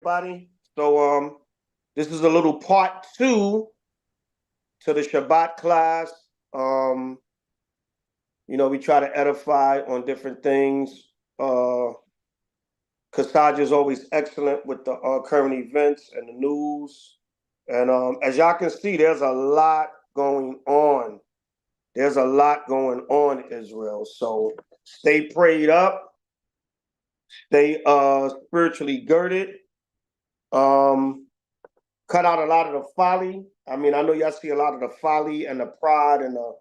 everybody. So this is a little part two to the Shabbat class. Um, we try to edify on different things. Kasaja is always excellent with the current events and the news. And as y'all can see, there's a lot going on. There's a lot going on, Israel. So stay prayed up, stay spiritually girded. Cut out a lot of the folly. I mean, I know y'all see a lot of the folly and the pride and the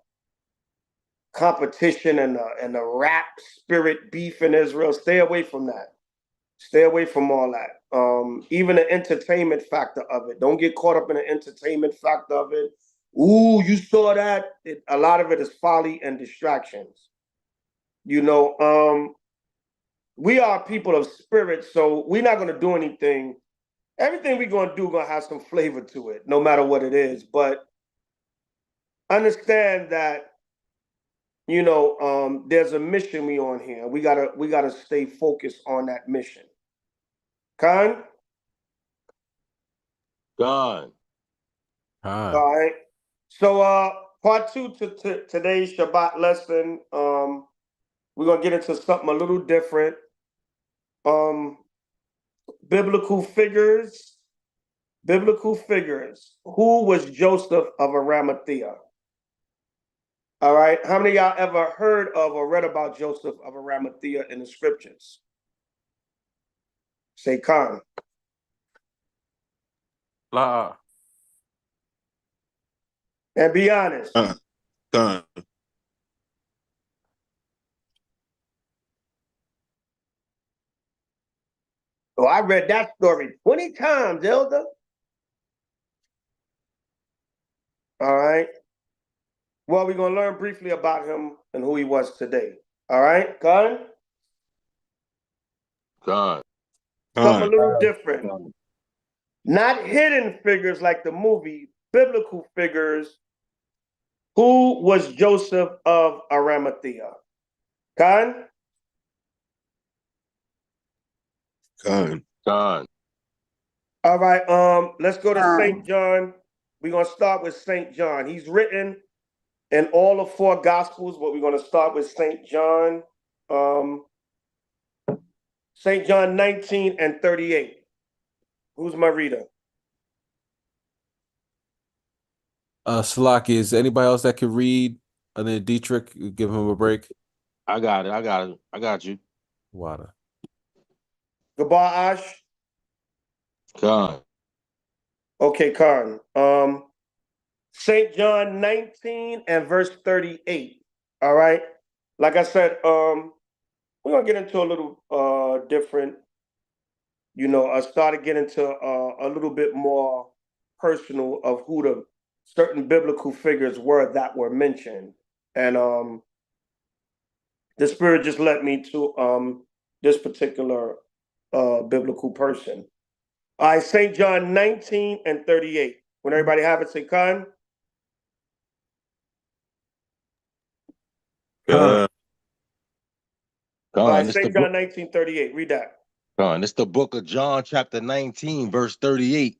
competition and the rap spirit beef in Israel. Stay away from that. Stay away from all that. Even the entertainment factor of it. Don't get caught up in the entertainment factor of it. Ooh, you saw that? A lot of it is folly and distractions. We are people of spirit, so we're not going to do anything. Everything we're going to do going to have some flavor to it, no matter what it is. But understand that, there's a mission we on here. We gotta stay focused on that mission. Khan? Gone. All right. So part two to today's Shabbat lesson. We're gonna get into something a little different. Biblical figures. Who was Joseph of Arimathea? All right. How many of y'all ever heard of or read about Joseph of Arimathea in the scriptures? Say Khan. La. And be honest. Gone. Oh, I read that story 20 times, Elder. All right. Well, we're going to learn briefly about him and who he was today. All right, Khan? Gone. Something a little different. Not hidden figures like the movie, biblical figures. Who was Joseph of Arimathea? Khan? Gone. All right, let's go to St. John. We're going to start with St. John. He's written in all the four Gospels, but we're going to start with St. John. St. John 19 and 38. Who's my reader? Salaki, is anybody else that can read? And then Dietrich, give him a break. I got it. I got you. Wada. Gabar Ash? Gone. Okay, Khan. St. John 19 and verse 38. All right. Like I said, we're gonna get into a little different, I started getting into a little bit more personal of who the certain biblical figures were that were mentioned. And the spirit just led me to this particular biblical person. All right, St. John 19 and 38. When everybody have it, say Khan. Gone. All right, St. John 19:38. Read that. Gone. It's the book of John, chapter 19, verse 38.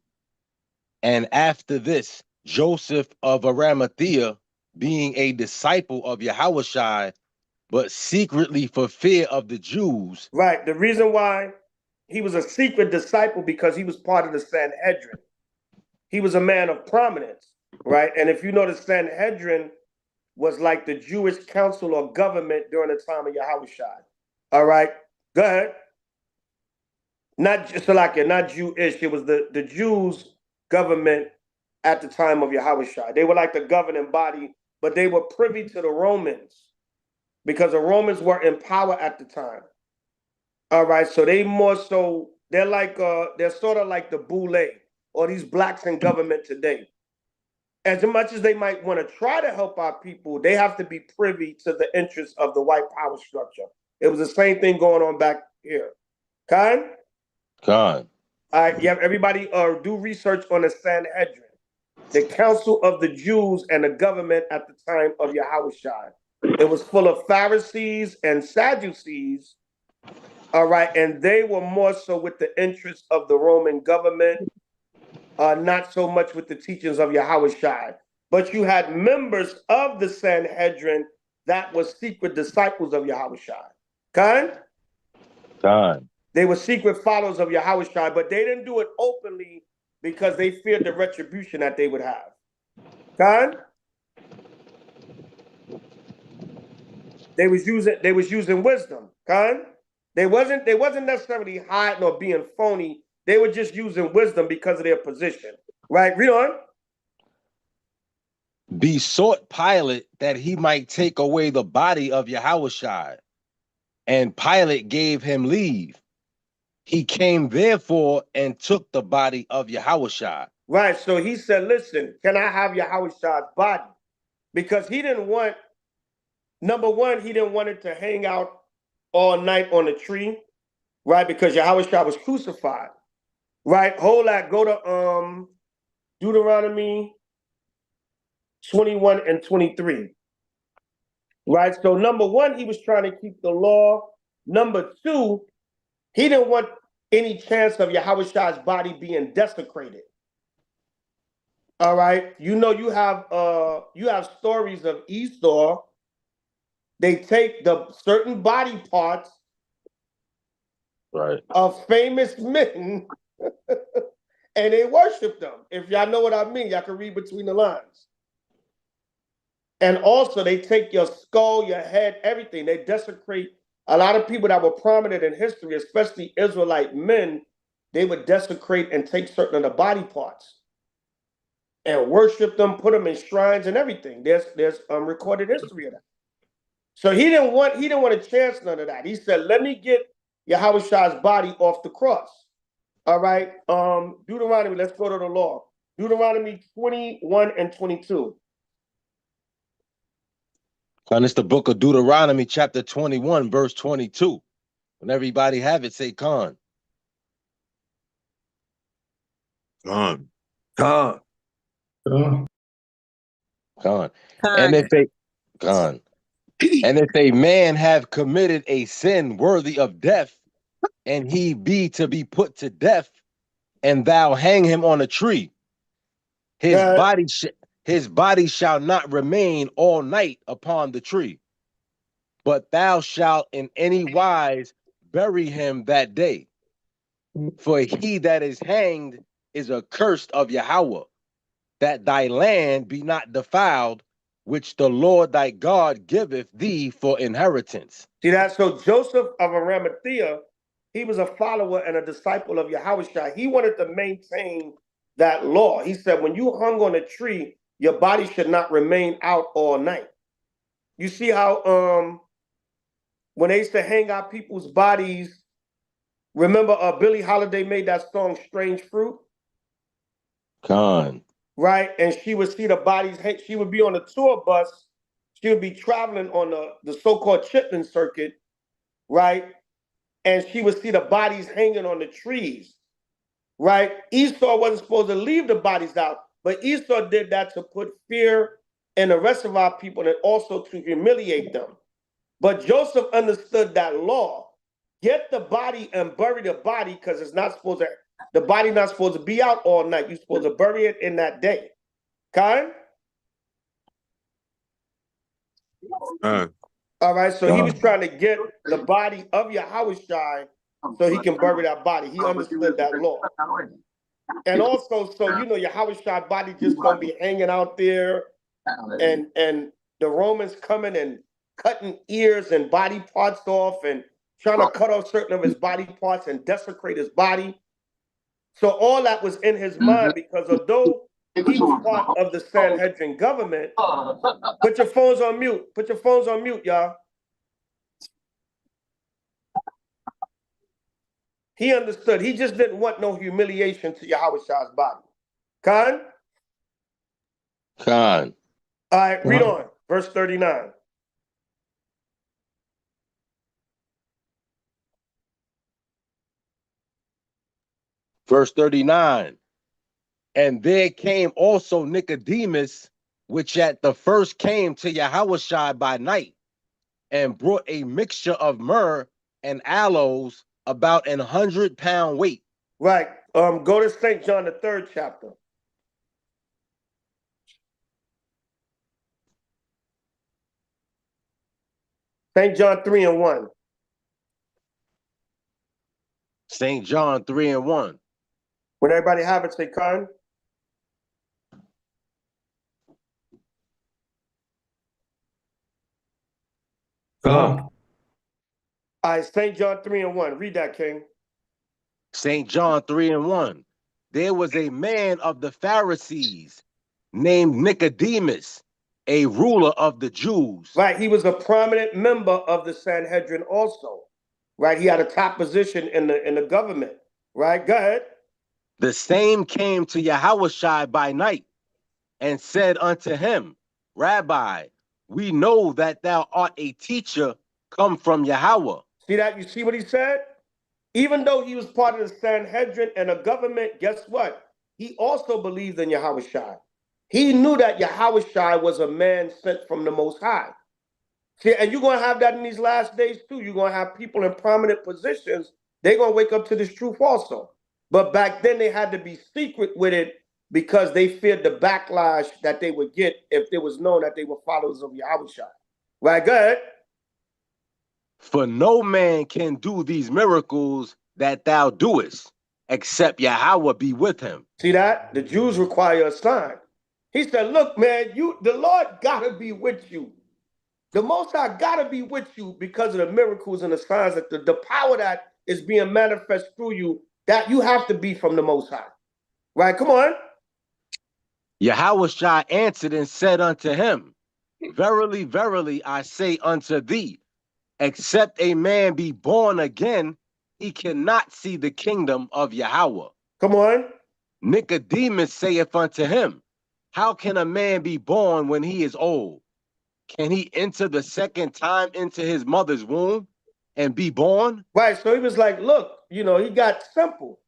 And after this, Joseph of Arimathea, being a disciple of Yahushua, but secretly for fear of the Jews. Right. The reason why he was a secret disciple because he was part of the Sanhedrin. He was a man of prominence, right? And if you know, the Sanhedrin was like the Jewish council or government during the time of Yahushua. All right, go ahead. Not just like it, not Jewish. It was the Jews' government at the time of Yahushua. They were like the governing body, but they were privy to the Romans because the Romans were in power at the time. All right, so they're sort of like the Boule or these blacks in government today. As much as they might want to try to help our people, they have to be privy to the interests of the white power structure. It was the same thing going on back here. Khan? Gone. All right, yeah, everybody do research on the Sanhedrin, the council of the Jews and the government at the time of Yahushua. It was full of Pharisees and Sadducees All right, and they were more so with the interests of the Roman government, not so much with the teachings of Yahushua. But you had members of the Sanhedrin that were secret disciples of Yahushua. Khan? Khan. They were secret followers of Yahushua, but they didn't do it openly because they feared the retribution that they would have. Khan? They was using wisdom. Khan? They wasn't necessarily hiding or being phony. They were just using wisdom because of their position. Right? Read on. Besought Pilate that he might take away the body of Yahushua, and Pilate gave him leave. He came therefore and took the body of Yahushua. Right. So he said, listen, can I have Yahushua's body? Because he didn't want, number one, he didn't want it to hang out all night on a tree, right? Because Yahushua was crucified. Right? Hold that. Go to Deuteronomy 21 and 23. Right? So number one, he was trying to keep the law. Number two, he didn't want any chance of Yahushua's body being desecrated. All right. You know, you have stories of Esau. They take the certain body parts Right. of famous men and they worship them. If y'all know what I mean, y'all can read between the lines. And also they take your skull, your head, everything. They desecrate a lot of people that were prominent in history, especially Israelite men. They would desecrate and take certain of the body parts and worship them, put them in shrines and everything. There's recorded history of that. So he didn't want a chance none of that. He said, let me get Yahushua's body off the cross. All right. Deuteronomy, let's go to the law. Deuteronomy 21 and 22. And it's the book of Deuteronomy, chapter 21, verse 22. When everybody have it, say Khan. Khan. Khan. And if a man have committed a sin worthy of death, and he be to be put to death, and thou hang him on a tree, his body shall not remain all night upon the tree, but thou shalt in any wise bury him that day. For he that is hanged is accursed of Yahweh, that thy land be not defiled, which the Lord thy God giveth thee for inheritance. See that? So Joseph of Arimathea, he was a follower and a disciple of Yahushua. He wanted to maintain that law. He said, when you hung on a tree, your body should not remain out all night. You see how when they used to hang out people's bodies, remember Billie Holiday made that song Strange Fruit? Khan. Right? And she would see the bodies, she would be on a tour bus, she would be traveling on the so-called Chitlin circuit, right? And she would see the bodies hanging on the trees, right? Esau wasn't supposed to leave the bodies out, but Esau did that to put fear in the rest of our people and also to humiliate them. But Joseph understood that law. Get the body and bury the body because the body not supposed to be out all night. You're supposed to bury it in that day. Khan? All right, so he was trying to get the body of Yahushua so he can bury that body. He understood that law. And also, so you know, Yahushua's body just gonna be hanging out there, and the Romans coming and cutting ears and body parts off and trying to cut off certain of his body parts and desecrate his body. So all that was in his mind because although he was part of the Sanhedrin government, put your phones on mute. Put your phones on mute, y'all. He understood. He just didn't want no humiliation to Yahushua's body. Khan? Khan. All right, read on. Verse 39. Verse 39. And there came also Nicodemus, which at the first came to Yahushua by night, and brought a mixture of myrrh and aloes about 100-pound weight. Right. Go to St. John, the 3rd chapter. St. John 3:1. St. John 3:1. When everybody have it, say Khan. Come. All right, St. John 3:1. Read that, King. St. John 3:1. There was a man of the Pharisees named Nicodemus, a ruler of the Jews. Right, he was a prominent member of the Sanhedrin also. Right, he had a top position in the government. Right, go ahead. The same came to Yahushua by night and said unto him, Rabbi, we know that thou art a teacher come from Yahweh. See that? You see what he said? Even though he was part of the Sanhedrin and a government, guess what? He also believed in Yahushua. He knew that Yahushua was a man sent from the Most High. See, and you're going to have that in these last days too. You're going to have people in prominent positions. They're going to wake up to this truth also. But back then they had to be secret with it because they feared the backlash that they would get if it was known that they were followers of Yahushua. Right, go ahead. For no man can do these miracles that thou doest, except Yahweh be with him. See that? The Jews require a sign. He said, look, man, the Lord gotta be with you. The Most High gotta be with you because of the miracles and the signs, that the power that is being manifest through you, that you have to be from the Most High. Right? Come on. Yahushua answered and said unto him, Verily, verily, I say unto thee, except a man be born again, he cannot see the kingdom of Yahweh. Come on. Nicodemus saith unto him, How can a man be born when he is old? Can he enter the second time into his mother's womb and be born? Right. So he was like, look, he got simple.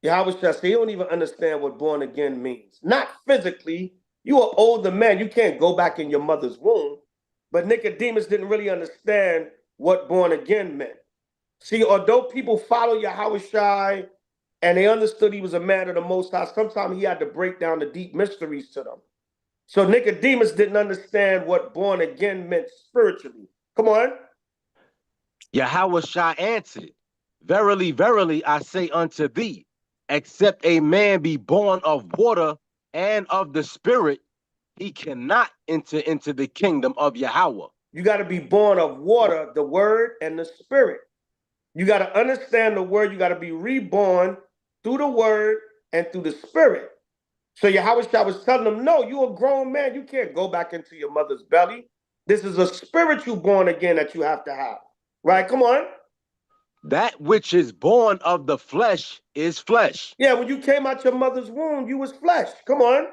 Yahweh said, he don't even understand what born again means. Not physically. You are older man. You can't go back in your mother's womb. But Nicodemus didn't really understand what born again meant. See, although people follow Yahweh and they understood he was a man of the Most High, sometimes he had to break down the deep mysteries to them. So Nicodemus didn't understand what born again meant spiritually. Come on. Yahushua answered, Verily, verily, I say unto thee, except a man be born of water and of the Spirit, he cannot enter into the kingdom of Yahweh. You got to be born of water, the word, and the Spirit. You got to understand the word. You got to be reborn through the word and through the Spirit. So Yahushua was telling them, no, you're a grown man. You can't go back into your mother's belly. This is a spiritual born again that you have to have. Right? Come on. That which is born of the flesh is flesh. Yeah, when you came out your mother's womb, you was flesh. Come on.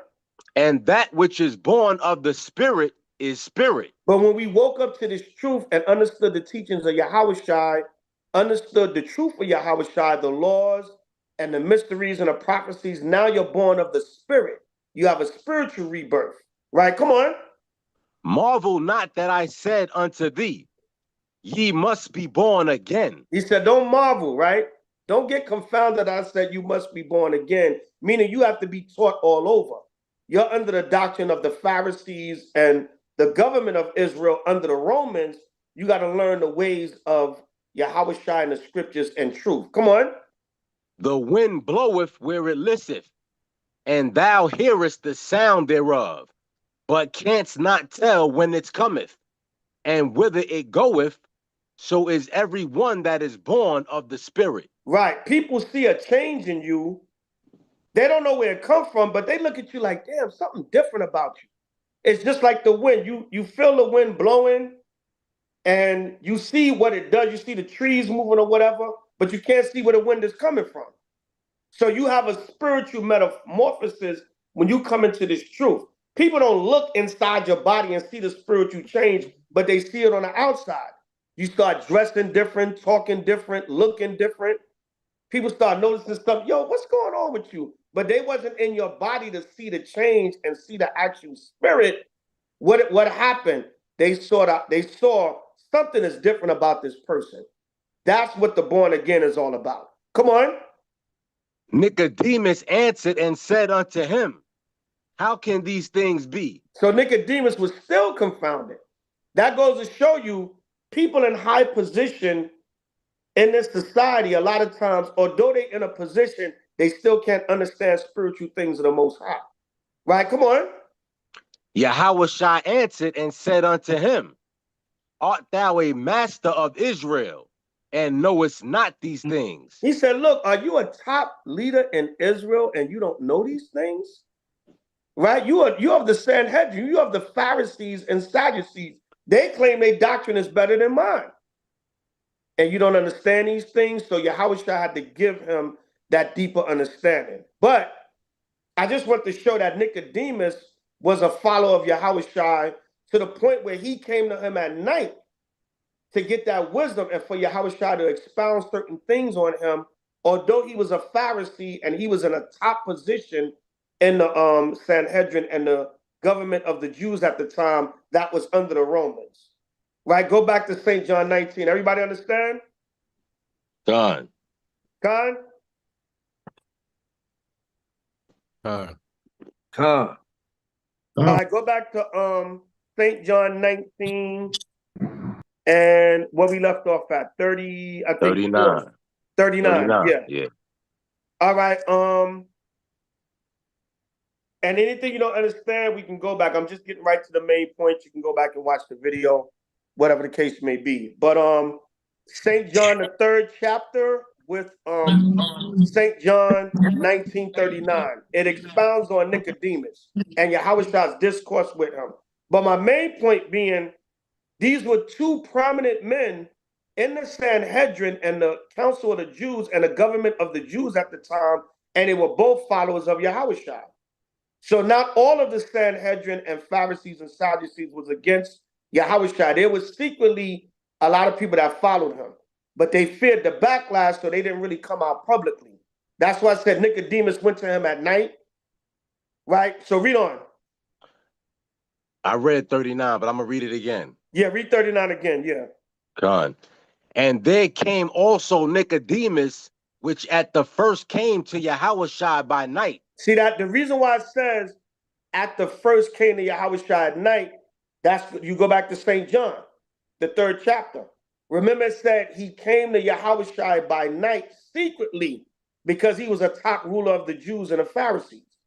And that which is born of the Spirit is spirit. But when we woke up to this truth and understood the teachings of Yahushua, understood the truth of Yahushua, the laws and the mysteries and the prophecies, now you're born of the Spirit. You have a spiritual rebirth. Right? Come on. Marvel not that I said unto thee, ye must be born again. He said, don't marvel, right? Don't get confounded. I said you must be born again, meaning you have to be taught all over. You're under the doctrine of the Pharisees and the government of Israel under the Romans. You got to learn the ways of Yahushua and the scriptures and truth. Come on. The wind bloweth where it listeth, and thou hearest the sound thereof, but canst not tell when it cometh, and whither it goeth. So is every one that is born of the Spirit. Right. People see a change in you. They don't know where it comes from, but they look at you like, damn, something different about you. It's just like the wind. You feel the wind blowing and you see what it does. You see the trees moving or whatever, but you can't see where the wind is coming from. So you have a spiritual metamorphosis when you come into this truth. People don't look inside your body and see the spiritual change, but they see it on the outside. You start dressing different, talking different, looking different. People start noticing stuff. Yo, what's going on with you? But they wasn't in your body to see the change and see the actual spirit. What happened? They saw something is different about this person. That's what the born again is all about. Come on. Nicodemus answered and said unto him, how can these things be? So Nicodemus was still confounded. That goes to show you people in high position in this society, a lot of times, although they're in a position, they still can't understand spiritual things of the Most High. Right? Come on. Yahushua answered and said unto him, art thou a master of Israel, and knowest not these things? He said, look, are you a top leader in Israel and you don't know these things? Right? You have the Sanhedrin, you have the Pharisees and Sadducees. They claim their doctrine is better than mine. And you don't understand these things, so Yahushua had to give him that deeper understanding. But I just want to show that Nicodemus was a follower of Yahushua to the point where he came to him at night to get that wisdom and for Yahushua to expound certain things on him, although he was a Pharisee and he was in a top position in the Sanhedrin and the government of the Jews at the time that was under the Romans. Right? Go back to St. John 19. Everybody understand? Done. Khan? Con. All right, go back to St. John 19 and what we left off at 30, I think 39. 39, yeah. All right, and anything you don't understand, we can go back. I'm just getting right to the main point. You can go back and watch the video, whatever the case may be. But St. John, the 3rd chapter with St. John 19:39. It expounds on Nicodemus and Yahushua's discourse with him. But my main point being, these were two prominent men in the Sanhedrin and the Council of the Jews and the government of the Jews at the time, and they were both followers of Yahushua. So not all of the Sanhedrin and Pharisees and Sadducees was against Yahushua. There was secretly a lot of people that followed him, but they feared the backlash, so they didn't really come out publicly. That's why I said Nicodemus went to him at night, right? So read on. I read 39, but I'm going to read it again. Yeah, read 39 again, yeah. Done. And there came also Nicodemus, which at the first came to Yahushua by night. See that the reason why it says at the first came to Yahushua at night, that's you go back to St. John, the 3rd chapter. Remember it said he came to Yahushua by night secretly because he was a top ruler of the Jews and the Pharisees.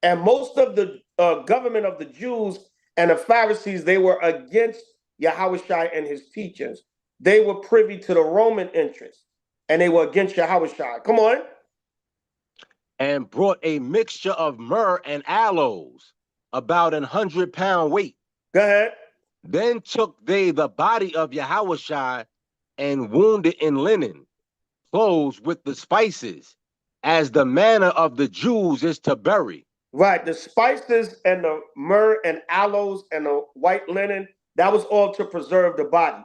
And most of the government of the Jews and the Pharisees, they were against Yahushua and his teachings. They were privy to the Roman interests and they were against Yahushua. Come on. And brought a mixture of myrrh and aloes, about 100-pound weight. Go ahead. Then took they the body of Yahushua and wounded in linen, clothes with the spices, as the manner of the Jews is to bury. Right, the spices and the myrrh and aloes and the white linen, that was all to preserve the body.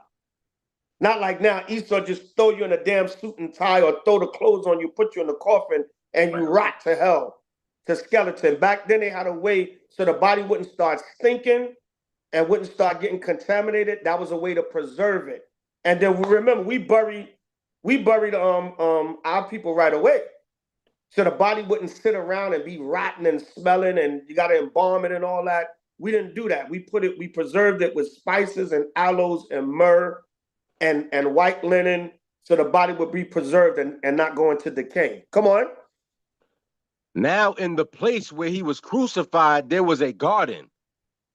Not like now, Esau just throw you in a damn suit and tie or throw the clothes on you, put you in the coffin, and you rot to hell, to skeleton. Back then they had a way so the body wouldn't start stinking and wouldn't start getting contaminated. That was a way to preserve it. And then remember, we buried our people right away. So the body wouldn't sit around and be rotten and smelling and you got to embalm it and all that. We didn't do that. We preserved it with spices and aloes and myrrh and white linen so the body would be preserved and not go into decay. Come on. Now in the place where he was crucified, there was a garden,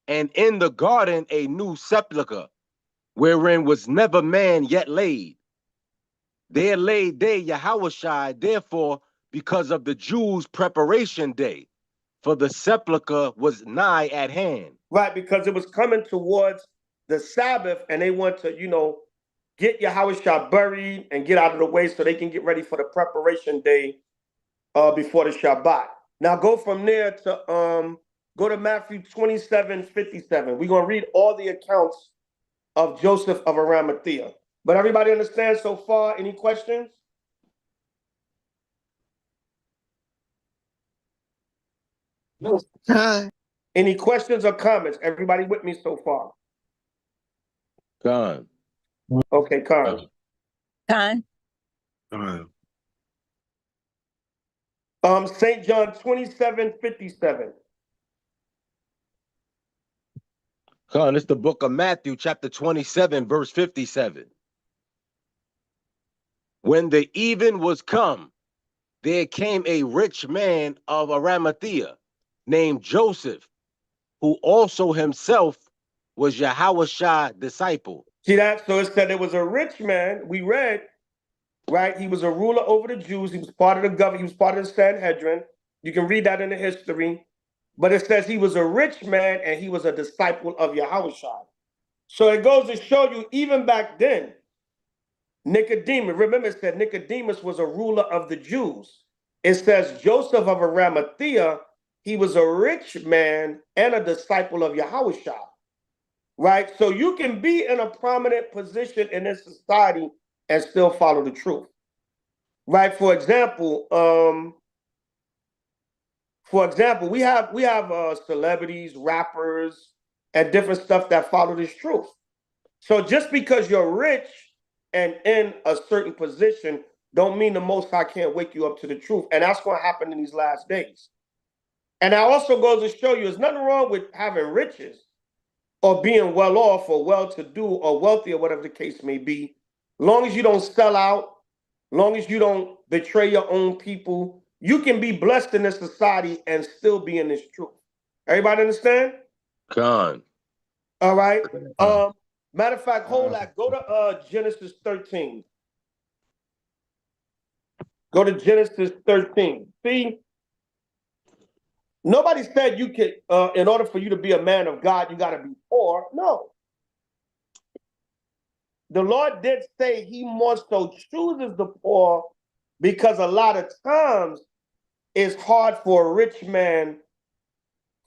and in the garden a new sepulchre, wherein was never man yet laid. There laid they Yahushua, therefore, because of the Jews' preparation day, for the sepulchre was nigh at hand. Right, because it was coming towards the Sabbath, and they want to, get Yahushua buried and get out of the way so they can get ready for the preparation day before the Shabbat. Now go from there to go to Matthew 27:57. We're gonna read all the accounts of Joseph of Arimathea. But everybody understand so far? Any questions? Any questions or comments? Everybody with me so far? Gone. Okay, Karen. Time. St. John 27:57. Con, it's the book of Matthew, chapter 27, verse 57. When the even was come, there came a rich man of Arimathea named Joseph, who also himself was Yahushua disciple. See that? So it said it was a rich man. We read, right? He was a ruler over the Jews. He was part of the government. He was part of the Sanhedrin. You can read that in the history. But it says he was a rich man and he was a disciple of Yahushua. So it goes to show you, even back then, Nicodemus, remember it said Nicodemus was a ruler of the Jews. It says Joseph of Arimathea, he was a rich man and a disciple of Yahushua. Right? So you can be in a prominent position in this society and still follow the truth. Right? For example, we have celebrities, rappers, and different stuff that follow this truth. So just because you're rich and in a certain position, don't mean the Most High can't wake you up to the truth. And that's going to happen in these last days. And that also goes to show you there's nothing wrong with having riches or being well off or well-to-do or wealthy or whatever the case may be, long as you don't sell out, long as you don't betray your own people, you can be blessed in this society and still be in this truth. Everybody understand? Con. All right. Matter of fact, hold that. Go to Genesis 13. Go to Genesis 13. See, nobody said you could, in order for you to be a man of God, you got to be poor. No. The Lord did say he more so chooses the poor because a lot of times it's hard for a rich man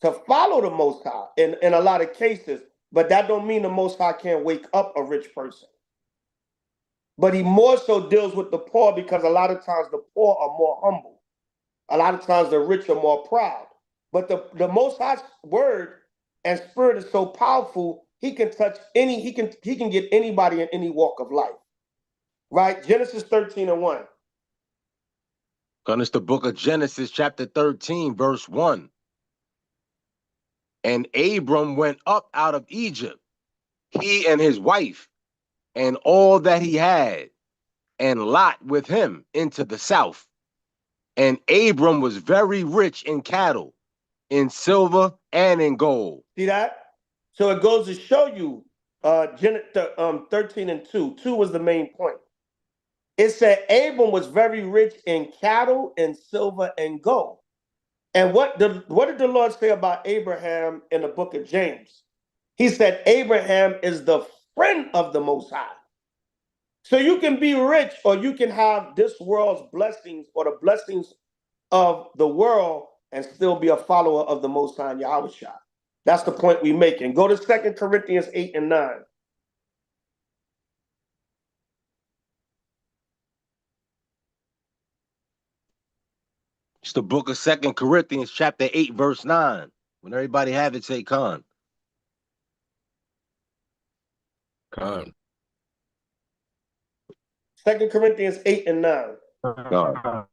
to follow the Most High in a lot of cases. But that don't mean the Most High can't wake up a rich person. But he more so deals with the poor because a lot of times the poor are more humble. A lot of times the rich are more proud. But the Most High's word and spirit is so powerful, he can touch any, he can get anybody in any walk of life. Right? Genesis 13:1. Con, it's the book of Genesis, chapter 13, verse 1. And Abram went up out of Egypt, he and his wife, and all that he had, and Lot with him into the south. And Abram was very rich in cattle, in silver, and in gold. See that? So it goes to show you 13:2. 2 was the main point. It said Abram was very rich in cattle and silver and gold. And what did the Lord say about Abraham in the book of James? He said Abraham is the friend of the Most High. So you can be rich or you can have this world's blessings or the blessings of the world and still be a follower of the Most High Yahushua. That's the point we make. And go to 2 Corinthians 8 and 9. It's the book of 2 Corinthians, chapter 8, verse 9. When everybody have it, say con. Con. 2 Corinthians 8 and 9. God.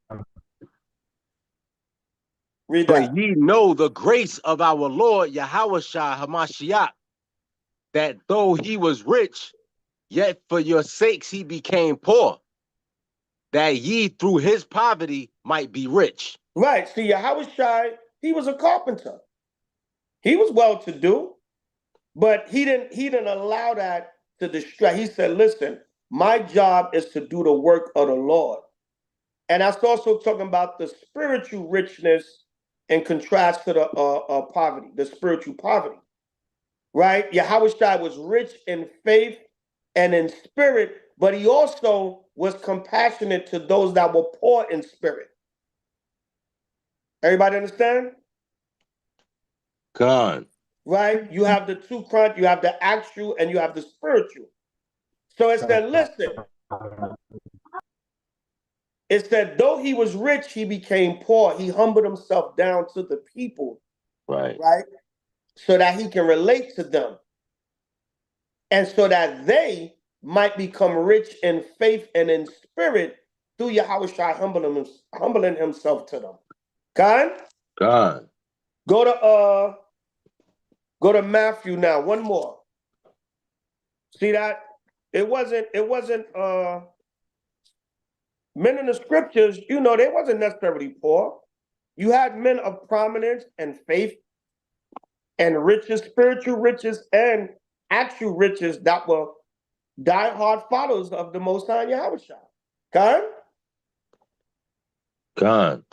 Read But that. ye know the grace of our Lord Yahushua Hamashiach, that though he was rich, yet for your sakes he became poor, that ye through his poverty might be rich. Right. See, Yahushua, he was a carpenter. He was well-to-do, but he didn't allow that to distract. He said, listen, my job is to do the work of the Lord. And that's also talking about the spiritual richness in contrast to the poverty, the spiritual poverty. Right? Yahushua was rich in faith and in spirit, but he also was compassionate to those that were poor in spirit. Everybody understand? Con. Right? You have the two front, you have the actual and you have the spiritual. So it said, listen, it said, though he was rich, he became poor. He humbled himself down to the people, Right. so that he can relate to them. And so that they might become rich in faith and in spirit through Yahushua humbling himself to them. God? God. Go to Matthew now. One more. See that? It wasn't men in the scriptures, you know, they wasn't necessarily poor. You had men of prominence and faith and riches, spiritual riches and actual riches that were diehard followers of the Most High Yahushua. Okay? God.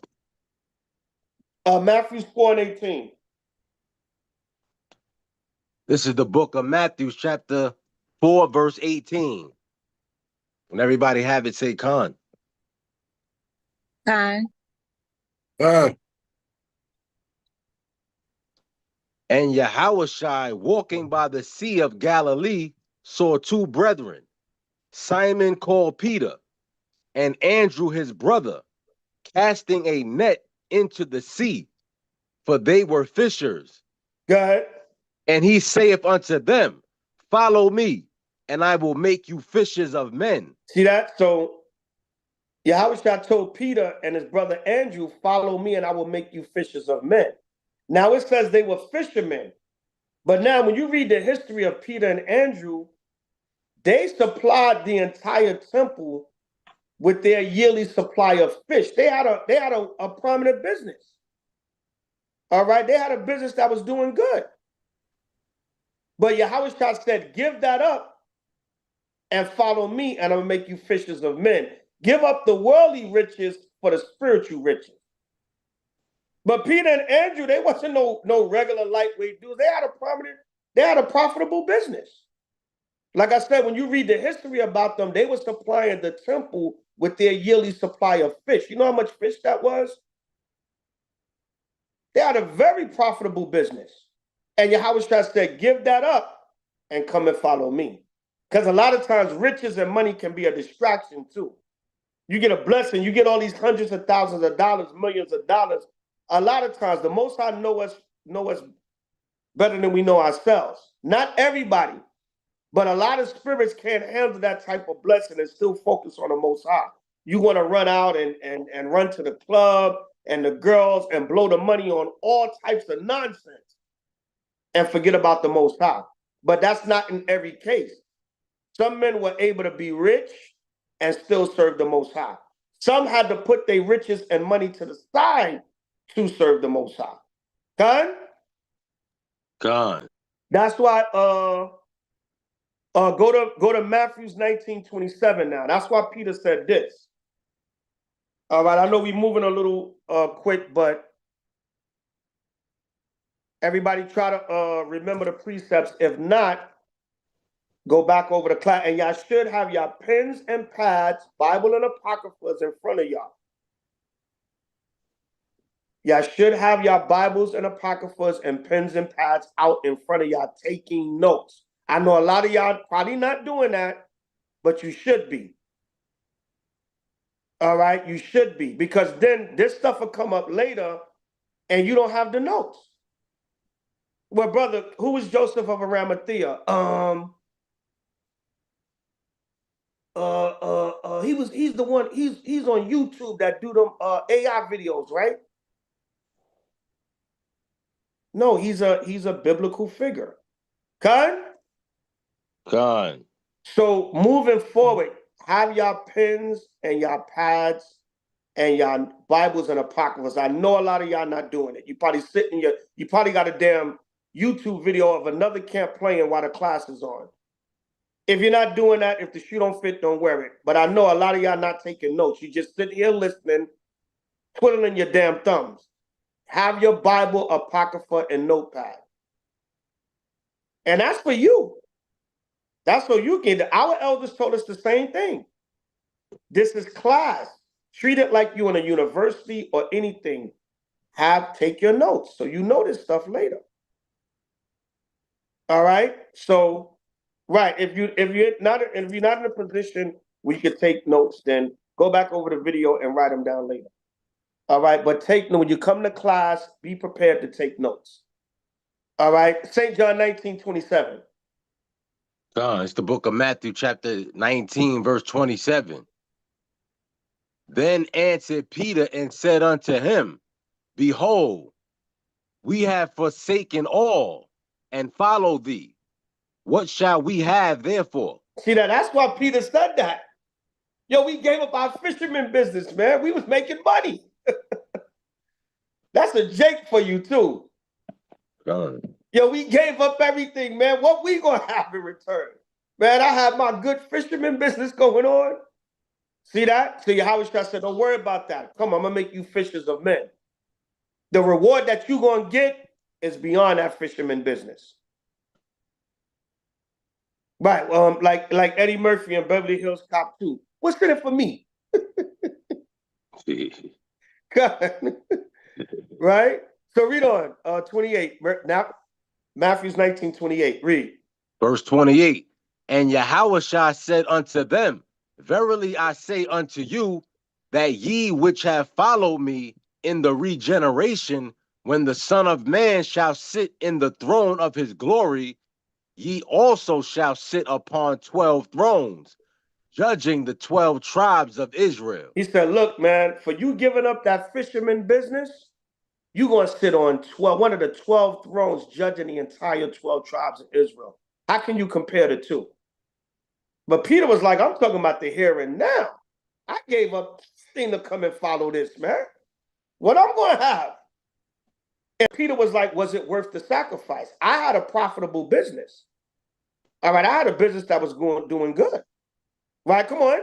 Matthew 4:18. This is the book of Matthew, chapter 4, verse 18. When everybody have it, say con. Con. God. And Yahushua, walking by the Sea of Galilee, saw two brethren, Simon called Peter, and Andrew his brother, casting a net into the sea, for they were fishers. Go ahead. And he saith unto them, follow me, and I will make you fishers of men. See that? So Yahushua told Peter and his brother Andrew, follow me and I will make you fishers of men. Now it says they were fishermen. But now when you read the history of Peter and Andrew, they supplied the entire temple with their yearly supply of fish. They had a prominent business. All right, they had a business that was doing good. But Yahushua said, give that up and follow me, and I'll make you fishers of men. Give up the worldly riches for the spiritual riches. But Peter and Andrew, they wasn't no regular lightweight dudes. They had a profitable business. Like I said, when you read the history about them, they were supplying the temple with their yearly supply of fish. You know how much fish that was? They had a very profitable business. And Yahushua said, give that up and come and follow me. Because a lot of times riches and money can be a distraction too. You get a blessing, you get all these hundreds of thousands of dollars, millions of dollars. A lot of times the Most High know us better than we know ourselves. Not everybody, but a lot of spirits can't handle that type of blessing and still focus on the Most High. You want to run out and run to the club and the girls and blow the money on all types of nonsense and forget about the Most High. But that's not in every case. Some men were able to be rich and still serve the Most High. Some had to put their riches and money to the side to serve the Most High. Con? God. That's why go to Matthew 19:27 now. That's why Peter said this. All right, I know we're moving a little quick, but everybody try to remember the precepts. If not, go back over the class. And y'all should have your pens and pads, Bible and Apocryphas in front of y'all. Y'all should have your Bibles and Apocryphas and pens and pads out in front of y'all taking notes. I know a lot of y'all probably not doing that, but you should be. All right, you should be, because then this stuff will come up later and you don't have the notes. Well, brother, who was Joseph of Arimathea? He's the one, he's on YouTube that do them AI videos, right? No, he's a biblical figure. Con? God. So moving forward, have your pens and your pads and your Bibles and Apocryphas. I know a lot of y'all not doing it. You probably got a damn YouTube video of another camp playing while the class is on. If you're not doing that, if the shoe don't fit, don't wear it. But I know a lot of y'all not taking notes. You just sit here listening, twiddling your damn thumbs. Have your Bible, Apocrypha, and notepad. And that's for you. That's so you can. Our elders told us the same thing. This is class. Treat it like you in a university or anything. Take your notes so you know this stuff later. All right. So, right. If you're not in a position where you can take notes, then go back over the video and write them down later. All right. But when you come to class, be prepared to take notes. All right. St. John 19:27. It's the book of Matthew, chapter 19, verse 27. Then answered Peter and said unto him, Behold, we have forsaken all and followed thee. What shall we have therefore? See that? That's why Peter said that. Yo, we gave up our fisherman business, man. We was making money. That's a Jake for you too. Yo, we gave up everything, man. What we gonna have in return? Man, I had my good fisherman business going on. See that? So Yahweh said, don't worry about that. Come on, I'm gonna make you fishers of men. The reward that you gonna get is beyond that fisherman business. Right. Like Eddie Murphy in Beverly Hills Cop 2. What's in it for me? Right? So read on. 28. Now Matthew 19:28. Read. Verse 28. And Yahushua said unto them, Verily I say unto you, that ye which have followed me in the regeneration, when the Son of Man shall sit in the throne of his glory, ye also shall sit upon 12 thrones, judging the 12 tribes of Israel. He said, look, man, for you giving up that fisherman business, you're going to sit on one of the 12 thrones judging the entire 12 tribes of Israel. How can you compare the two? But Peter was like, I'm talking about the here and now. I gave up thing to come and follow this, man. What I'm going to have? And Peter was like, was it worth the sacrifice? I had a profitable business. All right, I had a business that was doing good. Right, come on.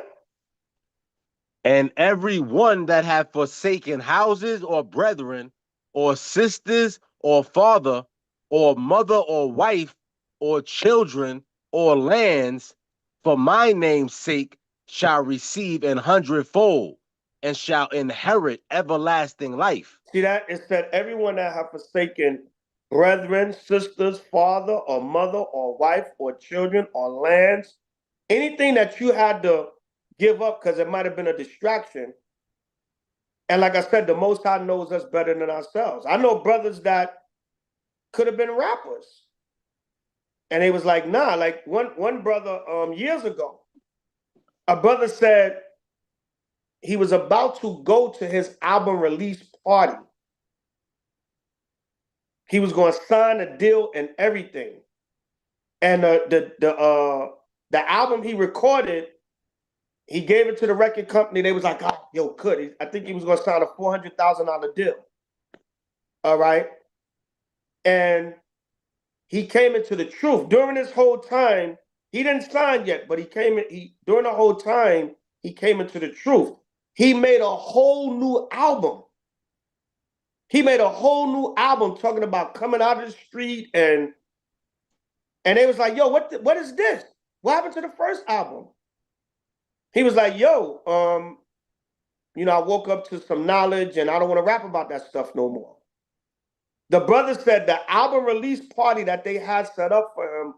And every one that hath forsaken houses or brethren, or sisters, or father, or mother, or wife, or children, or lands, for my name's sake, shall receive 100-fold, and shall inherit everlasting life. See that? It said, everyone that have forsaken brethren, sisters, father, or mother, or wife, or children, or lands, anything that you had to give up because it might have been a distraction. And like I said, the Most High knows us better than ourselves. I know brothers that could have been rappers. And they was like, nah, like one brother years ago, a brother said he was about to go to his album release party. He was going to sign a deal and everything. And the album he recorded, he gave it to the record company. They was like, oh, yo, I think he was going to sign a $400,000 deal. All right. And he came into the truth. During this whole time, he didn't sign yet, but during the whole time, he came into the truth. He made a whole new album. He made a whole new album talking about coming out of the street, and they was like, yo, what is this? What happened to the first album? He was like, yo, I woke up to some knowledge and I don't want to rap about that stuff no more. The brother said the album release party that they had set up for him,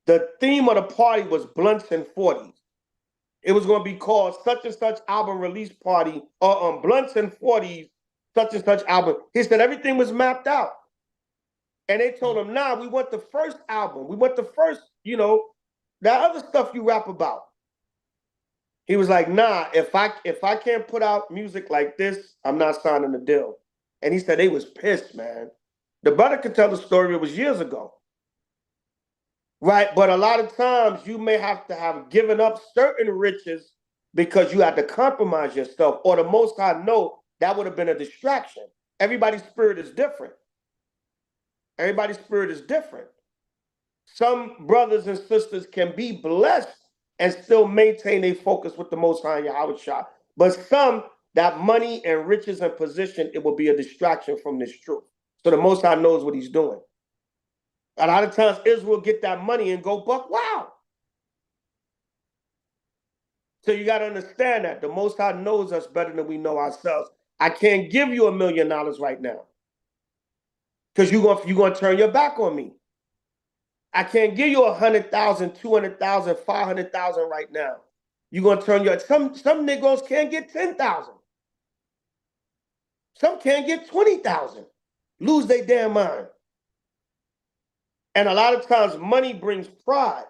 the theme of the party was blunts and 40s. It was going to be called such and such album release party, or blunts and 40s, such and such album. He said everything was mapped out. And they told him, nah, we want the first album. We want the first, that other stuff you rap about. He was like, nah, if I can't put out music like this, I'm not signing the deal. And he said they was pissed, man. The brother could tell the story, it was years ago. Right? But a lot of times you may have to have given up certain riches because you had to compromise yourself, or the Most High know that would have been a distraction. Everybody's spirit is different. Everybody's spirit is different. Some brothers and sisters can be blessed and still maintain their focus with the Most High Yahweh Shah. But some, that money and riches and position, it will be a distraction from this truth. So the Most High knows what he's doing. A lot of times Israel get that money and go buck wow. So you got to understand that the Most High knows us better than we know ourselves. I can't give you $1 million right now because you're going to turn your back on me. I can't give you 100,000, 200,000, 500,000 right now. You're going to turn your, some niggas can't get 10,000. Some can't get 20,000. Lose their damn mind. And a lot of times money brings pride.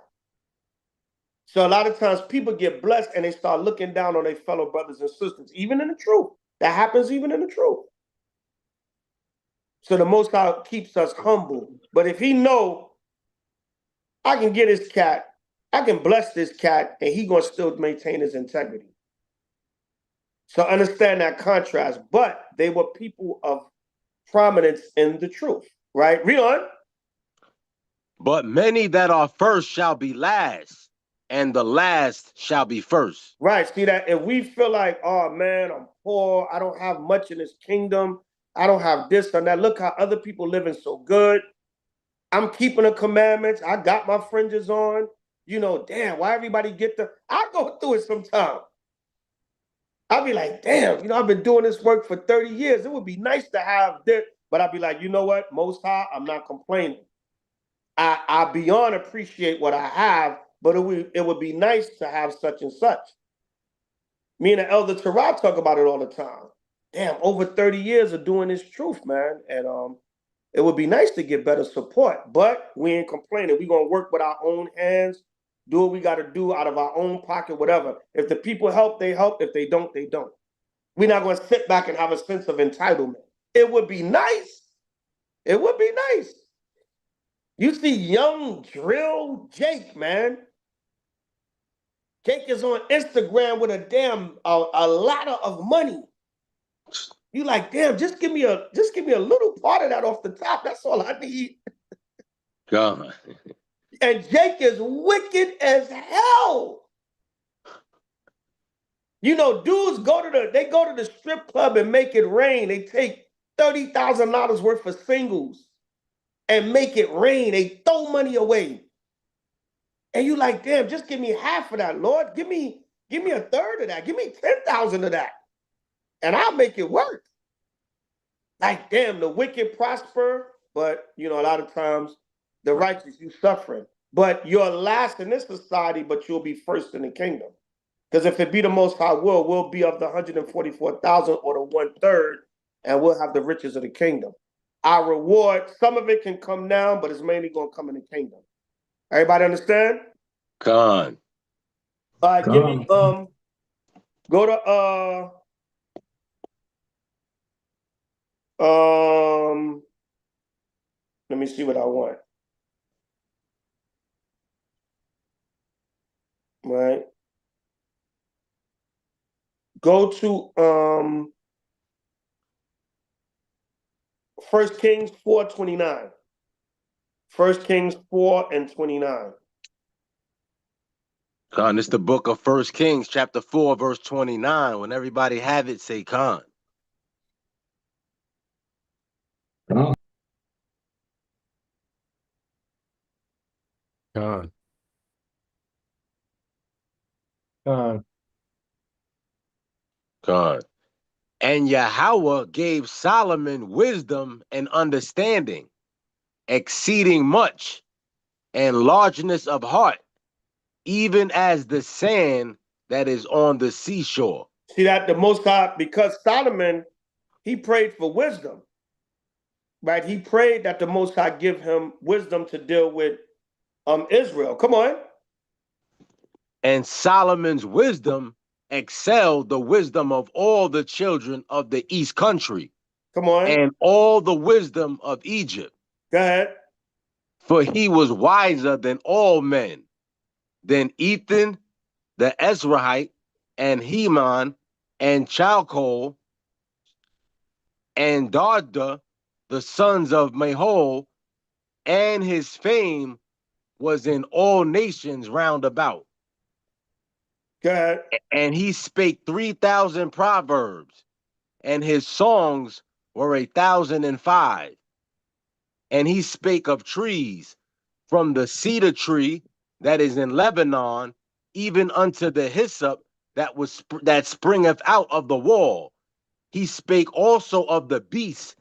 So a lot of times people get blessed and they start looking down on their fellow brothers and sisters, even in the truth. That happens even in the truth. So the Most High keeps us humble. But if he know I can get his cat, I can bless this cat, and he gonna still maintain his integrity. So understand that contrast. But they were people of prominence in the truth, right? Read on. But many that are first shall be last, and the last shall be first. Right. See that? And we feel like, oh man, I'm poor. I don't have much in this kingdom. I don't have this and that. Look how other people living so good. I'm keeping the commandments. I got my fringes on. You know, damn, why everybody get the I go through it sometimes. I'll be like, damn, you know, I've been doing this work for 30 years. It would be nice to have this. But I'll be like, you know what? Most High, I'm not complaining. I beyond appreciate what I have, but it would be nice to have such and such. Me and the Elder Torah talk about it all the time. Damn, over 30 years of doing this truth, man. And it would be nice to get better support, but we ain't complaining. We're gonna work with our own hands, do what we gotta do out of our own pocket, whatever. If the people help, they help. If they don't, they don't. We're not gonna sit back and have a sense of entitlement. It would be nice. It would be nice. You see young drill Jake, man. Jake is on Instagram with a lot of money. You like, damn, just give me a little part of that off the top. That's all I need. God. And Jake is wicked as hell. You know, dudes go to the strip club and make it rain. They take $30,000 worth of singles and make it rain. They throw money away. And you like, damn, just give me half of that, Lord. Give me a third of that. Give me 10,000 of that. And I'll make it work. Like, damn, the wicked prosper, but you know, a lot of times the righteous, you suffering. But you're last in this society, but you'll be first in the kingdom. Because if it be the Most High will, we'll be of the 144,000 or the 1/3, and we'll have the riches of the kingdom. Our reward, some of it can come now, but it's mainly going to come in the kingdom. Everybody understand? God. All right, give me go to let me see what I want. Right. Go to 1 Kings 4:29. 1 Kings 4:29. Khan, this is the book of 1 Kings, chapter 4, verse 29. When everybody have it, say Khan. God. Khan. And Yahweh gave Solomon wisdom and understanding, exceeding much, and largeness of heart, even as the sand that is on the seashore. See that the Most High, because Solomon, he prayed for wisdom, right? He prayed that the Most High give him wisdom to deal with Israel. Come on. And Solomon's wisdom excelled the wisdom of all the children of the east country. Come on. And all the wisdom of Egypt. Go ahead. For he was wiser than all men, than Ethan the Ezrahite, and Heman, and Chalcol, and Darda, the sons of Mahol, and his fame was in all nations round about. Go ahead. And he spake 3,000 proverbs, and his songs were 1,005. And he spake of trees, from the cedar tree that is in Lebanon, even unto the hyssop that springeth out of the wall. He spake also of the beasts,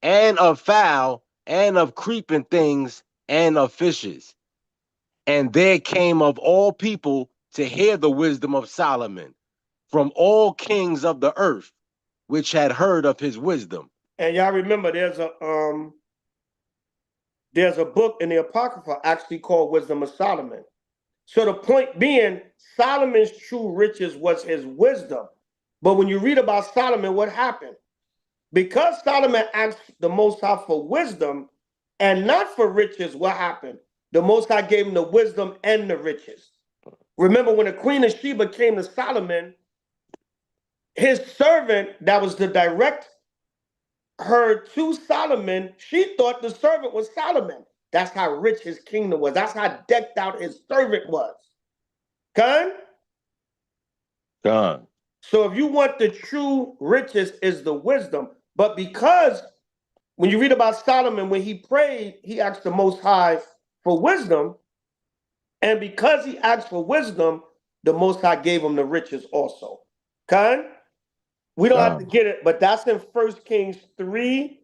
and of fowl, and of creeping things, and of fishes. And there came of all people to hear the wisdom of Solomon, from all kings of the earth, which had heard of his wisdom. And y'all remember there's a book in the Apocrypha actually called Wisdom of Solomon. So the point being, Solomon's true riches was his wisdom. But when you read about Solomon, what happened? Because Solomon asked the Most High for wisdom and not for riches, what happened? The Most High gave him the wisdom and the riches. Remember when the Queen of Sheba came to Solomon, his servant that was to direct her to Solomon, she thought the servant was Solomon. That's how rich his kingdom was. That's how decked out his servant was. Con? Con. So if you want the true riches is the wisdom. But because when you read about Solomon, when he prayed, he asked the Most High for wisdom. And because he asked for wisdom, the Most High gave him the riches also. Con? We don't have to get it, but that's in 1 Kings 3,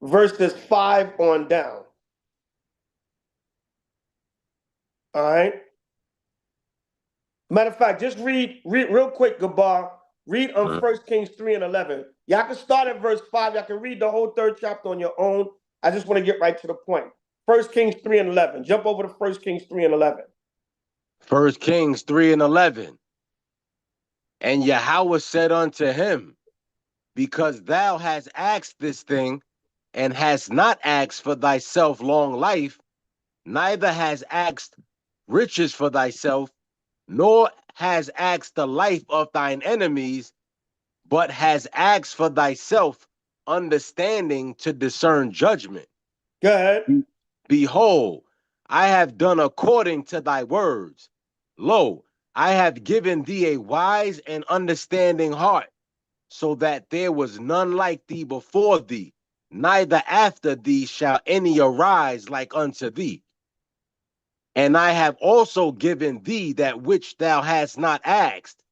verses 5 on down. All right. Matter of fact, just read real quick, Gabar. Read on 1 Kings 3 and 11. Y'all can start at verse 5. Y'all can read the whole 3rd chapter on your own. I just want to get right to the point. 1 Kings 3 and 11. Jump over to 1 Kings 3 and 11. 1 Kings 3 and 11. And Yahweh said unto him, because thou hast asked this thing, and hast not asked for thyself long life, neither has asked riches for thyself, nor has asked the life of thine enemies, but has asked for thyself understanding to discern judgment. Go ahead. Behold, I have done according to thy words. Lo, I have given thee a wise and understanding heart, so that there was none like thee before thee, neither after thee shall any arise like unto thee. And I have also given thee that which thou hast not asked,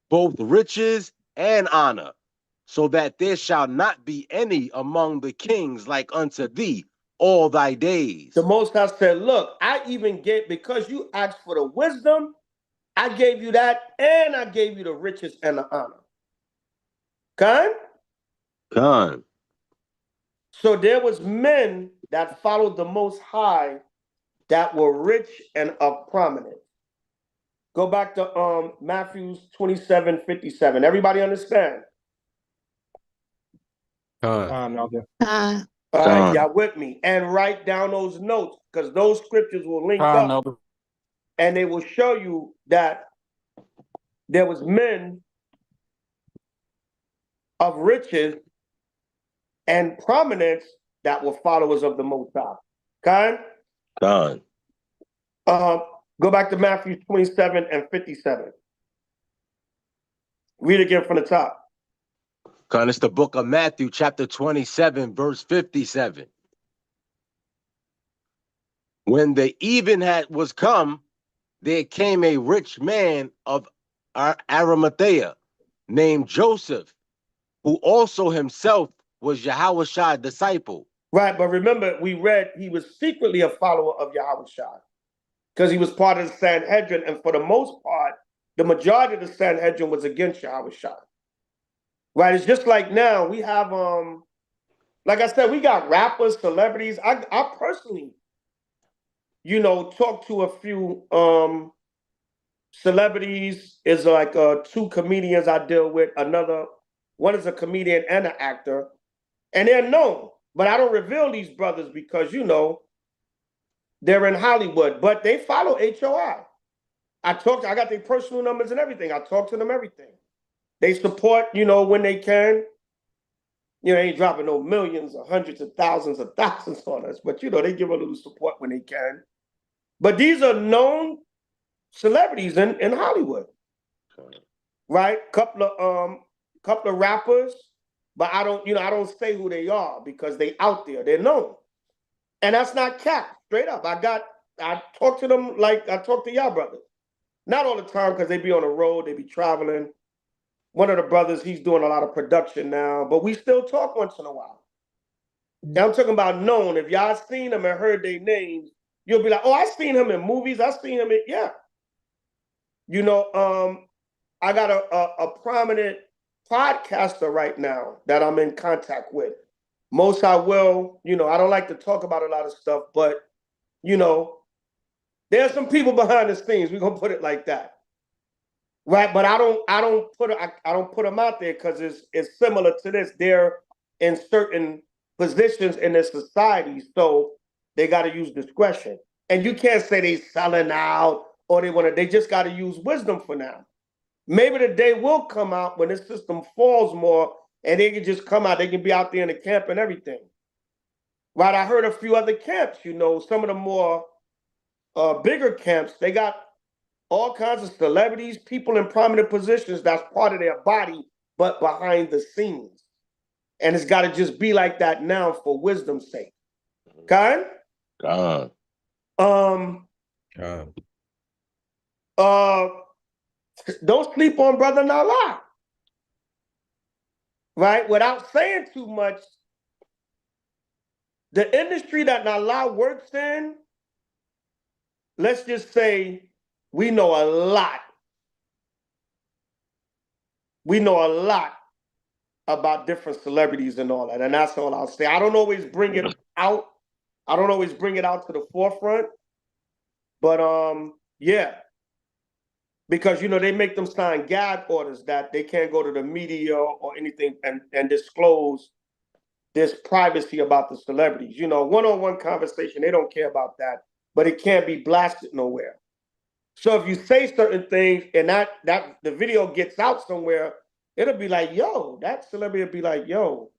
both riches and honor, so that there shall not be any among the kings like unto thee all thy days. The Most High said, look, I even gave, because you asked for the wisdom, I gave you that, and I gave you the riches and the honor. Con? Con. So there was men that followed the Most High that were rich and of prominence. Go back to Matthew 27:57. Everybody understand? Con. All right, y'all with me? And write down those notes, because those scriptures will link up, and they will show you that there was men of riches and prominence that were followers of the Most High. Con? Con. Go back to Matthew 27 and 57. Read again from the top. Con, it's the book of Matthew, chapter 27, verse 57. When the even was come, there came a rich man of Arimathea named Joseph, who also himself was Yahweh's disciple. Right, but remember, we read he was secretly a follower of Yahweh because he was part of the Sanhedrin, and for the most part, the majority of the Sanhedrin was against Yahweh. Right, it's just like now we have, like I said, we got rappers, celebrities. I personally, talk to a few celebrities. Is like 2 comedians I deal with. One is a comedian and an actor, and they're known. But I don't reveal these brothers because they're in Hollywood, but they follow HOI. I got their personal numbers and everything. I talk to them everything. They support, when they can. They ain't dropping no millions or hundreds of thousands on us, but they give a little support when they can. But these are known celebrities in Hollywood, right? Couple of rappers, but I don't say who they are because they out there, they're known, and that's not cap. Straight up, I talk to them like I talk to y'all brothers. Not all the time because they be on the road, they be traveling. One of the brothers, he's doing a lot of production now, but we still talk once in a while. Now I'm talking about known. If y'all seen them and heard their names, you'll be like, oh, I seen him in movies. I seen him in, yeah. I got a prominent podcaster right now that I'm in contact with. Most I will, I don't like to talk about a lot of stuff, but, There's some people behind the scenes. We're gonna put it like that, right? But I don't put them out there because it's similar to this. They're in certain positions in this society, so they got to use discretion. And you can't say they selling out or they want to. They just got to use wisdom for now. Maybe the day will come out when this system falls more, and they can just come out. They can be out there in the camp and everything. Right? I heard a few other camps. Some of the more bigger camps. They got all kinds of celebrities, people in prominent positions. That's part of their body, but behind the scenes. And it's got to just be like that now for wisdom's sake. Okay? God. Um. Don't sleep on Brother Nala. Right? Without saying too much, the industry that Nala works in, let's just say we know a lot. We know a lot about different celebrities and all that. And that's all I'll say. I don't always bring it out. I don't always bring it out to the forefront. But yeah. Because they make them sign gag orders that they can't go to the media or anything and disclose this privacy about the celebrities. One-on-one conversation, they don't care about that, but it can't be blasted nowhere. So if you say certain things and that the video gets out somewhere, it'll be like, yo, that celebrity will be like, yo,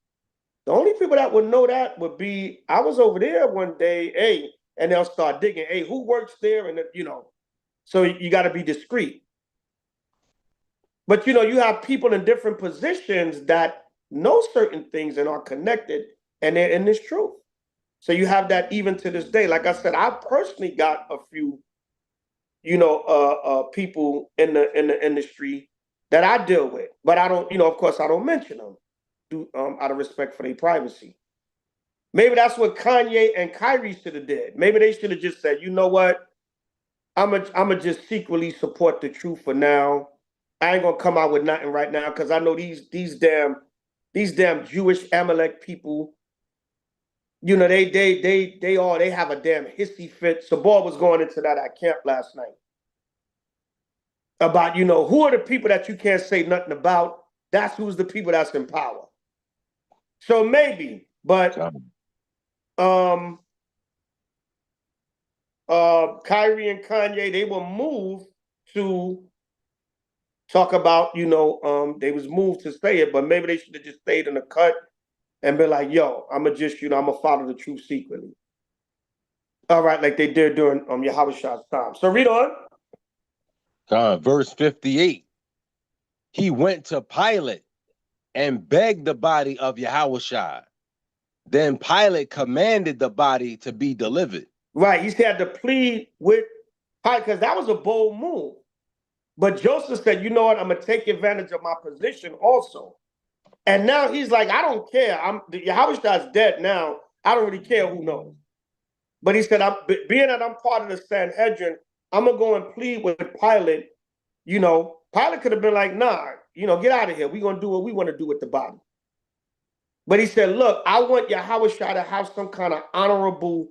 the only people that would know that would be, I was over there one day, hey, and they'll start digging, hey, who works there? And so you got to be discreet. But you have people in different positions that know certain things and are connected, and they're in this truth. So you have that even to this day. Like I said, I personally got a few, people in the industry that I deal with, but I don't, of course, I don't mention them, out of respect for their privacy. Maybe that's what Kanye and Kyrie should have did. Maybe they should have just said, you know what, I'ma just secretly support the truth for now. I ain't gonna come out with nothing right now because I know these damn Jewish Amalek people. They have a damn hissy fit. Sabal was going into that at camp last night about who are the people that you can't say nothing about. That's who's the people that's in power. So maybe, but Kyrie and Kanye, they were moved to talk about, they was moved to say it, but maybe they should have just stayed in the cut and been like, yo, I'ma follow the truth secretly. All right, like they did during Yahushua time. So read on. Verse 58. He went to Pilate and begged the body of Yahushua. Then Pilate commanded the body to be delivered. Right, he had to plead with Pilate because that was a bold move. But Joseph said, you know what, I'm going to take advantage of my position also. And now he's like, I don't care. Yahushua's dead now. I don't really care who knows. But he said, being that I'm part of the Sanhedrin, I'm going to go and plead with Pilate. Pilate could have been like, nah, get out of here. We're going to do what we want to do with the body. But he said, look, I want Yahushua to have some kind of honorable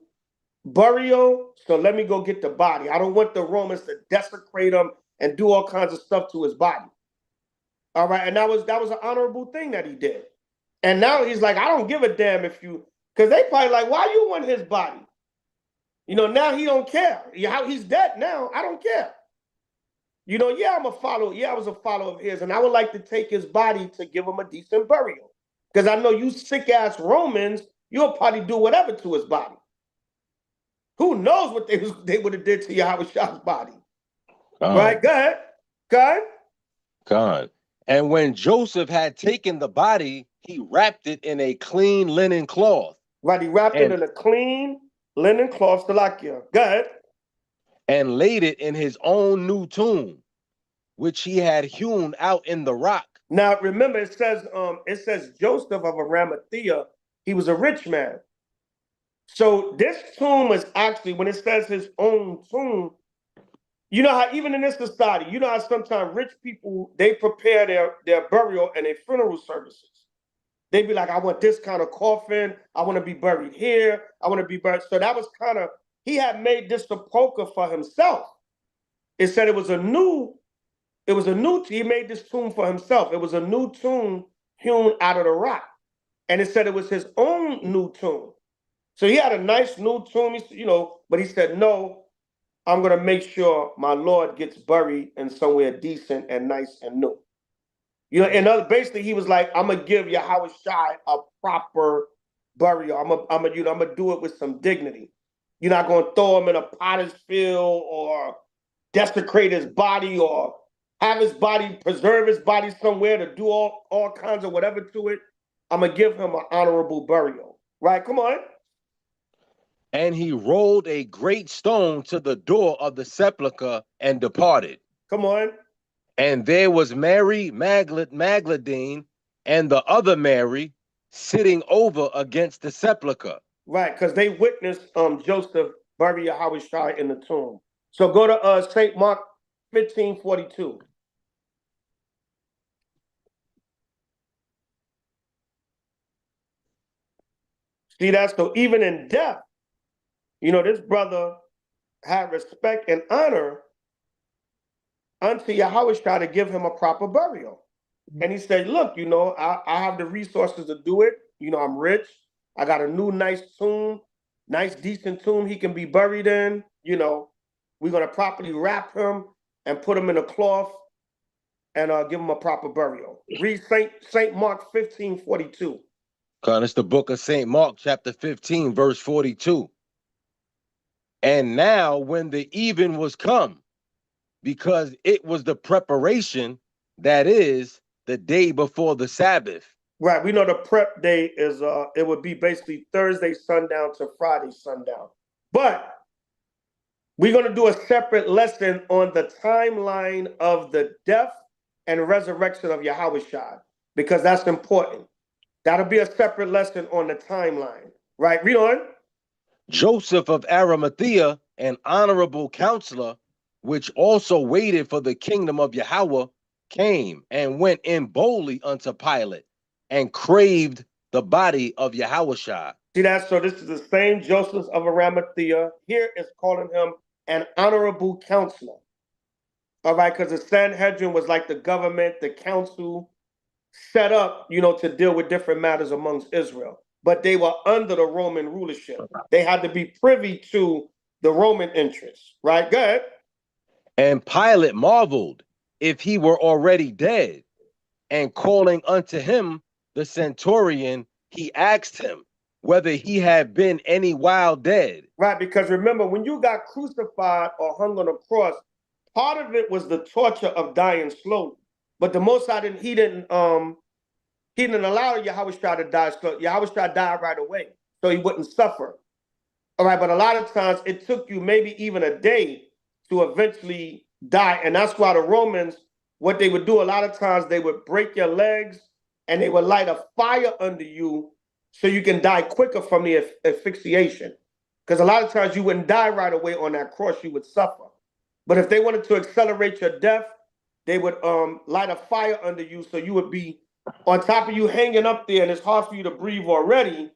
burial, so let me go get the body. I don't want the Romans to desecrate him and do all kinds of stuff to his body. All right, and that was an honorable thing that he did. And now he's like, I don't give a damn if you, because they probably like, why you want his body? Now he don't care. He's dead now. I don't care. Yeah, I'm a follower. Yeah, I was a follower of his, and I would like to take his body to give him a decent burial. Because I know you sick-ass Romans, you'll probably do whatever to his body. Who knows what they would have did to Yahushua's body? Right? Go ahead. God. And when Joseph had taken the body, he wrapped it in a clean linen cloth. Right, he wrapped it in a clean linen cloth, Salakia. Go ahead. And laid it in his own new tomb, which he had hewn out in the rock. Now remember, it says Joseph of Arimathea, he was a rich man. So this tomb is actually, when it says his own tomb, you know how even in this society, you know how sometimes rich people, they prepare their burial and their funeral services. They'd be like, I want this kind of coffin. I want to be buried here. I want to be buried. So that was kind of, he had made this sepulcher for himself. It said it was a new, he made this tomb for himself. It was a new tomb hewn out of the rock. And it said it was his own new tomb. So he had a nice new tomb, but he said, no, I'm going to make sure my Lord gets buried in somewhere decent and nice and new. And basically he was like, I'm going to give Yahweh Shai a proper burial. I'm gonna do it with some dignity. You're not going to throw him in a potter's field or desecrate his body or have his body, preserve his body somewhere to do all kinds of whatever to it. I'm going to give him an honorable burial. Right? Come on. And he rolled a great stone to the door of the sepulchre and departed. Come on. And there was Mary Magdalene and the other Mary sitting over against the sepulchre. Right, because they witnessed Joseph bury Yahweh Shai in the tomb. So go to St. Mark 15:42. See that? So even in death, this brother had respect and honor unto Yahweh Shai to give him a proper burial. And he said, look, I have the resources to do it. I'm rich. I got a new nice tomb, nice decent tomb he can be buried in. We're going to properly wrap him and put him in a cloth and give him a proper burial. Read St. Mark 15:42. It's the book of St. Mark, chapter 15, verse 42. And now when the even was come, because it was the preparation, that is, the day before the Sabbath. Right, we know the prep day is, it would be basically Thursday sundown to Friday sundown. But we're going to do a separate lesson on the timeline of the death and resurrection of Yahweh Shai, because that's important. That'll be a separate lesson on the timeline. Right, read on. Joseph of Arimathea, an honorable counselor, which also waited for the kingdom of Yahweh, came and went in boldly unto Pilate and craved the body of Yahweh Shai. See that? So this is the same Joseph of Arimathea. Here is calling him an honorable counselor. All right, because the Sanhedrin was like the government, the council set up, to deal with different matters amongst Israel. But they were under the Roman rulership. They had to be privy to the Roman interests. Right? Go ahead. And Pilate marveled if he were already dead, and calling unto him the centurion, he asked him whether he had been any while dead. Right, because remember, when you got crucified or hung on a cross, part of it was the torture of dying slowly. But the Most High he didn't allow Yahweh Shai to die slow. Yahweh Shai died right away, so he wouldn't suffer. All right, but a lot of times it took you maybe even a day to eventually die. And that's why the Romans, what they would do a lot of times, they would break your legs and they would light a fire under you so you can die quicker from the asphyxiation. Because a lot of times you wouldn't die right away on that cross, you would suffer. But if they wanted to accelerate your death, they would light a fire under you so you would be on top of you hanging up there and it's hard for you to breathe already.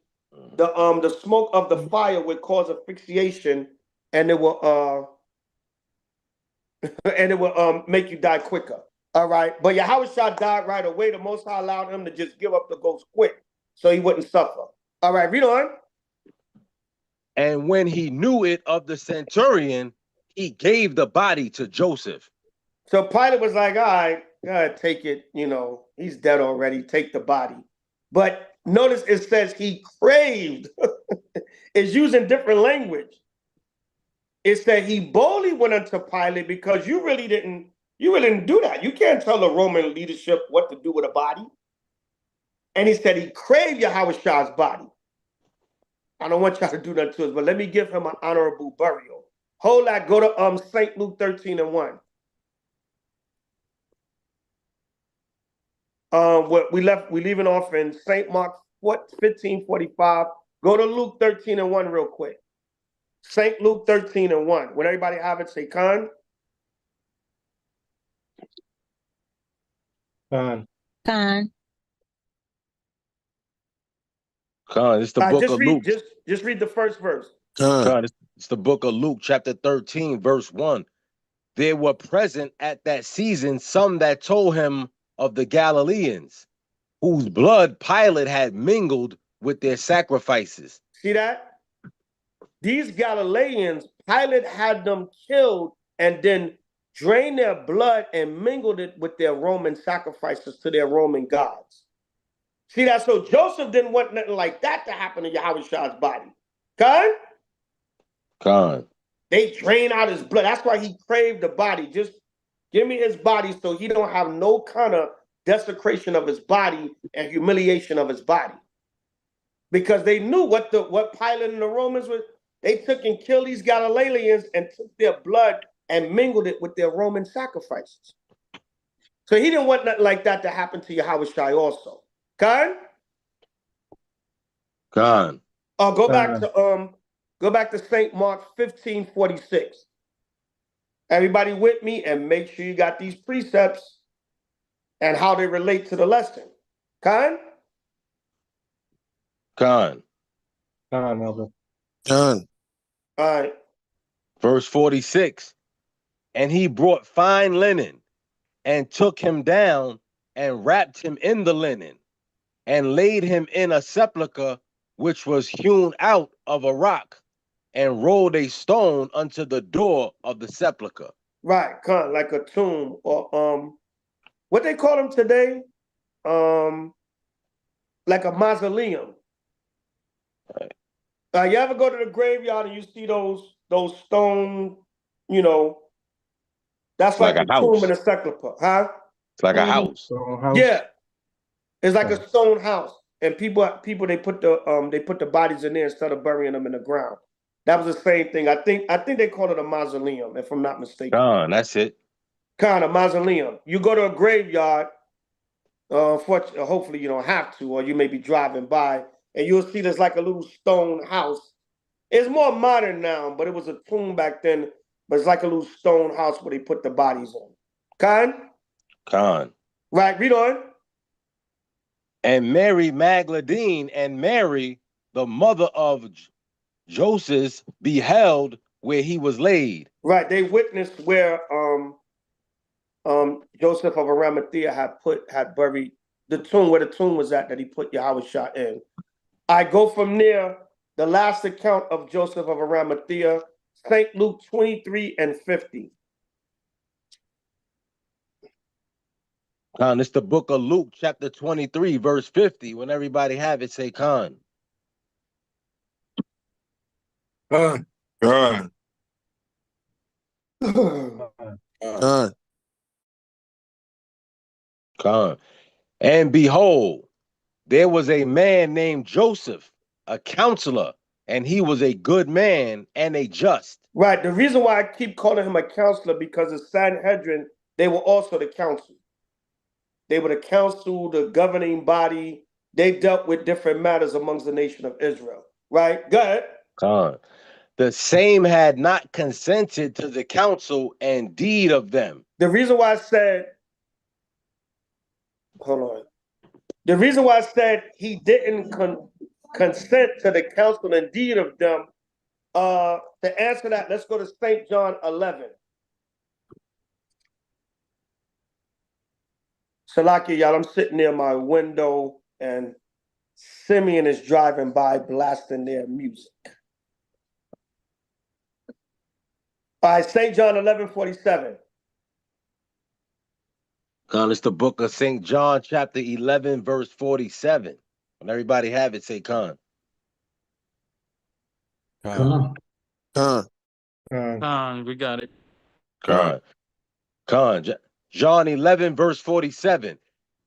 The smoke of the fire would cause asphyxiation and it will make you die quicker. All right. But Yahweh Shai died right away. The Most High allowed him to just give up the ghost quick so he wouldn't suffer. All right, read on. And when he knew it of the centurion, he gave the body to Joseph. So Pilate was like, all right, go ahead, take it. He's dead already. Take the body. But notice it says he craved. It's using different language. It said he boldly went unto Pilate because you really didn't do that. You can't tell the Roman leadership what to do with a body. And he said he craved Yahweh Shai's body. I don't want y'all to do that to us, but let me give him an honorable burial. Hold that. Go to St. Luke 13:1. We leaving off in St. Mark 15:45. Go to Luke 13:1 real quick. St. Luke 13:1. When everybody have it, say Khan. Khan. Khan, it's the book of Luke. Just read the first verse. Khan, It's the book of Luke, chapter 13, verse 1. There were present at that season some that told him of the Galileans, whose blood Pilate had mingled with their sacrifices. See that? These Galileans, Pilate had them killed and then drained their blood and mingled it with their Roman sacrifices to their Roman gods. See that? So Joseph didn't want nothing like that to happen to Yahushua's body. Okay? Con. They drain out his blood. That's why he craved the body. Just give me his body so he don't have no kind of desecration of his body and humiliation of his body. Because they knew what Pilate and the Romans were. They took and killed these Galileans and took their blood and mingled it with their Roman sacrifices. So he didn't want nothing like that to happen to Yahushua also. Okay? Con. Go back to St. Mark 15:46. Everybody with me, and make sure you got these precepts and how they relate to the lesson. Con? Con. Elder. Done. All right. Verse 46. And he brought fine linen and took him down and wrapped him in the linen and laid him in a sepulchre which was hewn out of a rock and rolled a stone unto the door of the sepulchre. Right, con, like a tomb or what they call them today? Like a mausoleum. You ever go to the graveyard and you see those stone, that's like Like a a tomb house. and a sepulcher, huh? It's like a house. Yeah. It's like a stone house. And people they put the bodies in there instead of burying them in the ground. That was the same thing. I think they call it a mausoleum, if I'm not mistaken. That's it. Kind of mausoleum. You go to a graveyard, hopefully you don't have to, or you may be driving by, and you'll see there's like a little stone house. It's more modern now, but it was a tomb back then, but it's like a little stone house where they put the bodies in. Con. Right, read on. And Mary Magdalene and Mary, the mother of Joseph, beheld where he was laid. Right, they witnessed where Joseph of Arimathea had buried the tomb, where the tomb was at that he put Yahushua in. I go from there, the last account of Joseph of Arimathea, St. Luke 23:50. Con, it's the book of Luke, chapter 23, verse 50. When everybody have it, say con. Done. Done. Done. Con. And behold, there was a man named Joseph, a counselor, and he was a good man and a just. Right. The reason why I keep calling him a counselor, because the Sanhedrin, they were also the council. They were the council, the governing body. They dealt with different matters amongst the nation of Israel. Right? Go ahead. Con. The same had not consented to the counsel and deed of them. The reason why I said, hold on. The reason why I said he didn't consent to the counsel and deed of them, to answer that, let's go to St. John 11. Salakia, y'all, I'm sitting near my window and Simeon is driving by blasting their music. All right, St. John 11:47. Con, it's the book of St. John, chapter 11, verse 47. When everybody have it, say con. Done. We got it. Con. John 11, verse 47.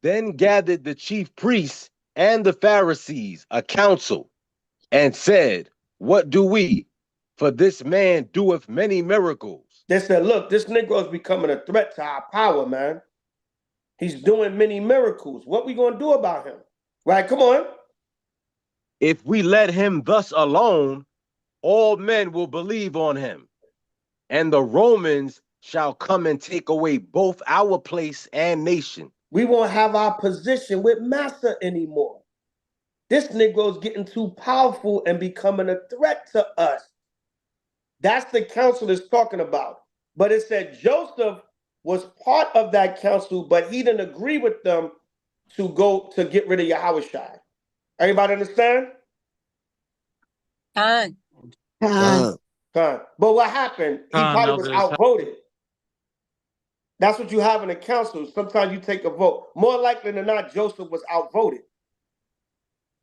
Then gathered the chief priests and the Pharisees a council and said, what do we? For this man doeth many miracles. They said, look, this Negro is becoming a threat to our power, man. He's doing many miracles. What we going to do about him? Right, come on. If we let him thus alone, all men will believe on him, and the Romans shall come and take away both our place and nation. We won't have our position with Massa anymore. This Negro is getting too powerful and becoming a threat to us. That's the council it's talking about. But it said Joseph was part of that council, but he didn't agree with them to go to get rid of Yahushua. Everybody understand? Con. Con. But what happened? He probably was outvoted. That's what you have in the council. Sometimes you take a vote. More likely than not, Joseph was outvoted.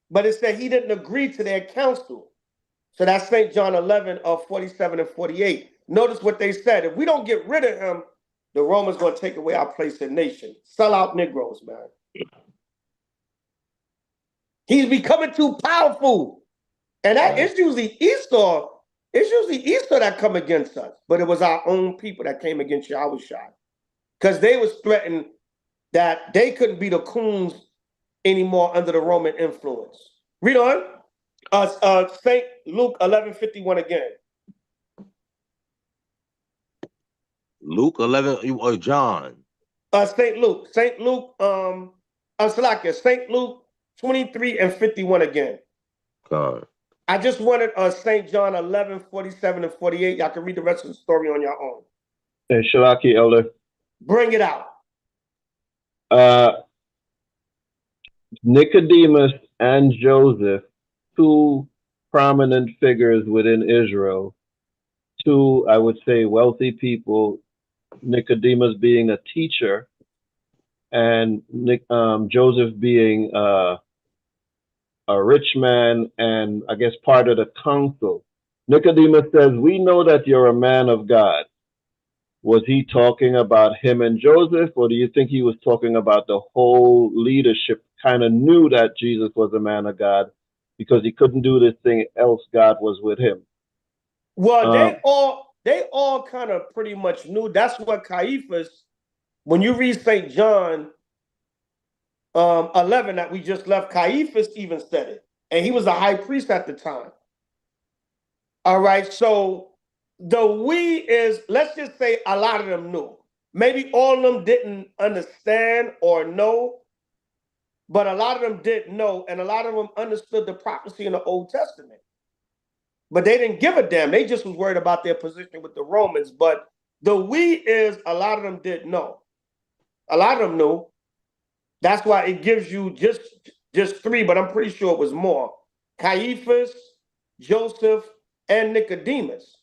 But it said he didn't agree to their council. So that's St. John 11 of 47 and 48. Notice what they said. If we don't get rid of him, the Romans going to take away our place in nation. Sell out Negroes, man. He's becoming too powerful. And that is usually Esau. It's usually Esau that come against us. But it was our own people that came against Yahushua. Because they was threatened that they couldn't be the coons anymore under the Roman influence. Read on. St. Luke 11:51 again. Luke 11, or John? St. Luke. St. Luke, St. Luke 23 and 51 again. God. I just wanted St. John 11:47 and 48. Y'all can read the rest of the story on your own. And Shalaki, Elder. Bring it out. Nicodemus and Joseph, two prominent figures within Israel, two, I would say, wealthy people, Nicodemus being a teacher and Joseph being a rich man and I guess part of the council. Nicodemus says, "We know that you're a man of God." Was he talking about him and Joseph, or do you think he was talking about the whole leadership kind of knew that Jesus was a man of God because he couldn't do this thing else God was with him? Well, they all kind of pretty much knew. That's what Caiaphas, when you read St. John 11 that we just left, Caiaphas even said it. And he was a high priest at the time. All right, so the we is, let's just say a lot of them knew. Maybe all of them didn't understand or know, but a lot of them did know, and a lot of them understood the prophecy in the Old Testament. But they didn't give a damn. They just was worried about their position with the Romans. But the we is, a lot of them did know. A lot of them knew. That's why it gives you just three, but I'm pretty sure it was more. Caiaphas, Joseph, and Nicodemus.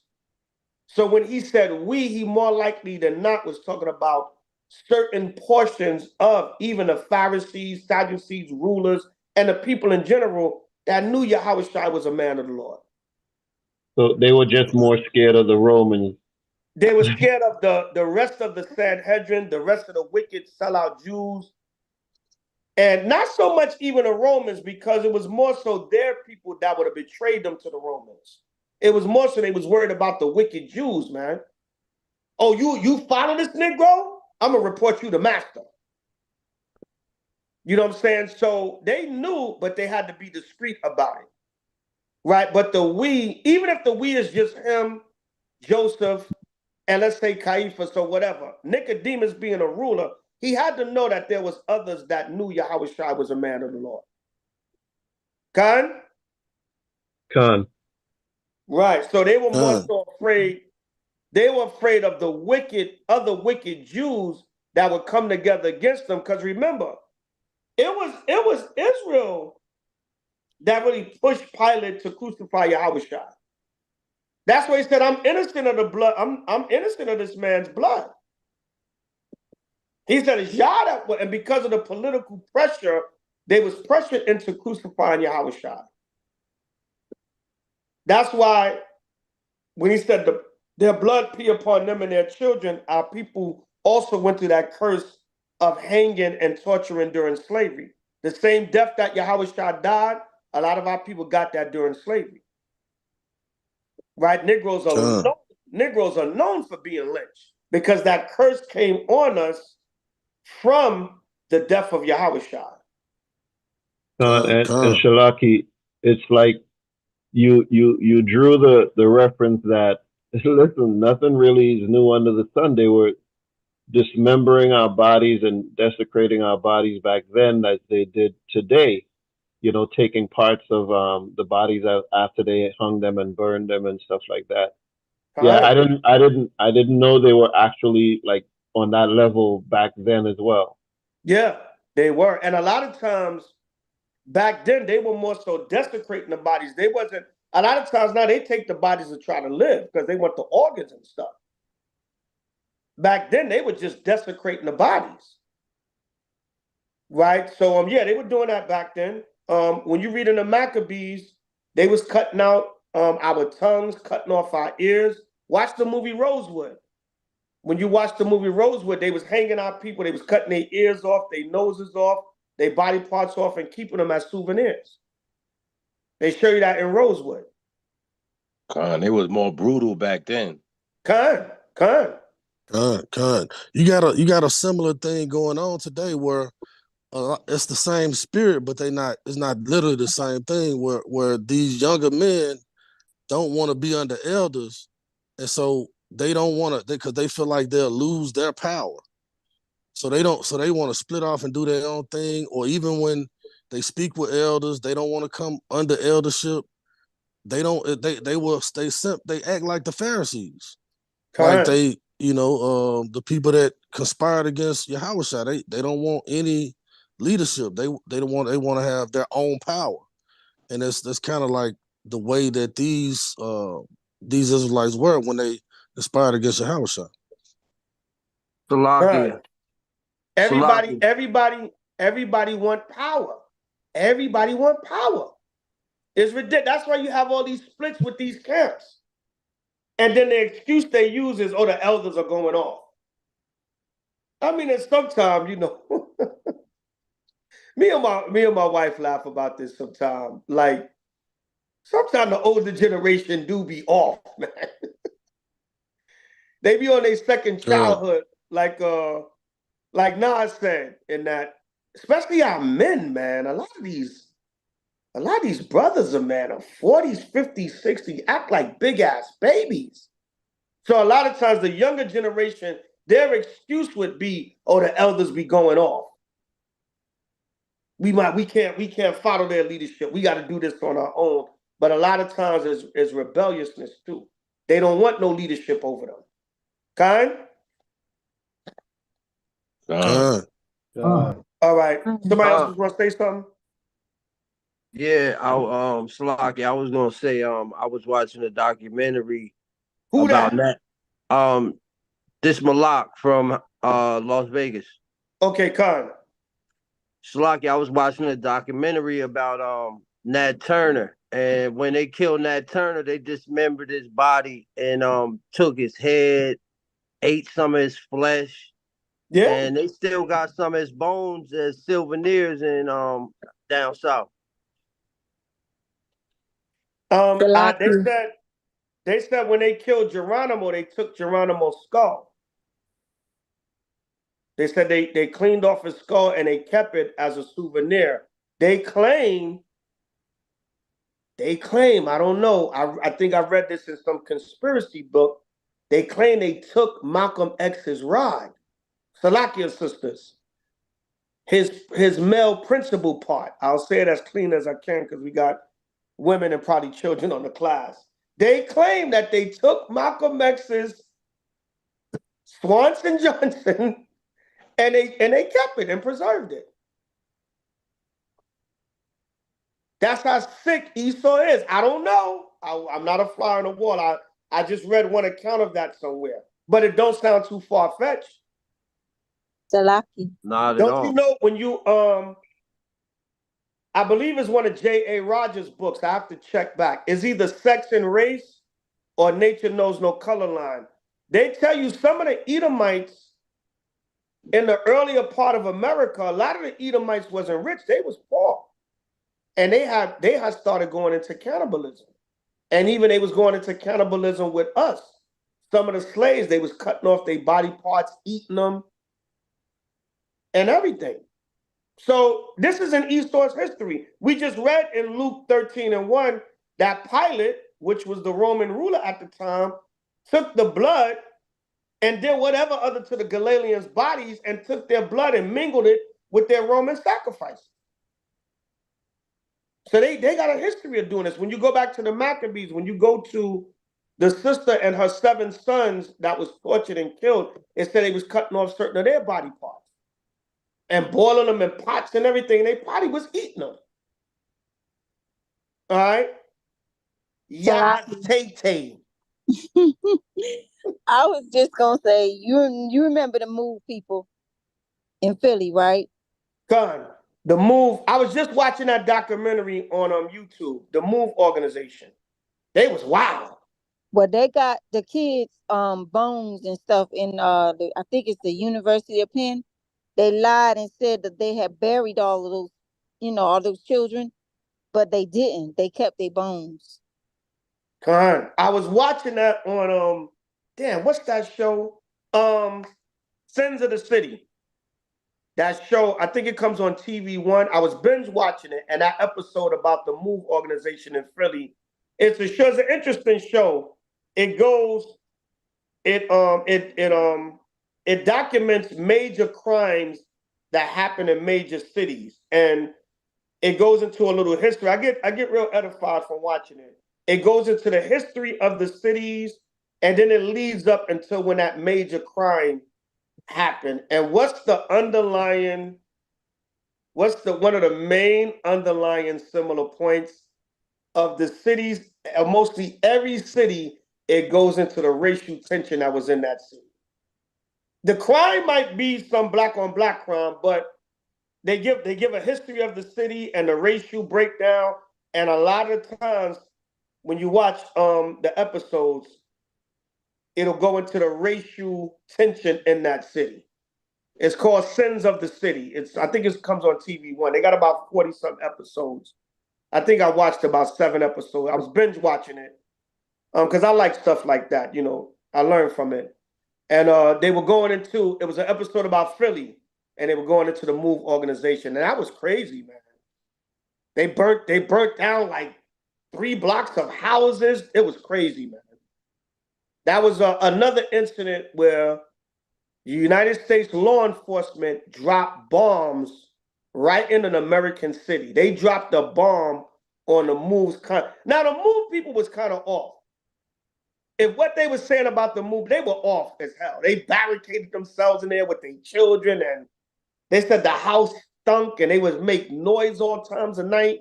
So when he said we, he more likely than not was talking about certain portions of even the Pharisees, Sadducees, rulers, and the people in general that knew Yahushua was a man of the Lord. So they were just more scared of the Romans. They were scared of the rest of the Sanhedrin, the rest of the wicked sellout Jews, and not so much even the Romans, because it was more so their people that would have betrayed them to the Romans. It was more so they was worried about the wicked Jews, man. Oh, you follow this Negro? I'm gonna report you to master. You know what I'm saying? So they knew, but they had to be discreet about it. Right? But the we, even if the we is just him, Joseph, and let's say Caiaphas or whatever, Nicodemus being a ruler, he had to know that there was others that knew Yahushua was a man of the Lord. Khan? Right. So they were more so afraid. They were afraid of the other wicked Jews that would come together against them. Because remember, it was Israel that really pushed Pilate to crucify Yahushua. That's why he said, "I'm innocent of the blood. I'm innocent of this man's blood." He said, "It's y'all that," and because of the political pressure, they was pressured into crucifying Yahushua. That's why when he said their blood be upon them and their children, our people also went through that curse of hanging and torturing during slavery. The same death that Yahushua died, a lot of our people got that during slavery. Right? Negroes are known for being lynched because that curse came on us from the death of Yahushua. And Shalaki, it's like you drew the reference that, listen, nothing really is new under the sun. They were dismembering our bodies and desecrating our bodies back then as they did today, you know, taking parts of the bodies out after they hung them and burned them and stuff like that. Yeah, Kind. I didn't know they were actually like on that level back then as well. Yeah, they were. And a lot of times back then, they were more so desecrating the bodies. They wasn't, a lot of times now they take the bodies to try to live because they want the organs and stuff. Back then, they were just desecrating the bodies. Right? So yeah, they were doing that back then. When you read in the Maccabees, they was cutting out our tongues, cutting off our ears. Watch the movie Rosewood. When you watch the movie Rosewood, they was hanging out people, they was cutting their ears off, their noses off, their body parts off, and keeping them as souvenirs. They show you that in Rosewood. Con, it was more brutal back then. Con. You got a similar thing going on today where it's the same spirit, but it's not literally the same thing where these younger men don't want to be under elders, and so they don't want to because they feel like they'll lose their power. So they want to split off and do their own thing, or even when they speak with elders, they don't want to come under eldership. They don't they act like the Pharisees. Like Con. the people that conspired against Yahushua, they don't want any leadership. They want to have their own power, and that's kind of like the way that these Israelites were when they conspired against Yahushua. Con. Salakia. Everybody want power. Everybody want power. It's ridiculous. That's why you have all these splits with these camps. And then the excuse they use is, oh, the elders are going off. I mean, and sometimes, me and my wife laugh about this sometimes. Like, sometimes the older generation do be off, man. They be on their second childhood, like Nas said, in that, especially our men, man. A lot of these brothers are, man, are 40s, 50s, 60s, act like big ass babies. So a lot of times the younger generation, their excuse would be, oh, the elders be going off. We can't follow their leadership. We got to do this on our own. But a lot of times it's rebelliousness too. They don't want no leadership over them. Kind? Con. All right. Somebody else was gonna say something? Yeah, Salakia, I was gonna say, I was watching a documentary Who about that? that. This Malak from Las Vegas. Okay, Con. Salaki, I was watching a documentary about Nat Turner. And when they killed Nat Turner, they dismembered his body and took his head, ate some of his flesh. Yeah. And they still got some of his bones as souvenirs in down south. They said when they killed Geronimo, they took Geronimo's skull. They said they cleaned off his skull and they kept it as a souvenir. They claim, I don't know, I think I read this in some conspiracy book. They claim they took Malcolm X's rod, Salakia sisters, his male principal part. I'll say it as clean as I can because we got women and probably children on the class. They claim that they took Malcolm X's Swanson Johnson and they kept it and preserved it. That's how sick Esau is. I don't know. I'm not a fly on the wall. I just read one account of that somewhere, but it don't sound too far fetched. Salaki. Not at Don't all. you know when you I believe it's one of J.A. Rogers' books. I have to check back. It's either Sex and Race or Nature Knows No Color Line. They tell you some of the Edomites in the earlier part of America, a lot of the Edomites wasn't rich. They was poor. And they had started going into cannibalism. And even they was going into cannibalism with us. Some of the slaves, they was cutting off their body parts, eating them, and everything. So this is in Esau's history. We just read in Luke 13:1 that Pilate, which was the Roman ruler at the time, took the blood and did whatever other to the Galileans' bodies and took their blood and mingled it with their Roman sacrifices. So they got a history of doing this. When you go back to the Maccabees, when you go to The sister and her 7 sons that was tortured and killed, it said they was cutting off certain of their body parts and boiling them in pots and everything. They probably was eating them. All right. Yeah, Tay. I was just gonna say, you remember the Move people in Philly, right? Gun. The Move. I was just watching that documentary on YouTube. The Move organization. They was wild. Well, they got the kids' bones and stuff in I think it's the University of Penn. They lied and said that they had buried all of those, all those children, but they didn't. They kept their bones. Gun. I was watching that on damn, what's that show? Sins of the City. That show, I think it comes on TV1. I was binge watching it, and that episode about the Move organization in Philly, it's an interesting show. It documents major crimes that happen in major cities, and it goes into a little history. I get real edified from watching it. It goes into the history of the cities, and then it leads up until when that major crime happened. And what's one of the main underlying similar points of the cities, mostly every city, it goes into the racial tension that was in that city. The crime might be some black on black crime, but they give a history of the city and the racial breakdown. And a lot of times when you watch the episodes, it'll go into the racial tension in that city. It's called Sins of the City. I think it comes on TV1. They got about 40-some episodes. I think I watched about 7 episodes. I was binge watching it because I like stuff like that. I learned from it. And they were going into, it was an episode about Philly, and they were going into the Move organization. And that was crazy, man. They burnt down like 3 blocks of houses. It was crazy, man. That was another incident where the United States law enforcement dropped bombs right in an American city. They dropped a bomb on the Move's. Now, the Move people was kind of off. If what they were saying about the Move, they were off as hell. They barricaded themselves in there with their children, and they said the house stunk, and they would make noise all times of night.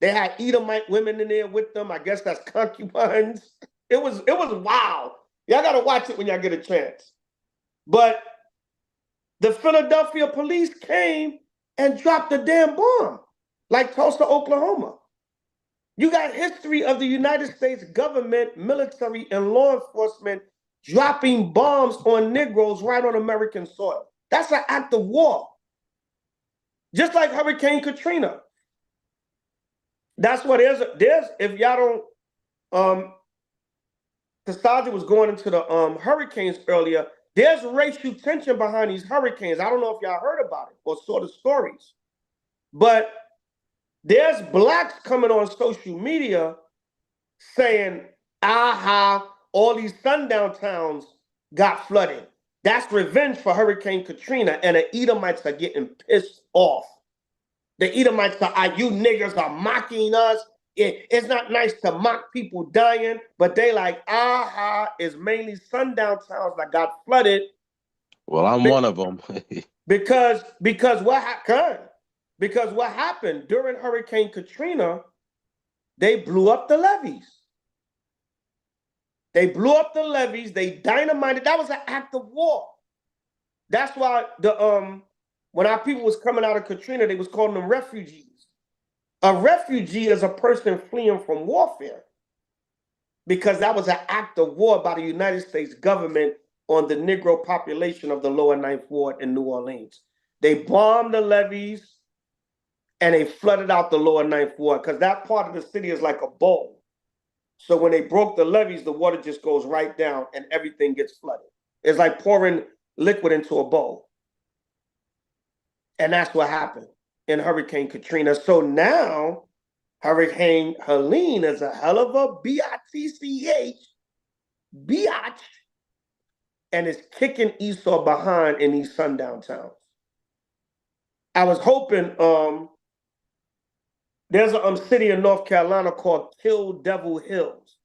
They had Edomite women in there with them. I guess that's concubines. It was wild. Y'all got to watch it when y'all get a chance. But the Philadelphia police came and dropped a damn bomb, like Tulsa, Oklahoma. You got history of the United States government, military, and law enforcement dropping bombs on Negroes right on American soil. That's an act of war. Just like Hurricane Katrina. That's what there's if y'all don't, Cassandra was going into the hurricanes earlier. There's racial tension behind these hurricanes. I don't know if y'all heard about it or saw the stories, but there's blacks coming on social media saying, aha, all these sundown towns got flooded. That's revenge for Hurricane Katrina, and the Edomites are getting pissed off. The Edomites are, you niggers are mocking us. It's not nice to mock people dying, but they like, aha, it's mainly sundown towns that got flooded. Well, I'm one of them. because what happened during Hurricane Katrina, they blew up the levees. They dynamited. That was an act of war. That's why when our people was coming out of Katrina, they was calling them refugees. A refugee is a person fleeing from warfare, because that was an act of war by the United States government on the Negro population of the lower Ninth Ward in New Orleans. They bombed the levees and they flooded out the lower Ninth Ward, because that part of the city is like a bowl. So when they broke the levees, the water just goes right down and everything gets flooded. It's like pouring liquid into a bowl. And that's what happened in Hurricane Katrina. So now Hurricane Helene is a hell of a bitch, and is kicking Esau behind in these sundown towns. I was hoping, there's a city in North Carolina called Kill Devil Hills.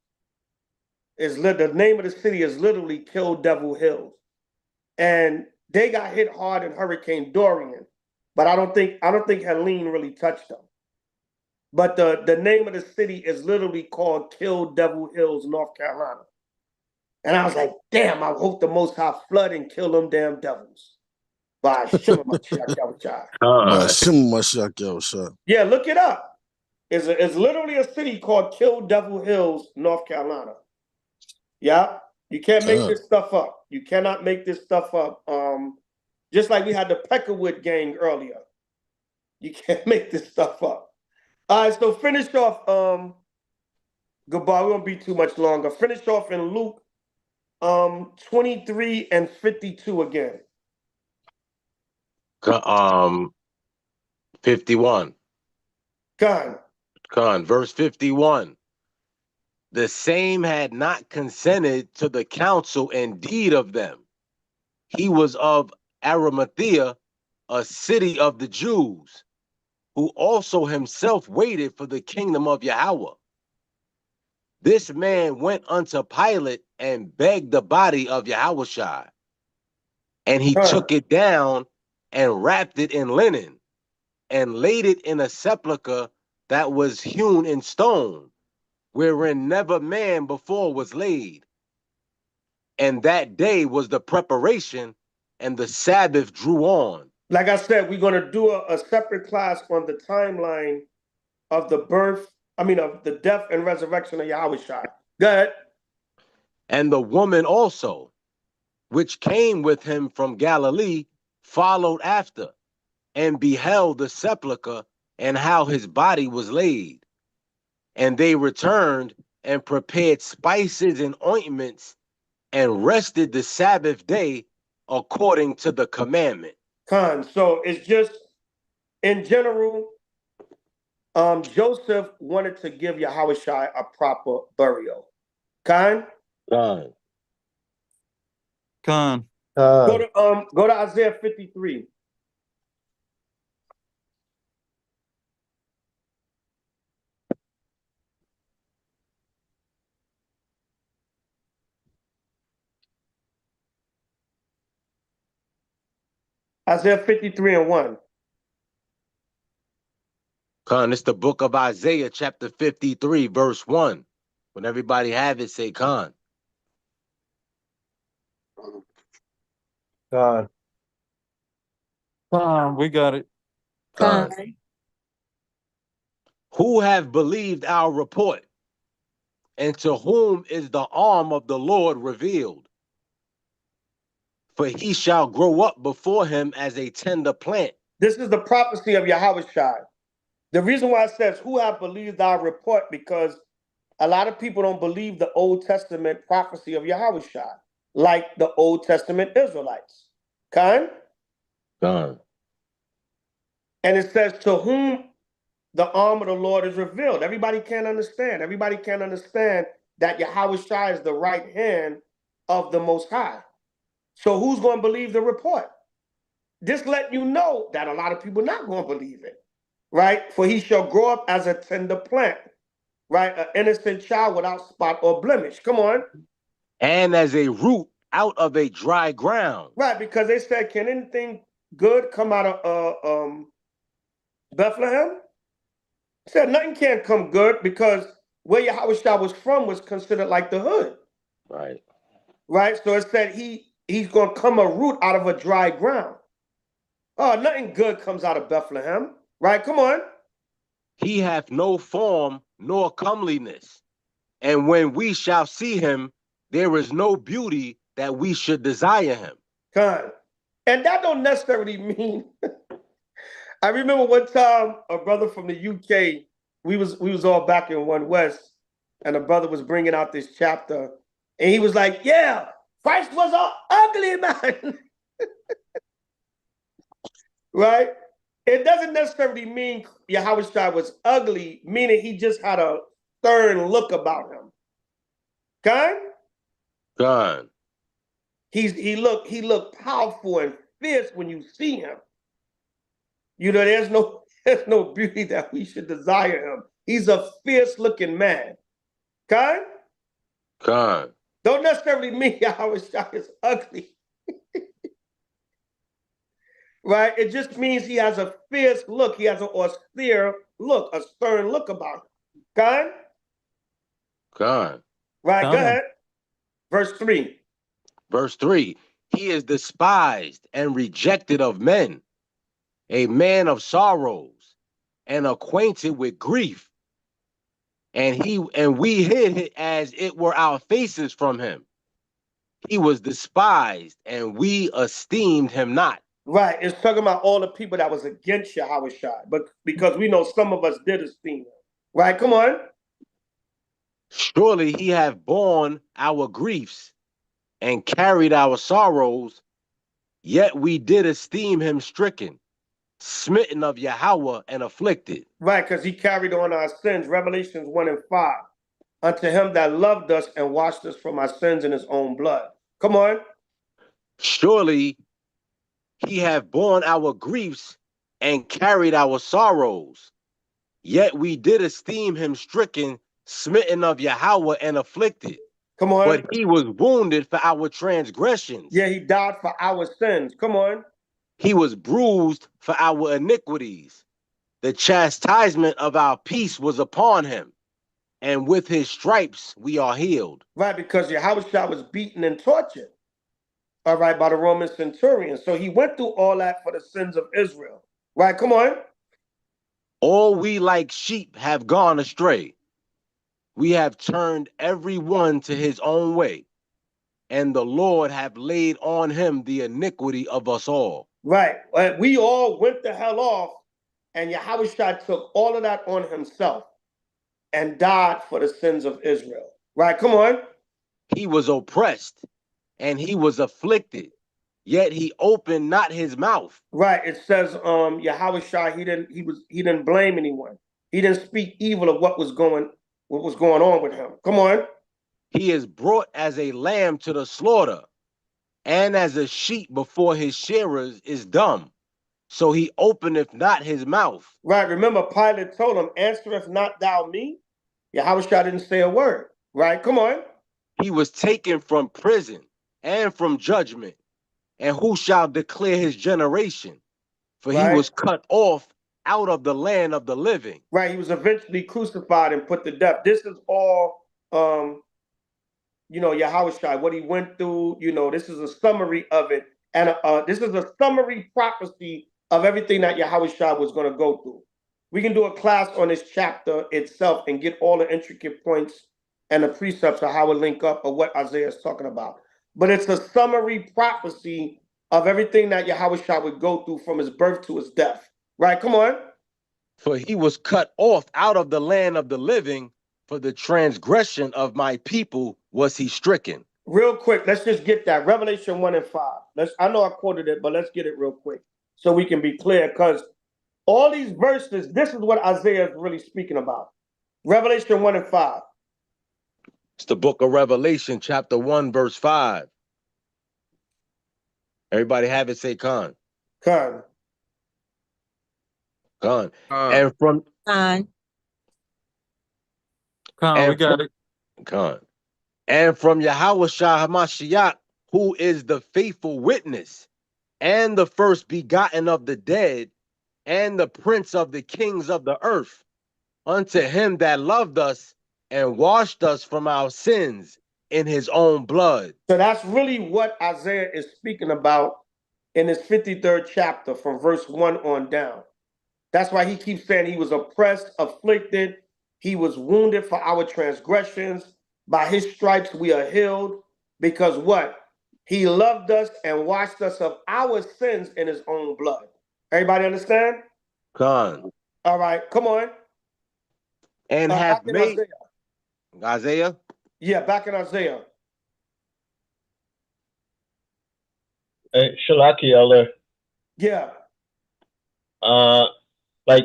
the name of the city is literally Kill Devil Hills. And they got hit hard in Hurricane Dorian, but I don't think Helene really touched them. But the name of the city is literally called Kill Devil Hills, North Carolina. And I was like, damn, I hope the Most High flood and kill them damn devils. By Shema Mashiach Yahushua. By Shem Mashiach Yahushua. Yeah, look it up. It's literally a city called Kill Devil Hills, North Carolina. Yeah, you can't make this stuff up. You cannot make this stuff up. Just like we had the Peckerwood gang earlier. You can't make this stuff up. All right, so finish off. Goodbye. We won't be too much longer. Finish off in Luke 23 and 52 again. 51. Con. Verse 51. The same had not consented to the counsel and deed of them. He was of Arimathea, a city of the Jews, who also himself waited for the kingdom of Yahweh. This man went unto Pilate and begged the body of Yahushua, and he took it down and wrapped it in linen and laid it in a sepulchre that was hewn in stone, wherein never man before was laid. And that day was the preparation, and the Sabbath drew on. Like I said, we're going to do a separate class on the timeline of the of the death and resurrection of Yahushua. Go ahead. And the woman also, which came with him from Galilee, followed after, and beheld the sepulchre and how his body was laid. And they returned and prepared spices and ointments and rested the Sabbath day according to the commandment. So it's just, in general, Joseph wanted to give Yahushua a proper burial. Go to Isaiah 53. Isaiah 53 and 1. It's the book of Isaiah, chapter 53, verse 1. When everybody have it, say Khan. We got it. Khan. Who have believed our report, and to whom is the arm of the Lord revealed? For he shall grow up before him as a tender plant. This is the prophecy of Yahushua. The reason why it says, who have believed our report, because a lot of people don't believe the Old Testament prophecy of Yahushua, like the Old Testament Israelites. And it says, to whom the arm of the Lord is revealed. Everybody can't understand. Everybody can't understand that Yahushua is the right hand of the Most High. So who's going to believe the report? This let you know that a lot of people not going to believe it, right? For he shall grow up as a tender plant, right? An innocent child without spot or blemish. Come on. And as a root out of a dry ground. Right, because they said, can anything good come out of Bethlehem? He said nothing can come good, because where Yahushua was from was considered like the hood. Right. Right, so it said he's going to come a root out of a dry ground. Oh, nothing good comes out of Bethlehem. Right, come on. He hath no form nor comeliness. And when we shall see him, there is no beauty that we should desire him. And that don't necessarily mean... I remember one time a brother from the UK, we was all back in One West, and a brother was bringing out this chapter, and he was like, yeah, Christ was an ugly man. Right? It doesn't necessarily mean Yahushua was ugly, meaning he just had a stern look about him. He looked powerful and fierce when you see him. You know, there's no beauty that we should desire him. He's a fierce looking man. Con. Don't necessarily mean Yahweh Shai is ugly. Right? It just means he has a fierce look. He has an austere look, a stern look about him. Con? Con. Right, go Con. ahead. Verse 3. Verse 3. He is despised and rejected of men, a man of sorrows and acquainted with grief. And we hid it as it were our faces from him. He was despised and we esteemed him not. Right, it's talking about all the people that was against Yahweh Shai, but because we know some of us did esteem him. Right, come on. Surely he hath borne our griefs and carried our sorrows, yet we did esteem him stricken, smitten of Yahweh and afflicted. Right, because he carried on our sins. Revelations 1 and 5. Unto him that loved us and washed us from our sins in his own blood. Come on. Surely he hath borne our griefs and carried our sorrows, yet we did esteem him stricken, smitten of Yahweh and afflicted. Come on. But he was wounded for our transgressions. Yeah, he died for our sins. Come on. He was bruised for our iniquities. The chastisement of our peace was upon him, and with his stripes we are healed. Right, because Yahweh Shai was beaten and tortured, all right, by the Roman centurion. So he went through all that for the sins of Israel. Right, come on. All we like sheep have gone astray. We have turned every one to his own way, and the Lord hath laid on him the iniquity of us all. Right. We all went the hell off, and Yahweh Shai took all of that on himself and died for the sins of Israel. Right, come on. He was oppressed and he was afflicted, yet he opened not his mouth. Right. It says Yahweh Shai, he didn't blame anyone. He didn't speak evil of what was going on with him. Come on. He is brought as a lamb to the slaughter, and as a sheep before his shearers is dumb. So he openeth not his mouth. Right. Remember, Pilate told him, answereth not thou me? Yahweh Shai didn't say a word. Right. Come on. He was taken from prison and from judgment. And who shall declare his generation? For Right. he was cut off out of the land of the living. Right. He was eventually crucified and put to death. This is all, Yahweh Shai, what he went through. This is a summary of it. And this is a summary prophecy of everything that Yahweh Shai was going to go through. We can do a class on this chapter itself and get all the intricate points and the precepts of how it link up or what Isaiah is talking about. But it's a summary prophecy of everything that Yahweh Shai would go through from his birth to his death. Right, come on. For he was cut off out of the land of the living. For the transgression of my people was he stricken. Real quick, let's just get that. Revelation 1 and 5. I know I quoted it, but let's get it real quick so we can be clear, because all these verses, this is what Isaiah is really speaking about. Revelation 1 and 5. It's the book of Revelation, chapter 1, verse 5. Everybody have it, say con. Con. Con. And from Con. We got it. Con. And from Yahweh Shai HaMashiach, who is the faithful witness, and the first begotten of the dead, and the prince of the kings of the earth, unto him that loved us and washed us from our sins in his own blood. So that's really what Isaiah is speaking about in his 53rd chapter from verse 1 on down. That's why he keeps saying he was oppressed, afflicted, he was wounded for our transgressions. By his stripes we are healed. Because what? He loved us and washed us of our sins in his own blood. Everybody understand? Con. All right, come on. And hath made Isaiah. Yeah, back in Isaiah. Hey, Shalaki Elder. Yeah. Like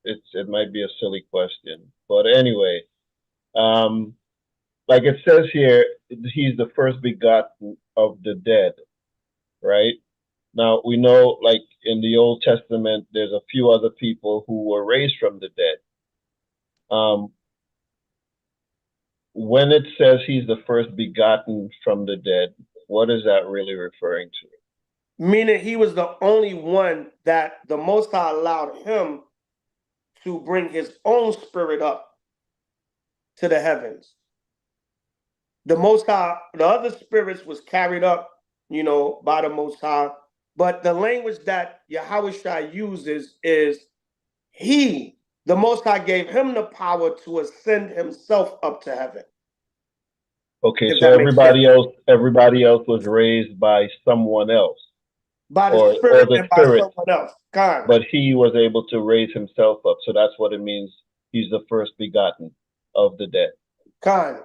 it might be a silly question, but anyway, like it says here, he's the first begotten of the dead, right? Now we know, like in the Old Testament, there's a few other people who were raised from the dead. when it says he's the first begotten from the dead, what is that really referring to? Meaning he was the only one that the Most High allowed him to bring his own spirit up to the heavens. The Most High, the other spirits was carried up, by the Most High. But the language that Yahushua uses is the Most High gave him the power to ascend himself up to heaven. Okay, If so that makes sense. everybody else was raised by someone else, By the or spirit the and by spirit, someone else. God. but he was able to raise himself up. So that's what it means. He's the first begotten of the dead. God.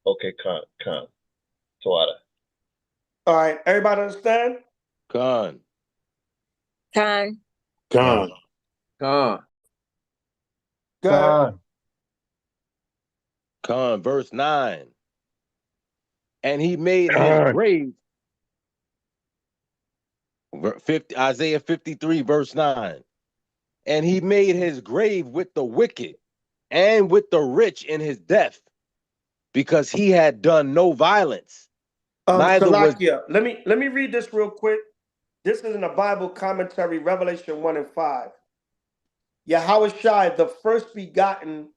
Okay, Khan. Tawada. All right. Everybody understand? Khan. Time. God. Gone. Good. Khan. Verse 9. And he made his grave. Isaiah 53, verse 9. And he made his grave with the wicked and with the rich in his death, because he had done no violence. Neither was. Salakia, let me read this real quick. This is in the Bible commentary, Revelation 1 and 5. Yahushua, the first begotten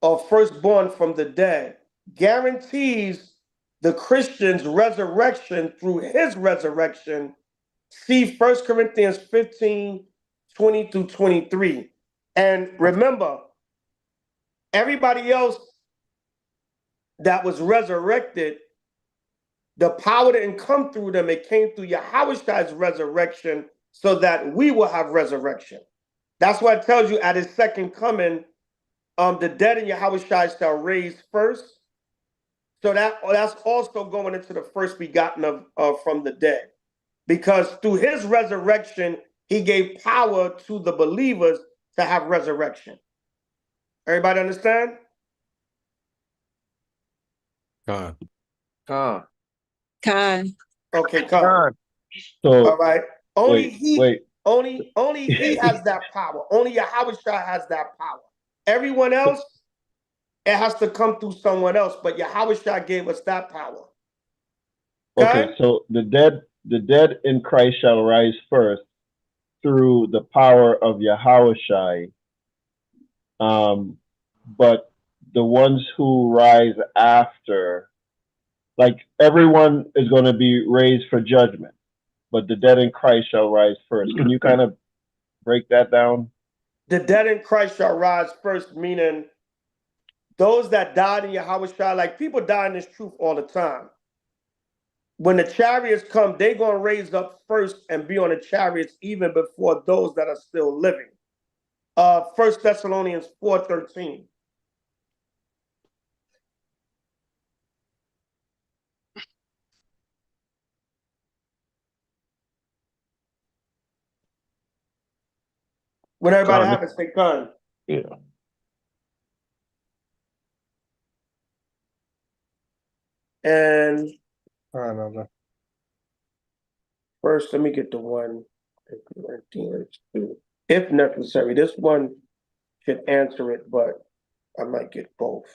or firstborn from the dead, guarantees the Christian's resurrection through his resurrection. See 1 Corinthians 15, 20 through 23. And remember, everybody else that was resurrected, the power didn't come through them. It came through Yahushua's resurrection so that we will have resurrection. That's why it tells you at his second coming, the dead in Yahushua shall raise first. So that's also going into the first begotten of from the dead. Because through his resurrection, he gave power to the believers to have resurrection. Everybody understand? God. Gone. Time. Okay, come. Gone. So All right. Only wait. he has that power. Only Yahushua has that power. Everyone else, it has to come through someone else. But Yahushua gave us that power. Okay, Okay? so the dead in Christ shall rise first through the power of Yahushai. But the ones who rise after, like everyone is going to be raised for judgment, but the dead in Christ shall rise first. Can you kind of break that down? The dead in Christ shall rise first, meaning those that died in Yahushua, like people die in this truth all the time. When the chariots come, they're going to raise up first and be on the chariots even before those that are still living. 1 Thessalonians 4:13. When everybody have it, say gun. Yeah. And first, let me get the one. If necessary, this one should answer it, but I might get both.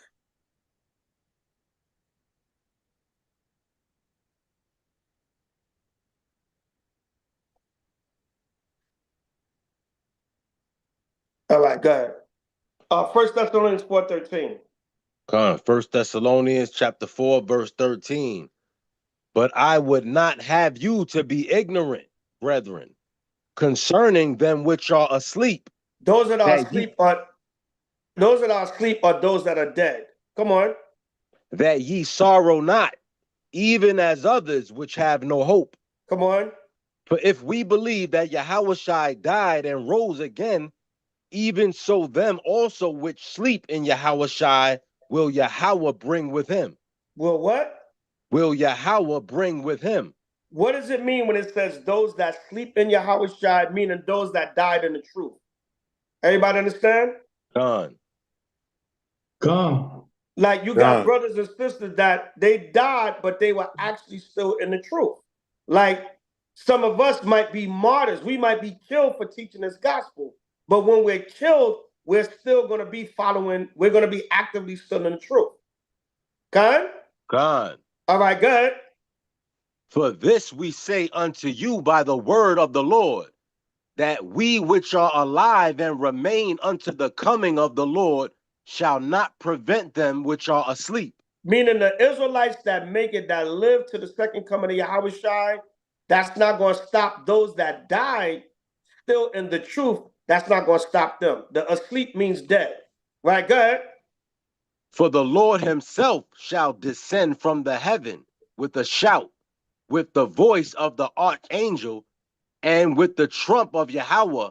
All right, go ahead. 1 Thessalonians 4:13. Come, 1 Thessalonians chapter 4, verse 13. But I would not have you to be ignorant, brethren, concerning them which are asleep. Those that are asleep are those that are dead. Come on. That ye sorrow not, even as others which have no hope. Come on. For if we believe that Yahushua died and rose again, even so them also which sleep in Yahushua will Yahweh bring with him. Will what? Will Yahweh bring with him. What does it mean when it says those that sleep in Yahushua, meaning those that died in the truth? Everybody understand? Gone. Like you got brothers and sisters that they died, but they were actually still in the truth. Like some of us might be martyrs. We might be killed for teaching this gospel. But when we're killed, we're still going to be following, we're going to be actively still in the truth. Khan? Khan. All right, good. For this we say unto you by the word of the Lord, that we which are alive and remain unto the coming of the Lord shall not prevent them which are asleep. Meaning the Israelites that make it, that live to the second coming of Yahweh Shai, that's not going to stop those that died still in the truth. That's not going to stop them. The asleep means dead. Right, good. For the Lord himself shall descend from the heaven with a shout, with the voice of the archangel, and with the trump of Yahweh,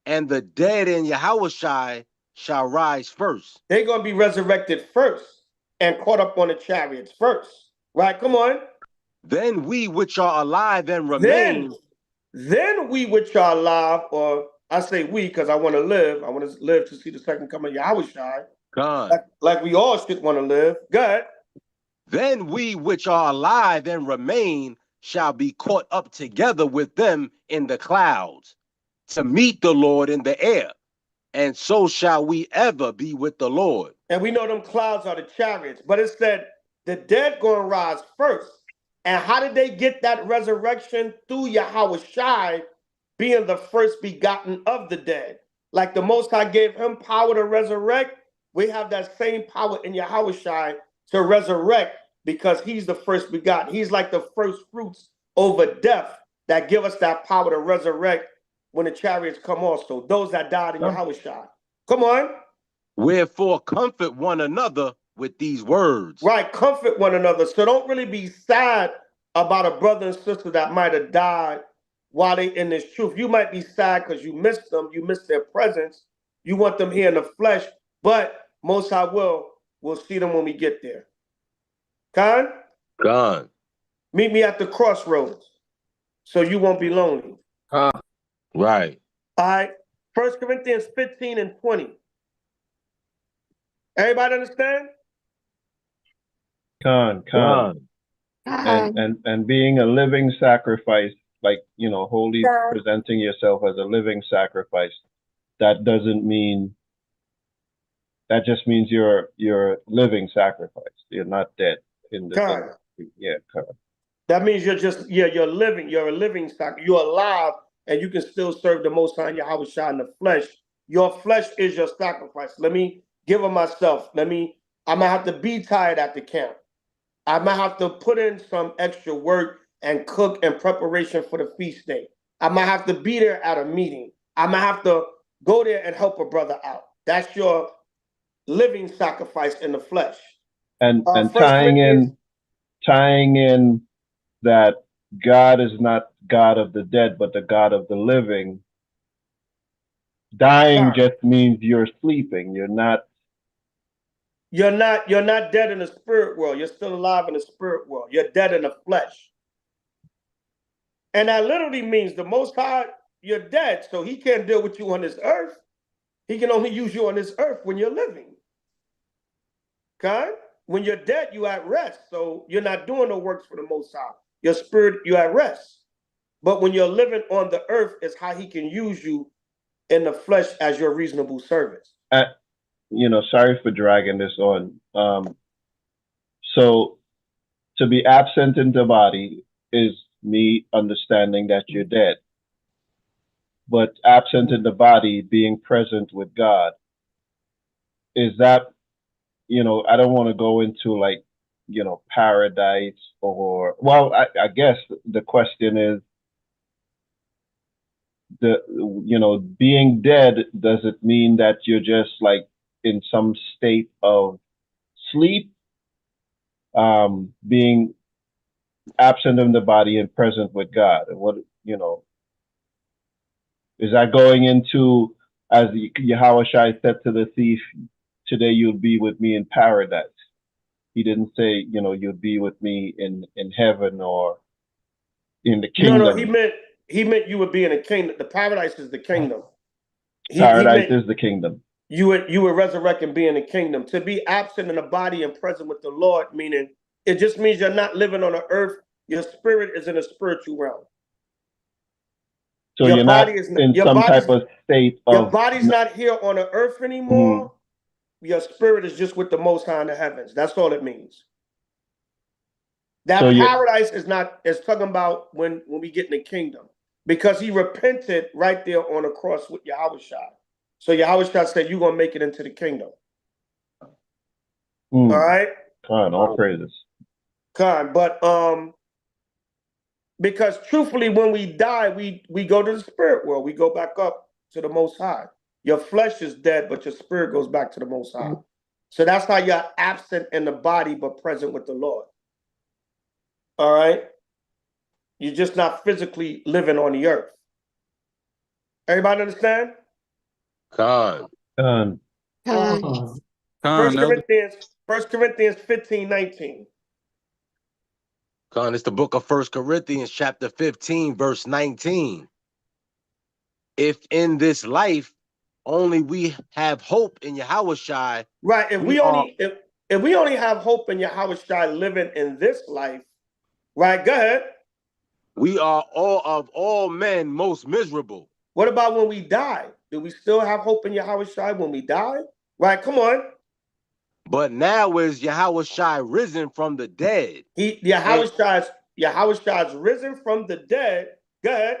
and the dead in Yahushai shall rise first. They're going to be resurrected first and caught up on the chariots first. Right, come on. Then we which are alive and remain. Then we which are alive, or I say we because I want to live. I want to live to see the second coming of Yahweh Shai. Like we all should want to live. Good. Then we which are alive and remain shall be caught up together with them in the clouds to meet the Lord in the air. And so shall we ever be with the Lord. And we know them clouds are the chariots, but it said the dead going to rise first. And how did they get that resurrection? Through Yahweh Shai being the first begotten of the dead. Like the Most High gave him power to resurrect, we have that same power in Yahweh Shai to resurrect because he's the first begotten. He's like the first fruits over death that give us that power to resurrect when the chariots come also. Those that died in Yahweh Shai. Come on. Wherefore comfort one another with these words. Right, comfort one another. So don't really be sad about a brother and sister that might have died while they in this truth. You might be sad because you missed them, you missed their presence. You want them here in the flesh, but Most High we'll see them when we get there. Khan? Khan. Meet me at the crossroads so you won't be lonely. Right. All right. 1 Corinthians 15 and 20. Everybody understand? Khan. And being a living sacrifice, like, you know, holy, presenting yourself as a living sacrifice, that just means you're living sacrifice. You're not dead in the yeah. That means you're living, you're a living sacrifice, you're alive, and you can still serve the Most High Yahweh Shai in the flesh. Your flesh is your sacrifice. Let me give of myself. I might have to be tired at the camp. I might have to put in some extra work and cook in preparation for the feast day. I might have to be there at a meeting. I might have to go there and help a brother out. That's your living sacrifice in the flesh. And tying in that God is not God of the dead, but the God of the living. Dying just means you're sleeping. You're not dead in the spirit world. You're still alive in the spirit world. You're dead in the flesh. And that literally means the Most High, you're dead. So he can't deal with you on this earth. He can only use you on this earth when you're living. Okay? When you're dead, you're at rest. So you're not doing no works for the Most High. Your spirit, you're at rest. But when you're living on the earth, is how he can use you in the flesh as your reasonable service. You know, sorry for dragging this on. So to be absent in the body is me understanding that you're dead. But absent in the body, being present with God, is that, you know, I don't want to go into like, you know, paradise or, well, I guess the question is, being dead, does it mean that you're just like in some state of sleep, being absent in the body and present with God? And what, you know, is that going into, as Yahweh Shai said to the thief, today you'll be with me in paradise. He didn't say, you know, you'll be with me in heaven or in the kingdom. No, he meant you would be in a kingdom. The paradise is the kingdom. Paradise is the kingdom. You would resurrect and be in the kingdom. To be absent in the body and present with the Lord, meaning it just means you're not living on the earth. Your spirit is in a spiritual realm. So you're not in some type of state of... Your body's not here on the earth anymore. Your spirit is just with the Most High in the heavens. That's all it means. That So you paradise is not, it's talking about when we get in the kingdom. Because he repented right there on the cross with Yahushua. So Yahushua said, you're gonna make it into the kingdom. All right. all praises. But because truthfully, when we die, we go to the spirit world. We go back up to the Most High. Your flesh is dead, but your spirit goes back to the Most High. So that's how you're absent in the body, but present with the Lord. All right? You're just not physically living on the earth. Everybody understand? Con. Done. Con, First Elder. Corinthians 15:19. Con, it's the book of 1 Corinthians chapter 15, verse 19. If in this life only we have hope in Yahushua, Right. If we we only have hope in Yahushua living in this life, right? Go ahead. we are all men most miserable. What about when we die? Do we still have hope in Yahushua when we die? Right, come on. But now is Yahushua risen from the dead. Yahushua's risen from the dead. Go ahead.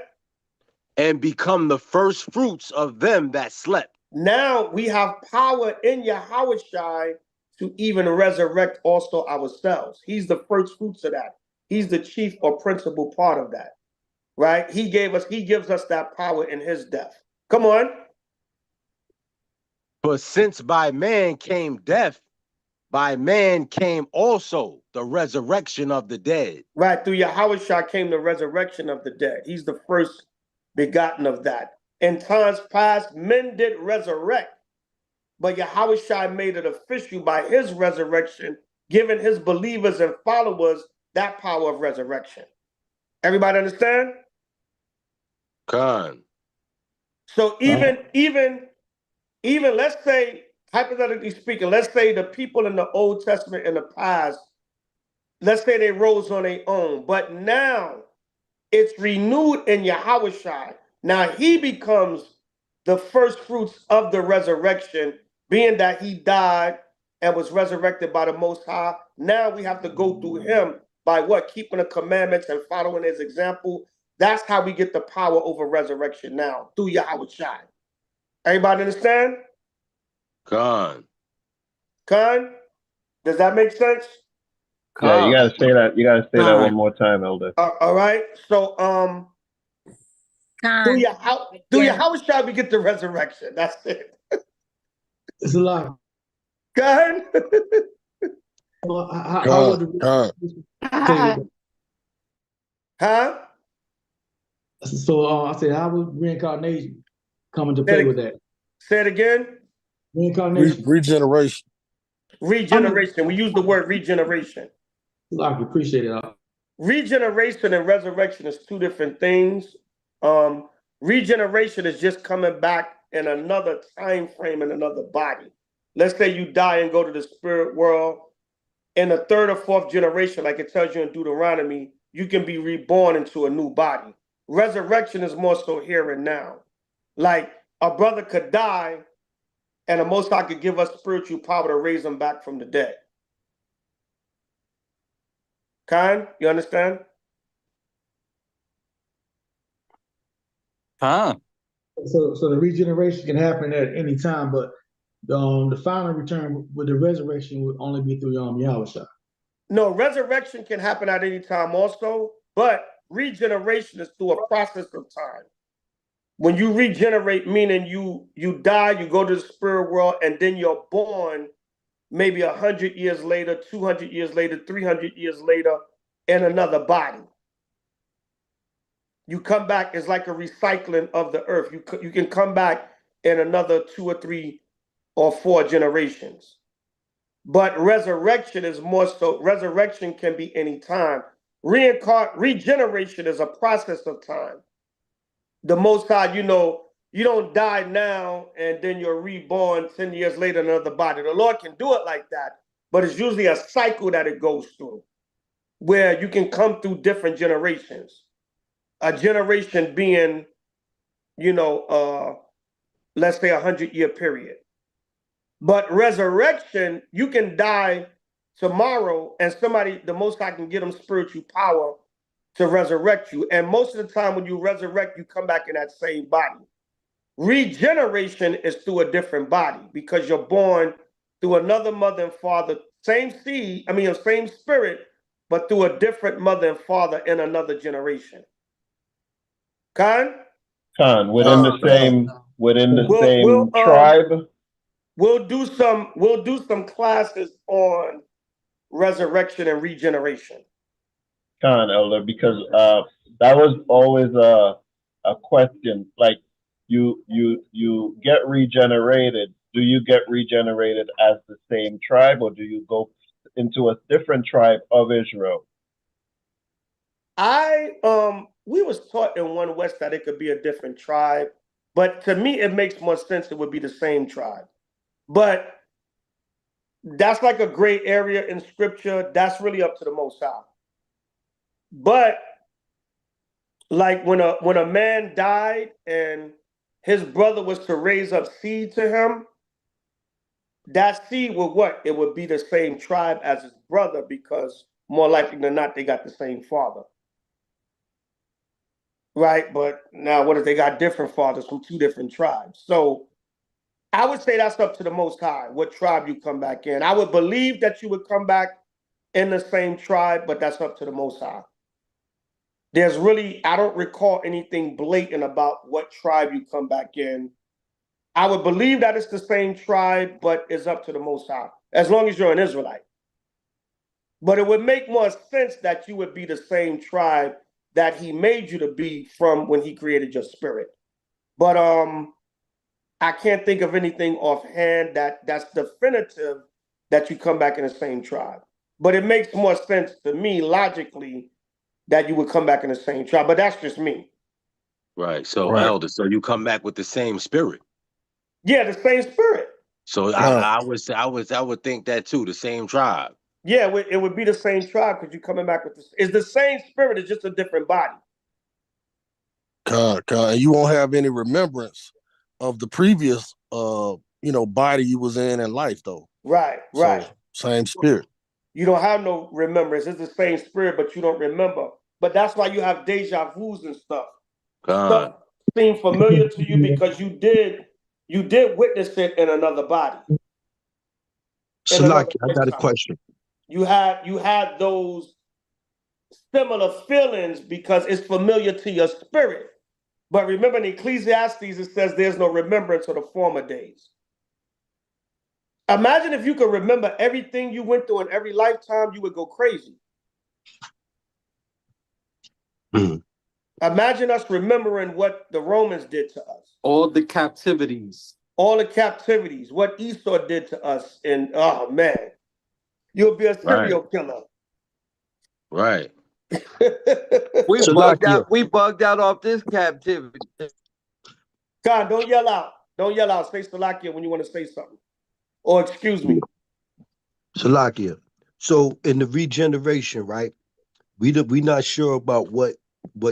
And become the first fruits of them that slept. Now we have power in Yahushua to even resurrect also ourselves. He's the first fruits of that. He's the chief or principal part of that. Right? He gives us that power in his death. Come on. But since by man came death, by man came also the resurrection of the dead. Right, through Yahushua came the resurrection of the dead. He's the first begotten of that. In times past, men did resurrect, but Yahushua made it official by his resurrection, giving his believers and followers that power of resurrection. Everybody understand? Con. So even let's say, hypothetically speaking, let's say the people in the Old Testament in the past, let's say they rose on their own, but now it's renewed in Yahushua. Now he becomes the first fruits of the resurrection, being that he died and was resurrected by the Most High. Now we have to go through him by what? Keeping the commandments and following his example. That's how we get the power over resurrection now, through Yahushua. Everybody understand? Con. Khan, does that make sense? Yeah, you gotta say that. You gotta say that one Con. more time, Elder. All right. So through Yahushua we get the resurrection. That's it. It's a lot. Khan. How would the Huh? so I said, how would reincarnation come into play with that? Say it again. Reincarnation. Regeneration. Regeneration. We use the word regeneration. I appreciate it. Regeneration and resurrection is two different things. Regeneration is just coming back in another time frame in another body. Let's say you die and go to the spirit world. In the third or fourth generation, like it tells you in Deuteronomy, you can be reborn into a new body. Resurrection is more so here and now. Like a brother could die and the Most High could give us spiritual power to raise him back from the dead. Khan, you understand? Con. So the regeneration can happen at any time, but the final return with the resurrection would only be through Yahushua. No, resurrection can happen at any time also, but regeneration is through a process of time. When you regenerate, meaning you die, you go to the spirit world, and then you're born maybe 100 years later, 200 years later, 300 years later in another body. You come back, it's like a recycling of the earth. You can come back in another 2 or 3 or 4 generations. But resurrection is more so, resurrection can be any time. Regeneration is a process of time. The Most High, you don't die now and then you're reborn 10 years later in another body. The Lord can do it like that, but it's usually a cycle that it goes through where you can come through different generations. A generation being, let's say 100-year period. But resurrection, you can die tomorrow, and somebody, the Most High can get them spiritual power to resurrect you. And most of the time when you resurrect, you come back in that same body. Regeneration is through a different body because you're born through another mother and father, same seed, same spirit, but through a different mother and father in another generation. Khan? Khan, within the We'll same tribe. We'll do some classes on resurrection and regeneration. Khan, Elder, because that was always a question. Like you get regenerated. Do you get regenerated as the same tribe, or do you go into a different tribe of Israel? We was taught in One West that it could be a different tribe, but to me it makes more sense it would be the same tribe. But that's like a gray area in scripture. That's really up to the Most High. But like when a man died and his brother was to raise up seed to him, that seed would what? It would be the same tribe as his brother because more likely than not, they got the same father. Right? But now what if they got different fathers from two different tribes? So I would say that's up to the Most High, what tribe you come back in. I would believe that you would come back in the same tribe, but that's up to the Most High. I don't recall anything blatant about what tribe you come back in. I would believe that it's the same tribe, but it's up to the Most High, as long as you're an Israelite. But it would make more sense that you would be the same tribe that he made you to be from when he created your spirit. But I can't think of anything offhand that's definitive that you come back in the same tribe. But it makes more sense to me logically that you would come back in the same tribe. But that's just me. Right. So, Right. Elder, so you come back with the same spirit. Yeah, the same spirit. So I would think that too, the same tribe. Yeah, it would be the same tribe because you're coming back with it's the same spirit, it's just a different body. And you won't have any remembrance of the previous body you was in life though. Right. So, same spirit. You don't have no remembrance. It's the same spirit, but you don't remember. But that's why you have deja vus and stuff. Stuff seem familiar to you because you did witness it in another body. Salaki, I got a question. You had those similar feelings because it's familiar to your spirit. But remember in Ecclesiastes, it says there's no remembrance of the former days. Imagine if you could remember everything you went through in every lifetime, you would go crazy. Imagine us remembering what the Romans did to us. All the captivities. What Esau did to us. And oh man, you'll be a serial killer. Right. We bugged out off this captivity. God, don't yell out. Don't yell out. Say Salakia when you want to say something. Or excuse me. Salakia. So in the regeneration, right? We not sure about what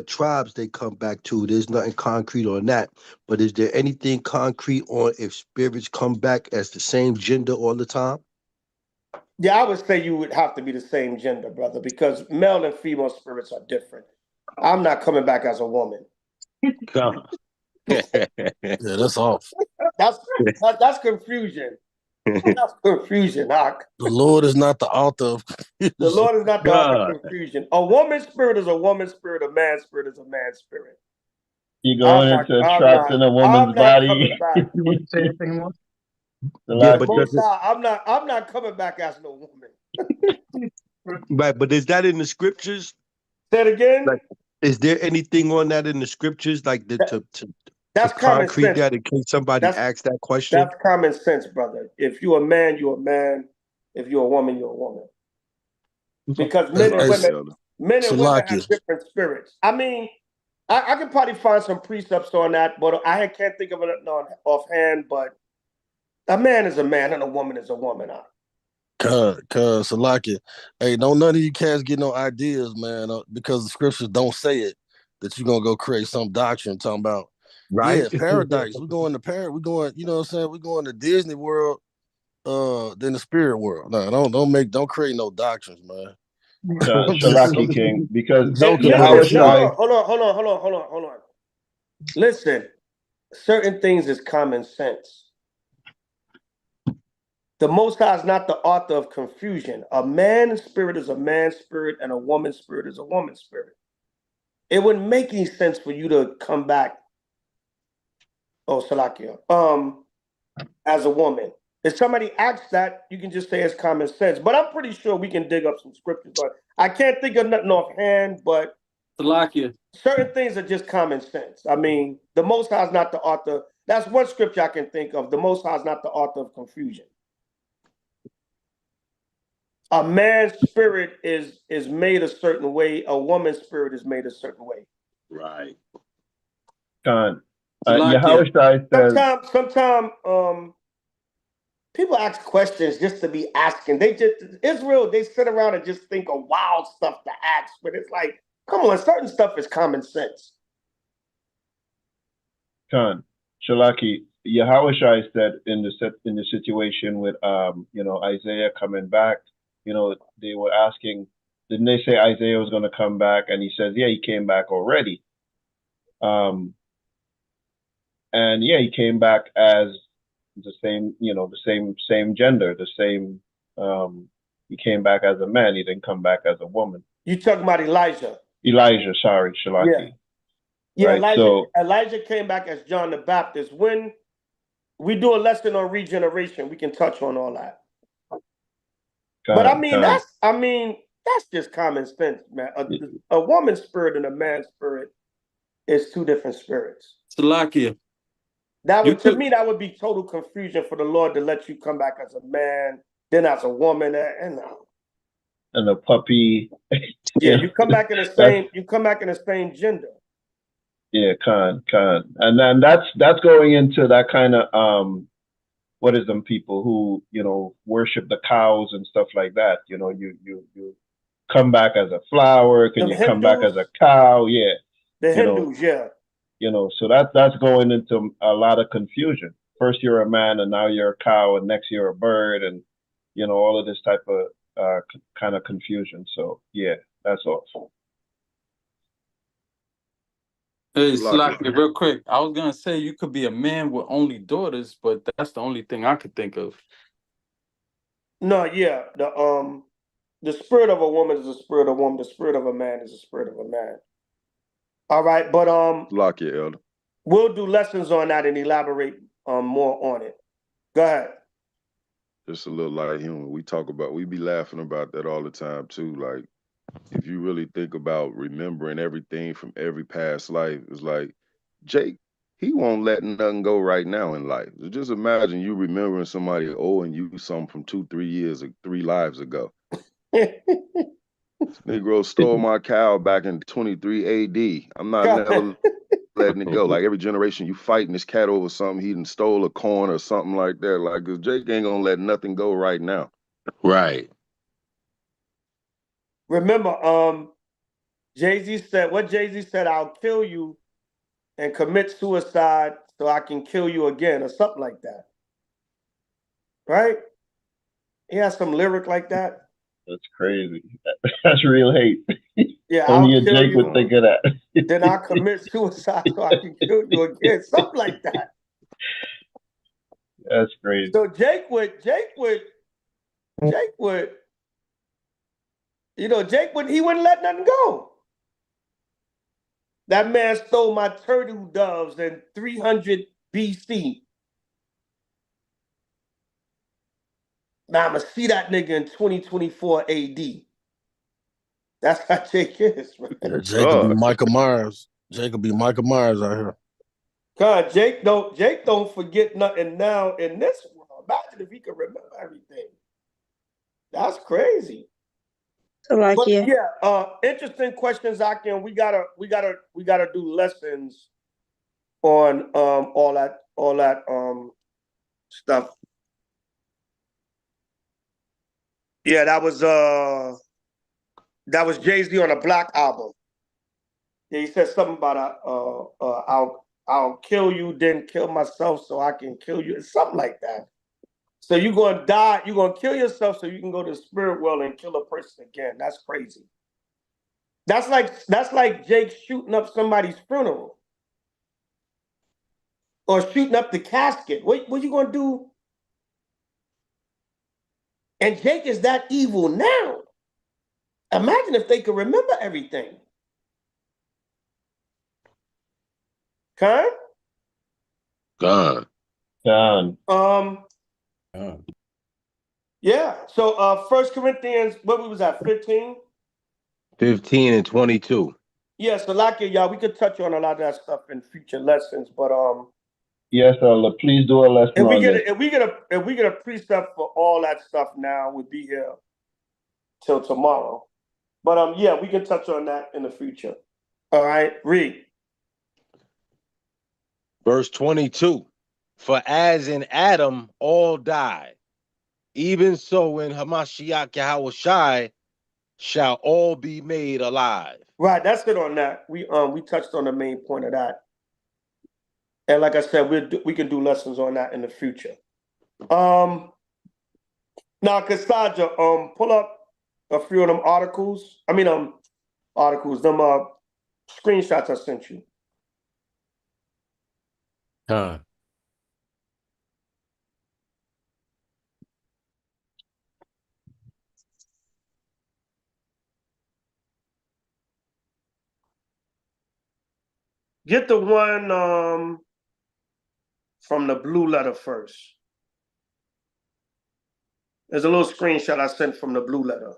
tribes they come back to. There's nothing concrete on that. But is there anything concrete on if spirits come back as the same gender all the time? Yeah, I would say you would have to be the same gender, brother, because male and female spirits are different. I'm not coming back as a woman. Yeah, that's off. That's confusion. That's confusion, Hawk. The Lord is not the author of confusion. The Lord is not the author of confusion. A woman's spirit is a woman's spirit. A man's spirit is a man's spirit. You going into a trap in a woman's body. You want to say anything more? Yeah, but I'm not coming back as no woman. Right, but is that in the scriptures? Say it again. Like, is there anything on that in the scriptures, like that's common sense. that in case somebody asks that question? That's common sense, brother. If you're a man, you're a man. If you're a woman, you're a woman. Because men and women have different spirits. I mean, I could probably find some precepts on that, but I can't think of it offhand. But a man is a man and a woman is a woman. Salaki. Hey, don't none of you cats get no ideas, man, because the scriptures don't say it that you're gonna go create some doctrine talking about. Right. Yeah, paradise. We're going to paradise. We're going, you know what I'm saying? We're going to Disney World than the spirit world. No, don't create no doctrines, man. I'm Shalaki King, because joking, brother. Listen, hold Yahushai, on, hold on. Listen, certain things is common sense. The Most High is not the author of confusion. A man's spirit is a man's spirit, and a woman's spirit is a woman's spirit. It wouldn't make any sense for you to come back, Salakia, as a woman. If somebody asks that, you can just say it's common sense. But I'm pretty sure we can dig up some scriptures on it. I can't think of nothing offhand, but Salakia. certain things are just common sense. I mean, the Most High is not the author. That's one scripture I can think of. The Most High is not the author of confusion. A man's spirit is made a certain way. A woman's spirit is made a certain way. Right. Khan, Salakia. Yahushai says, Sometimes people ask questions just to be asking. Israel, they sit around and just think of wild stuff to ask, but it's like, come on, certain stuff is common sense. Khan, Shalaki, Yahushai said in the situation with Isaiah coming back, they were asking, didn't they say Isaiah was going to come back? And he says, yeah, he came back already. And yeah, he came back as the same, same gender, the same. He came back as a man. He didn't come back as a woman. You talking about Elijah? Elijah, sorry, Shalaki. Yeah, right, Elijah came back as John the Baptist. When we do a lesson on regeneration, we can touch on all that. But I mean, that's just common sense, man. A woman's spirit and a man's spirit is two different spirits. Salakia. To me, that would be total confusion for the Lord to let you come back as a man, then as a woman, and a puppy. Yeah, you come back in the same gender. Yeah, Khan. And then that's going into that kind of what is them people who, worship the cows and stuff like that. You come back as a flower, can you come back as a cow? Yeah. The Hindus, yeah. So that's going into a lot of confusion. First you're a man and now you're a cow, and next you're a bird, and all of this type of kind of confusion. So yeah, that's awesome. Hey, Slacky, real quick. I was gonna say you could be a man with only daughters, but that's the only thing I could think of. No, yeah. The spirit of a woman is the spirit of a woman. The spirit of a man is the spirit of a man. All right, but Lock it, Elder. We'll do lessons on that and elaborate more on it. Go ahead. Just a little light humor. We be laughing about that all the time too. Like, if you really think about remembering everything from every past life, it's like Jake, he won't let nothing go right now in life. So just imagine you remembering somebody owing you something from 3 lives ago. Negro stole my cow back in 23 AD. I'm not never letting it go. Like every generation you fighting this cat over something, he done stole a corn or something like that. Like, cause Jake ain't gonna let nothing go right now. Right. Remember, Jay-Z said, I'll kill you and commit suicide so I can kill you again, or something like that. Right? He has some lyric like that. That's crazy. That's real hate. Yeah, only a Jake would think of that. Then I'll commit suicide so I can kill you again, something like that. That's crazy. So Jake would, he wouldn't let nothing go. That man stole my turtle doves in 300 BC. Now I'm gonna see that nigga in 2024 AD. That's how Jake is, man. Yeah, Jake could be Michael Myers. Jake could be Michael Myers out here. God, Jake don't forget nothing now in this world. Imagine if he could remember everything. That's crazy. But yeah, interesting questions, Akin. We gotta do lessons on all that stuff. Yeah, that was Jay-Z on a Black album. Yeah, he said something about I'll kill you, then kill myself so I can kill you. Something like that. So you're gonna die, you're gonna kill yourself so you can go to the spirit world and kill a person again. That's crazy. That's like Jake shooting up somebody's funeral. Or shooting up the casket. What you gonna do? And Jake is that evil now. Imagine if they could remember everything. Huh? Gone. Gone. Yeah. So 1 Corinthians, what we was at, 15? 15 and 22. Yeah, so like y'all, we could touch on a lot of that stuff in future lessons, but Yes, Allah. Please do a lesson if we on get this. if we get a precept for all that stuff now, we'd be here till tomorrow. But yeah, we can touch on that in the future. All right, read. Verse 22. For as in Adam all die, even so in Hamashiach Yahushai shall all be made alive. Right, that's it on that. We touched on the main point of that. And like I said, we can do lessons on that in the future. Now, Kasaja, pull up a few of them articles. I mean, articles, them screenshots I sent you. Get the one from the blue letter first. There's a little screenshot I sent from the blue letter.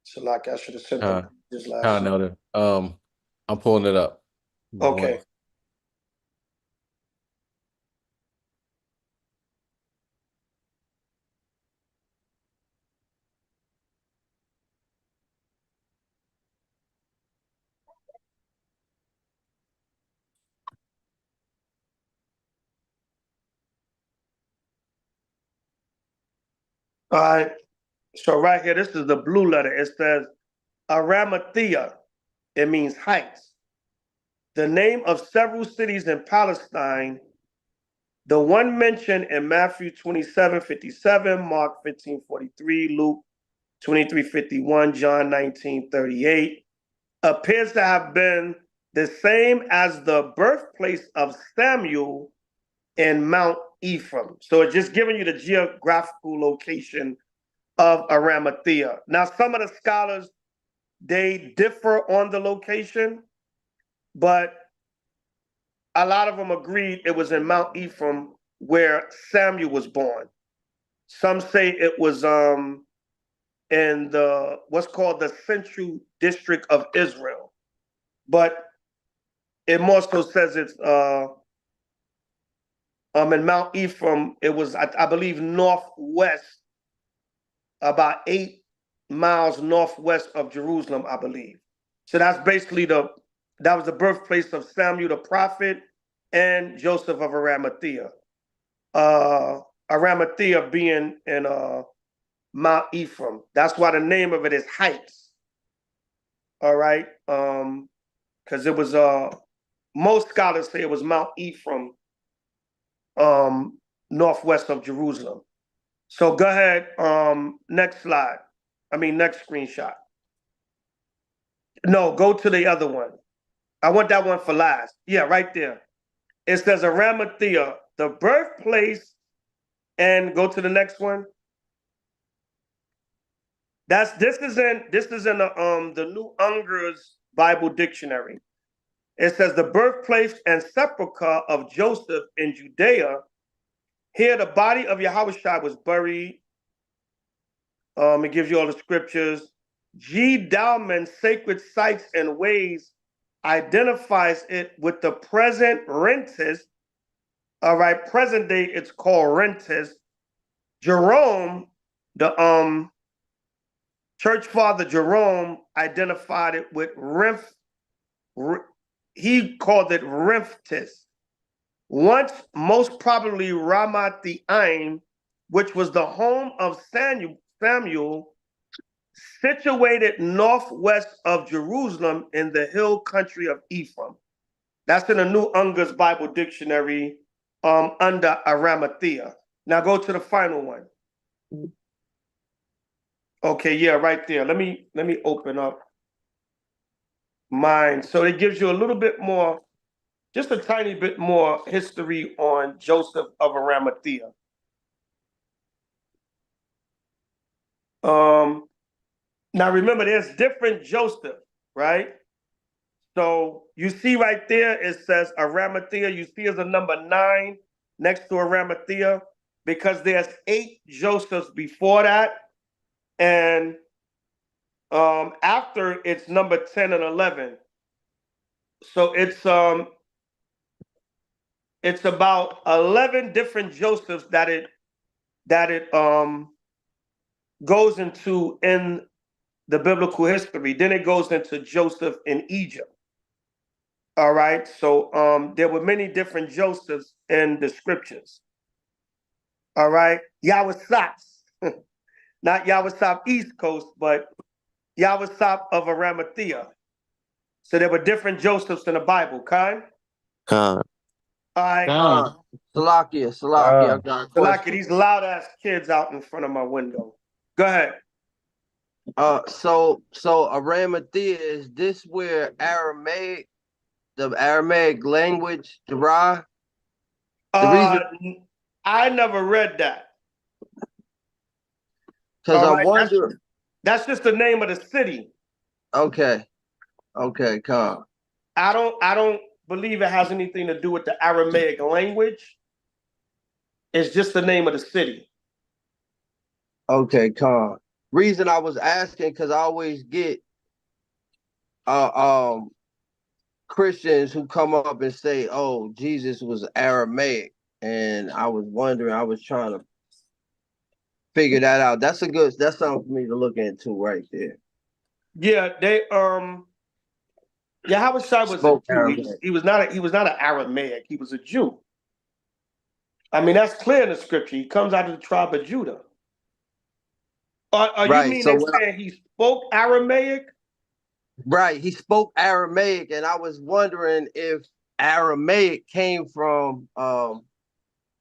So like I should have sent them this last night. I'm pulling it up. Okay. All right. So right here, this is the blue letter. It says Arimathea. It means heights. The name of several cities in Palestine. The one mentioned in Matthew 27:57, Mark 15:43, Luke 23:51, John 19:38, appears to have been the same as the birthplace of Samuel in Mount Ephraim. So it's just giving you the geographical location of Arimathea. Now, some of the scholars, they differ on the location, but a lot of them agreed it was in Mount Ephraim where Samuel was born. Some say it was in the what's called the Central District of Israel, but it more so says it's in Mount Ephraim. It was I believe northwest, about 8 miles northwest of Jerusalem, I believe. So that's basically that was the birthplace of Samuel the prophet and Joseph of Arimathea. Arimathea being in Mount Ephraim. That's why the name of it is Heights. All right. Because it was most scholars say it was Mount Ephraim, northwest of Jerusalem. So go ahead. Next slide. Next screenshot. No, go to the other one. I want that one for last. Yeah, right there. It says Arimathea, the birthplace, and go to the next one. This is in the New Unger's Bible Dictionary. It says the birthplace and sepulchre of Joseph in Judea. Here the body of Yahushua was buried. It gives you all the scriptures. G. Dalman's Sacred Sites and Ways identifies it with the present Rentis. All right, present day it's called Rentis. Jerome, the Church Father Jerome identified it with he called it Riftis. Once most probably Ramathaim, which was the home of Samuel, situated northwest of Jerusalem in the hill country of Ephraim. That's in the New Unger's Bible Dictionary under Arimathea. Now go to the final one. Okay, yeah, right there. Let me open up mine. So it gives you a little bit more, just a tiny bit more history on Joseph of Arimathea. Now remember, there's different Joseph, right? So you see right there, it says Arimathea. You see as a number 9 next to Arimathea, because there's 8 Josephs before that. And after it's number 10 and 11. So it's about 11 different Josephs that it goes into in the biblical history. Then it goes into Joseph in Egypt. All right. So there were many different Josephs in the scriptures. All right. Yahweh-Saps. Not Yahweh-Sap East Coast, but Yahweh-Sap of Arimathea. So there were different Josephs in the Bible, Khan? Khan. All right. Salakia, I got a question. Salakia, these loud ass kids out in front of my window. Go ahead. So Arimathea, is this where the Aramaic language derived? I never read that. Because I'm wondering. That's just the name of the city. Okay, Khan. I don't believe it has anything to do with the Aramaic language. It's just the name of the city. Okay, Khan. Reason I was asking, because I always get Christians who come up and say, "Oh, Jesus was Aramaic," and I was wondering. I was trying to figure that out. That's something for me to look into right there. Yeah, they Yahweh-Shai was a Jew. He was not an Aramaic. He was a Jew. I mean, that's clear in the scripture. He comes out of the tribe of Judah. You mean so saying he spoke Aramaic? Right, he spoke Aramaic, and I was wondering if Aramaic came from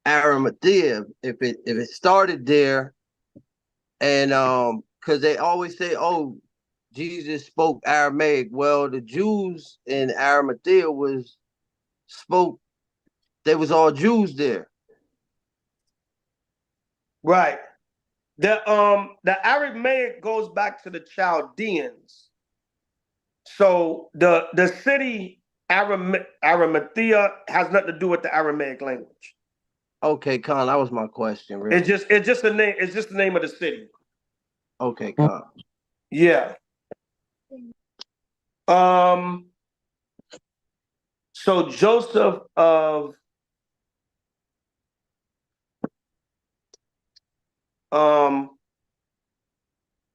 Arimathea, if it started there, and because they always say, "Oh, Jesus spoke Aramaic." Well, the Jews in Arimathea they was all Jews there. Right. The Aramaic goes back to the Chaldeans. So the city Arimathea has nothing to do with the Aramaic language. Okay, Khan, that was my question. Really. It's just the name. It's just the name of the city. Okay, Khan. Yeah. So Joseph of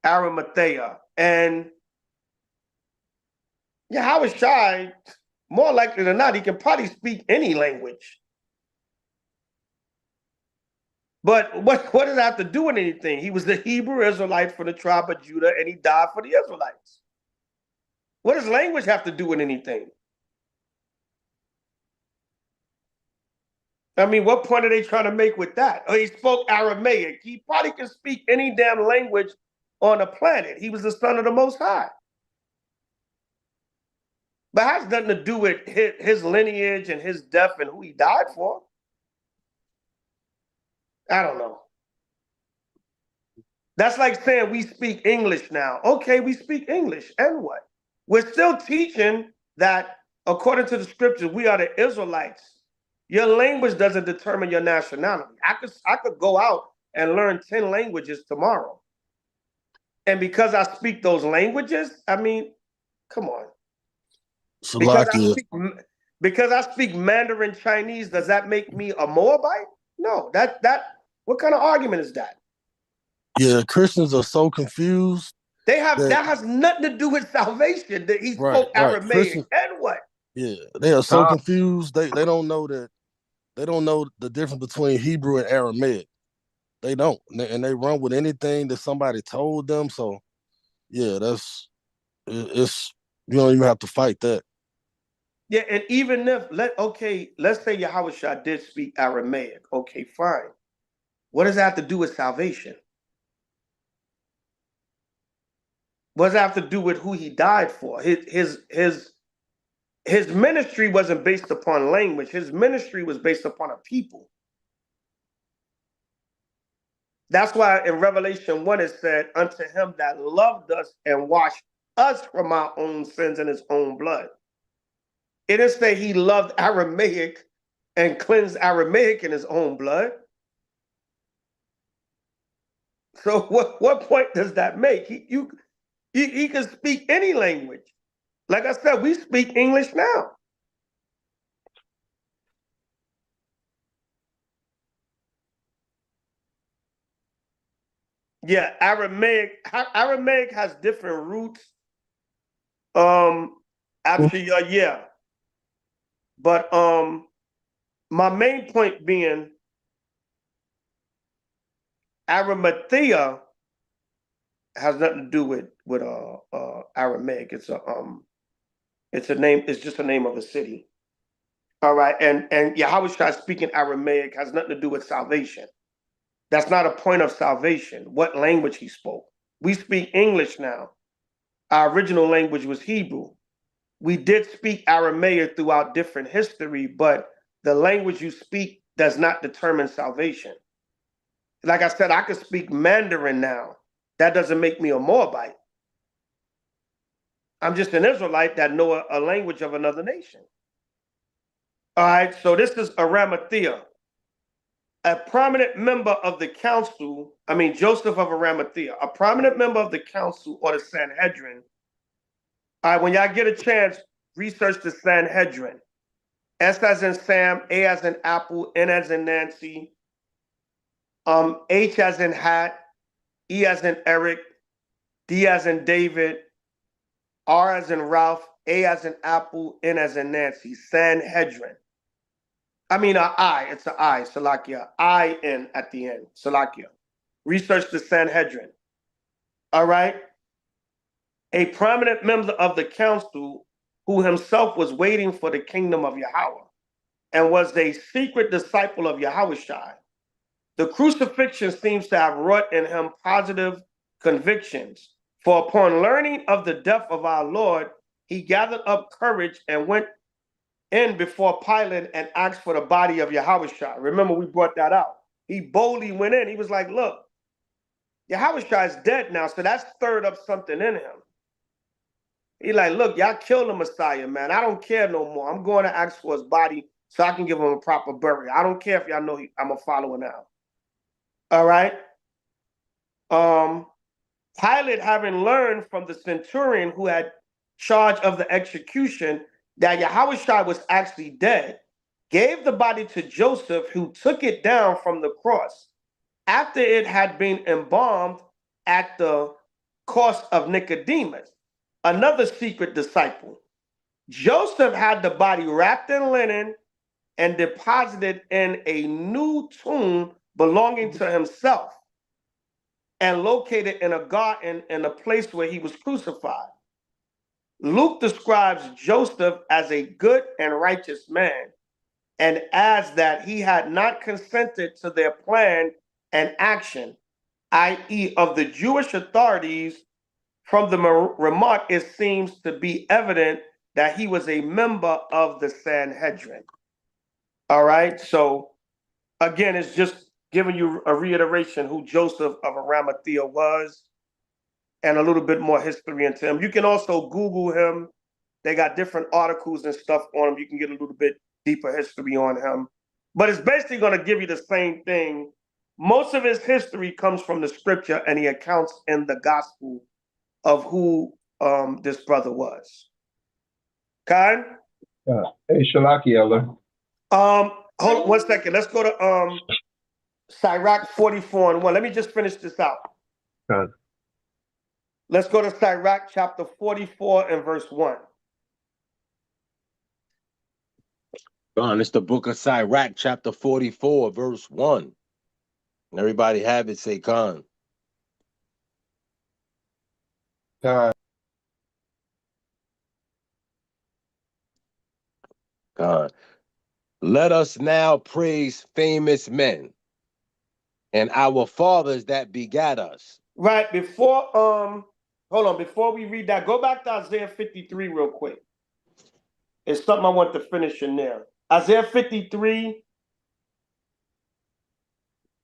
Arimathea, and Yahweh-Shai, more likely than not, he can probably speak any language. But what does that have to do with anything? He was the Hebrew Israelite for the tribe of Judah, and he died for the Israelites. What does language have to do with anything? I mean, what point are they trying to make with that? Oh, he spoke Aramaic. He probably can speak any damn language on the planet. He was the son of the Most High. But it has nothing to do with his lineage and his death and who he died for. I don't know. That's like saying we speak English now. Okay, we speak English, and what? We're still teaching that according to the scriptures, we are the Israelites. Your language doesn't determine your nationality. I could go out and learn 10 languages tomorrow. And because I speak those languages, I mean, come on. Because I speak Mandarin Chinese, does that make me a Moabite? No, what kind of argument is that? Yeah, Christians are so confused That has nothing to do with salvation. That he Right, spoke right. Aramaic Christian, and what? yeah, they are so confused. They don't know that they don't know the difference between Hebrew and Aramaic. They don't, and they run with anything that somebody told them. So yeah, it's you don't even have to fight that. Yeah, and even if let's say Yahushua did speak Aramaic. Okay, fine. What does that have to do with salvation? What does that have to do with who he died for? His ministry wasn't based upon language. His ministry was based upon a people. That's why in Revelation 1 it said, unto him that loved us and washed us from our own sins in his own blood. It didn't say he loved Aramaic and cleansed Aramaic in his own blood. So what point does that make? He can speak any language. Like I said, we speak English now. Yeah, Aramaic has different roots. Actually, yeah. But my main point being Arimathea has nothing to do with Aramaic. It's a name, it's just a name of a city. All right, and Yahushua speaking Aramaic has nothing to do with salvation. That's not a point of salvation, what language he spoke. We speak English now. Our original language was Hebrew. We did speak Aramaic throughout different history, but the language you speak does not determine salvation. Like I said, I could speak Mandarin now. That doesn't make me a Moabite. I'm just an Israelite that know a language of another nation. All right, so this is Arimathea, a prominent member of the council. Joseph of Arimathea, a prominent member of the council or the Sanhedrin. All right, when y'all get a chance, research the Sanhedrin. S as in Sam, A as in Apple, N as in Nancy, H as in hat, E as in Eric, D as in David, R as in Ralph, A as in Apple, N as in Nancy. Sanhedrin. It's an I, Salakia. I-N at the end, Salakia. Research the Sanhedrin. All right? A prominent member of the council who himself was waiting for the kingdom of Yahweh and was a secret disciple of Yahushua. The crucifixion seems to have wrought in him positive convictions. For upon learning of the death of our Lord, he gathered up courage and went in before Pilate and asked for the body of Yahushua. Remember, we brought that out. He boldly went in. He was like, look, Yahushua is dead now, so that stirred up something in him. He like, look, y'all killed the Messiah, man. I don't care no more. I'm going to ask for his body so I can give him a proper burial. I don't care if y'all know I'm a follower now. All right? Pilate, having learned from the centurion who had charge of the execution that Yahushua was actually dead, gave the body to Joseph, who took it down from the cross after it had been embalmed at the cost of Nicodemus, another secret disciple. Joseph had the body wrapped in linen and deposited in a new tomb belonging to himself and located in a garden in the place where he was crucified. Luke describes Joseph as a good and righteous man and adds that he had not consented to their plan and action, i.e., of the Jewish authorities. From the remark, it seems to be evident that he was a member of the Sanhedrin. All right, so again, it's just giving you a reiteration who Joseph of Arimathea was and a little bit more history into him. You can also Google him. They got different articles and stuff on him. You can get a little bit deeper history on him. But it's basically going to give you the same thing. Most of his history comes from the scripture and he accounts in the gospel of who this brother was. Khan? Hey, Shalaki, Elder. Hold on 1 second. Let's go to Sirach 44:1. Let me just finish this out. Let's go to Sirach chapter 44 and verse 1. Gone. It's the book of Sirach, chapter 44, verse 1. Everybody have it, say Khan. God. Khan. Let us now praise famous men and our fathers that begat us. Right, before hold on, before we read that, go back to Isaiah 53 real quick. It's something I want to finish in there. Isaiah 53,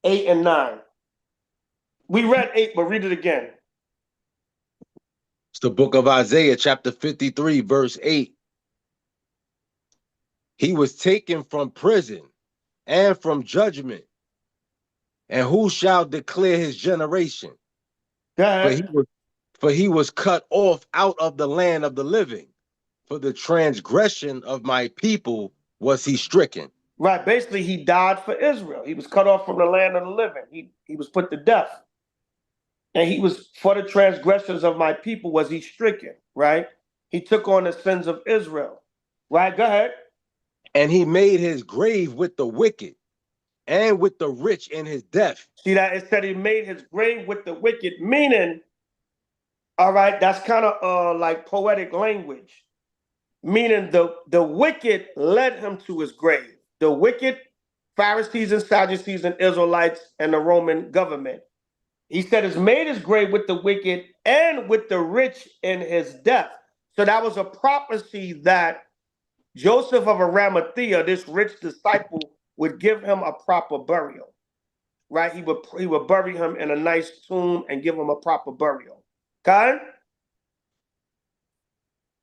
8 and 9. We read 8, but read it again. It's the book of Isaiah, chapter 53, verse 8. He was taken from prison and from judgment. And who shall declare his generation? Go ahead. For he was cut off out of the land of the living. For the transgression of my people was he stricken. Right, basically he died for Israel. He was cut off from the land of the living. He was put to death. And he was, for the transgressions of my people was he stricken, right? He took on the sins of Israel. Right, go ahead. And he made his grave with the wicked and with the rich in his death. See that? It said he made his grave with the wicked, meaning, all right, that's kind of like poetic language. Meaning the wicked led him to his grave. The wicked Pharisees and Sadducees and Israelites and the Roman government. He said it's made his grave with the wicked and with the rich in his death. So that was a prophecy that Joseph of Arimathea, this rich disciple, would give him a proper burial. Right? He would bury him in a nice tomb and give him a proper burial. Khan?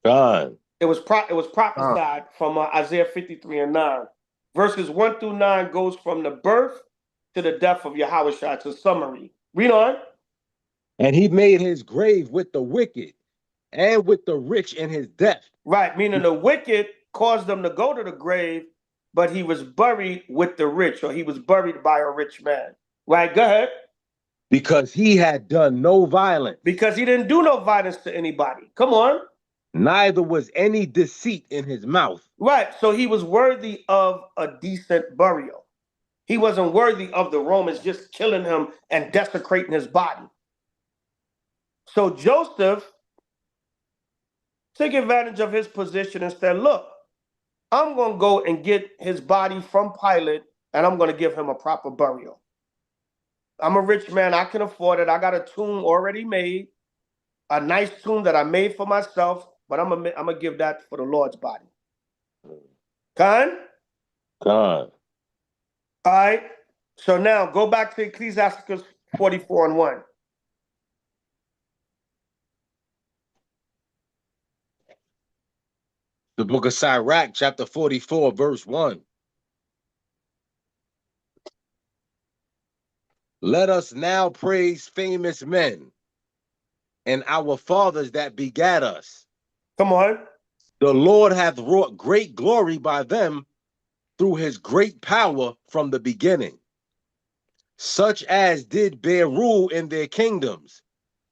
Khan. It was prophesied from Isaiah 53 and 9. Verses 1 through 9 goes from the birth to the death of Yahushua. It's a summary. Read on. And he made his grave with the wicked and with the rich in his death. Right, meaning the wicked caused them to go to the grave, but he was buried with the rich, or he was buried by a rich man. Right, go ahead. Because he had done no violence. Because he didn't do no violence to anybody. Come on. Neither was any deceit in his mouth. Right, so he was worthy of a decent burial. He wasn't worthy of the Romans just killing him and desecrating his body. So Joseph took advantage of his position and said, look, I'm going to go and get his body from Pilate and I'm going to give him a proper burial. I'm a rich man. I can afford it. I got a tomb already made, a nice tomb that I made for myself, but I'm going to give that for the Lord's body. Khan? Khan. All right. So now go back to Ecclesiasticus 44 and 1. The book of Sirach, chapter 44, verse 1. Let us now praise famous men and our fathers that begat us. Come on. The Lord hath wrought great glory by them through his great power from the beginning. Such as did bear rule in their kingdoms,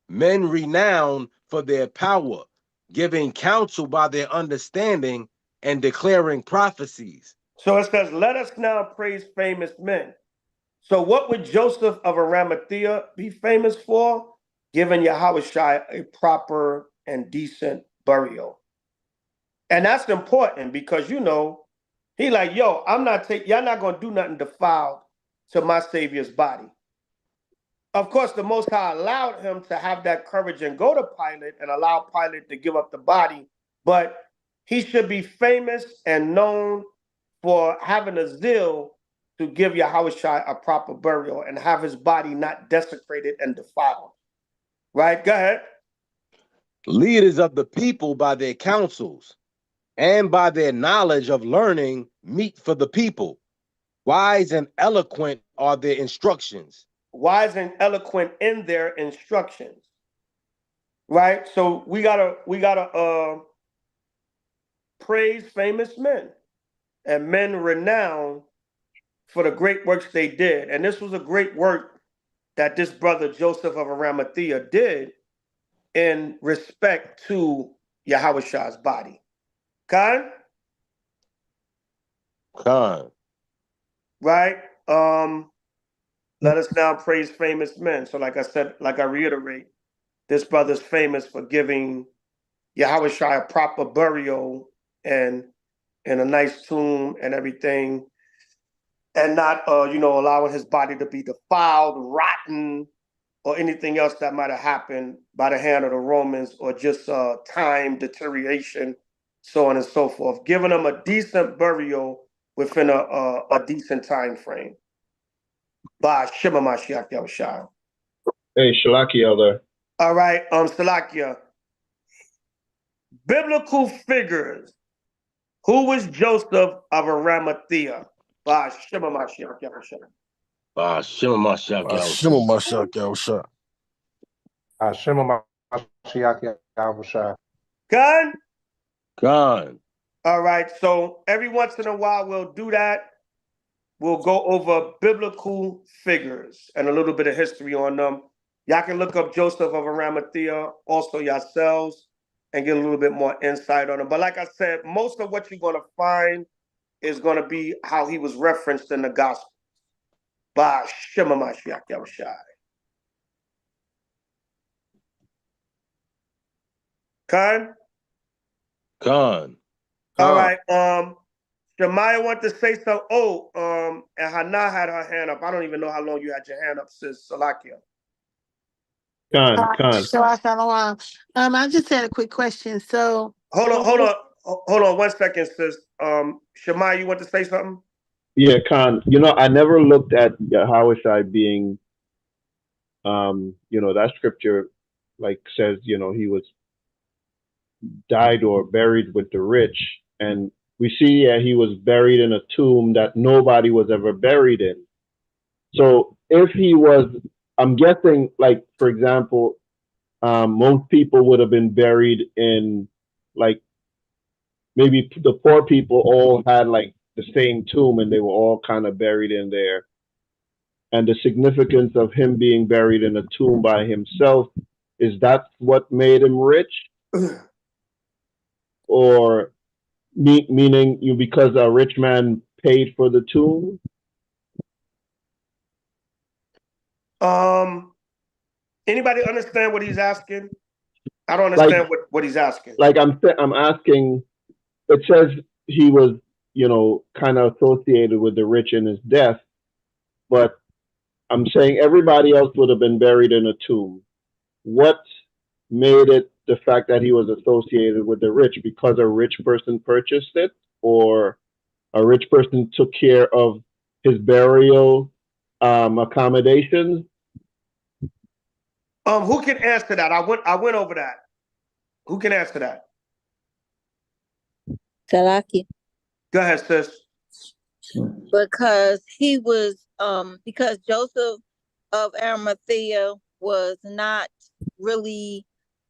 men renowned for their power, giving counsel by their understanding and declaring prophecies. So it says, let us now praise famous men. So what would Joseph of Arimathea be famous for? Giving Yahushua a proper and decent burial. And that's important because, you know, he like, yo, y'all not going to do nothing defiled to my Savior's body. Of course, the Most High allowed him to have that courage and go to Pilate and allow Pilate to give up the body, but he should be famous and known for having a zeal to give Yahushua a proper burial and have his body not desecrated and defiled. Right? Go ahead. Leaders of the people by their counsels and by their knowledge of learning meet for the people. Wise and eloquent are their instructions. Wise and eloquent in their instructions. Right? So we gotta praise famous men and men renowned for the great works they did. And this was a great work that this brother Joseph of Arimathea did. in respect to Yahweh's body. Khan? Khan. Right? Let us now praise famous men. So like I said, like I reiterate, this brother's famous for giving Yahweh a proper burial and in a nice tomb and everything, and not allowing his body to be defiled, rotten, or anything else that might have happened by the hand of the Romans, or just time deterioration, so on and so forth. Giving him a decent burial within a decent time frame. By Shema Mashiach Yahushua. Hey, Shalaki Elder. All right, Salakia. Biblical figures. Who was Joseph of Arimathea? By Shema Mashiach Yahushua. Shema Mashiach Shema Yahushua. Mashiach Yahushua. Shema Mashiach Yahushua. Khan? Khan. All right, so every once in a while we'll do that. We'll go over biblical figures and a little bit of history on them. Y'all can look up Joseph of Arimathea, also yourselves, and get a little bit more insight on him. But like I said, most of what you're going to find is going to be how he was referenced in the gospel by Shema Mashiach Yahushua. Khan? Khan. All right. Shemaiah want to say so. And Hannah had her hand up. I don't even know how long you had your hand up, sis Salakia. Khan. Shalom. I just had a quick question. So hold on 1 second, sis. Shemaiah, you want to say something? Yeah, Khan. I never looked at Yahweh being, that scripture like says, he was died or buried with the rich. And we see he was buried in a tomb that nobody was ever buried in. So if he was, I'm guessing, like, for example, most people would have been buried in, like, maybe the poor people all had like the same tomb and they were all kind of buried in there. And the significance of him being buried in a tomb by himself, is that what made him rich? Or meaning because a rich man paid for the tomb? Anybody understand what he's asking? I don't understand what he's asking. Like I'm asking, it says he was, kind of associated with the rich in his death, but I'm saying everybody else would have been buried in a tomb. What made it the fact that he was associated with the rich? Because a rich person purchased it, or a rich person took care of his burial accommodations? Who can answer that? I went over that. Who can answer that? Salaki. Go ahead, sis. Because he was because Joseph of Arimathea was not really,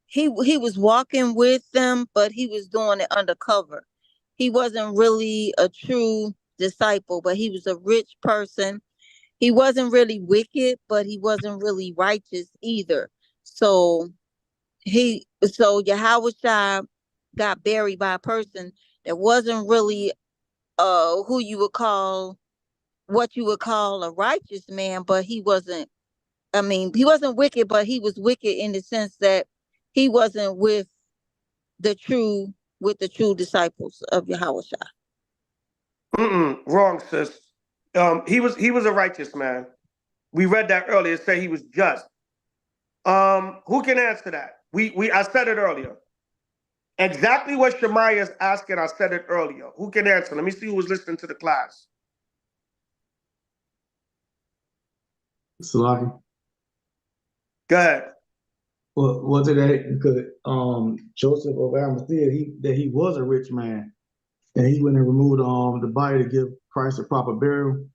he was walking with them, but he was doing it undercover. He wasn't really a true disciple, but he was a rich person. He wasn't really wicked, but he wasn't really righteous either. So Yahweh got buried by a person that wasn't really what you would call a righteous man, but he wasn't wicked, but he was wicked in the sense that he wasn't with the true disciples of Yahweh. Wrong, sis. He was a righteous man. We read that earlier. It said he was just. Who can answer that? I said it earlier. Exactly what Shemaiah is asking, I said it earlier. Who can answer? Let me see who was listening to the class. Salaki. Go ahead. Well, was it that because Joseph of Arimathea, he was a rich man, and he went and removed the body to give Christ a proper burial?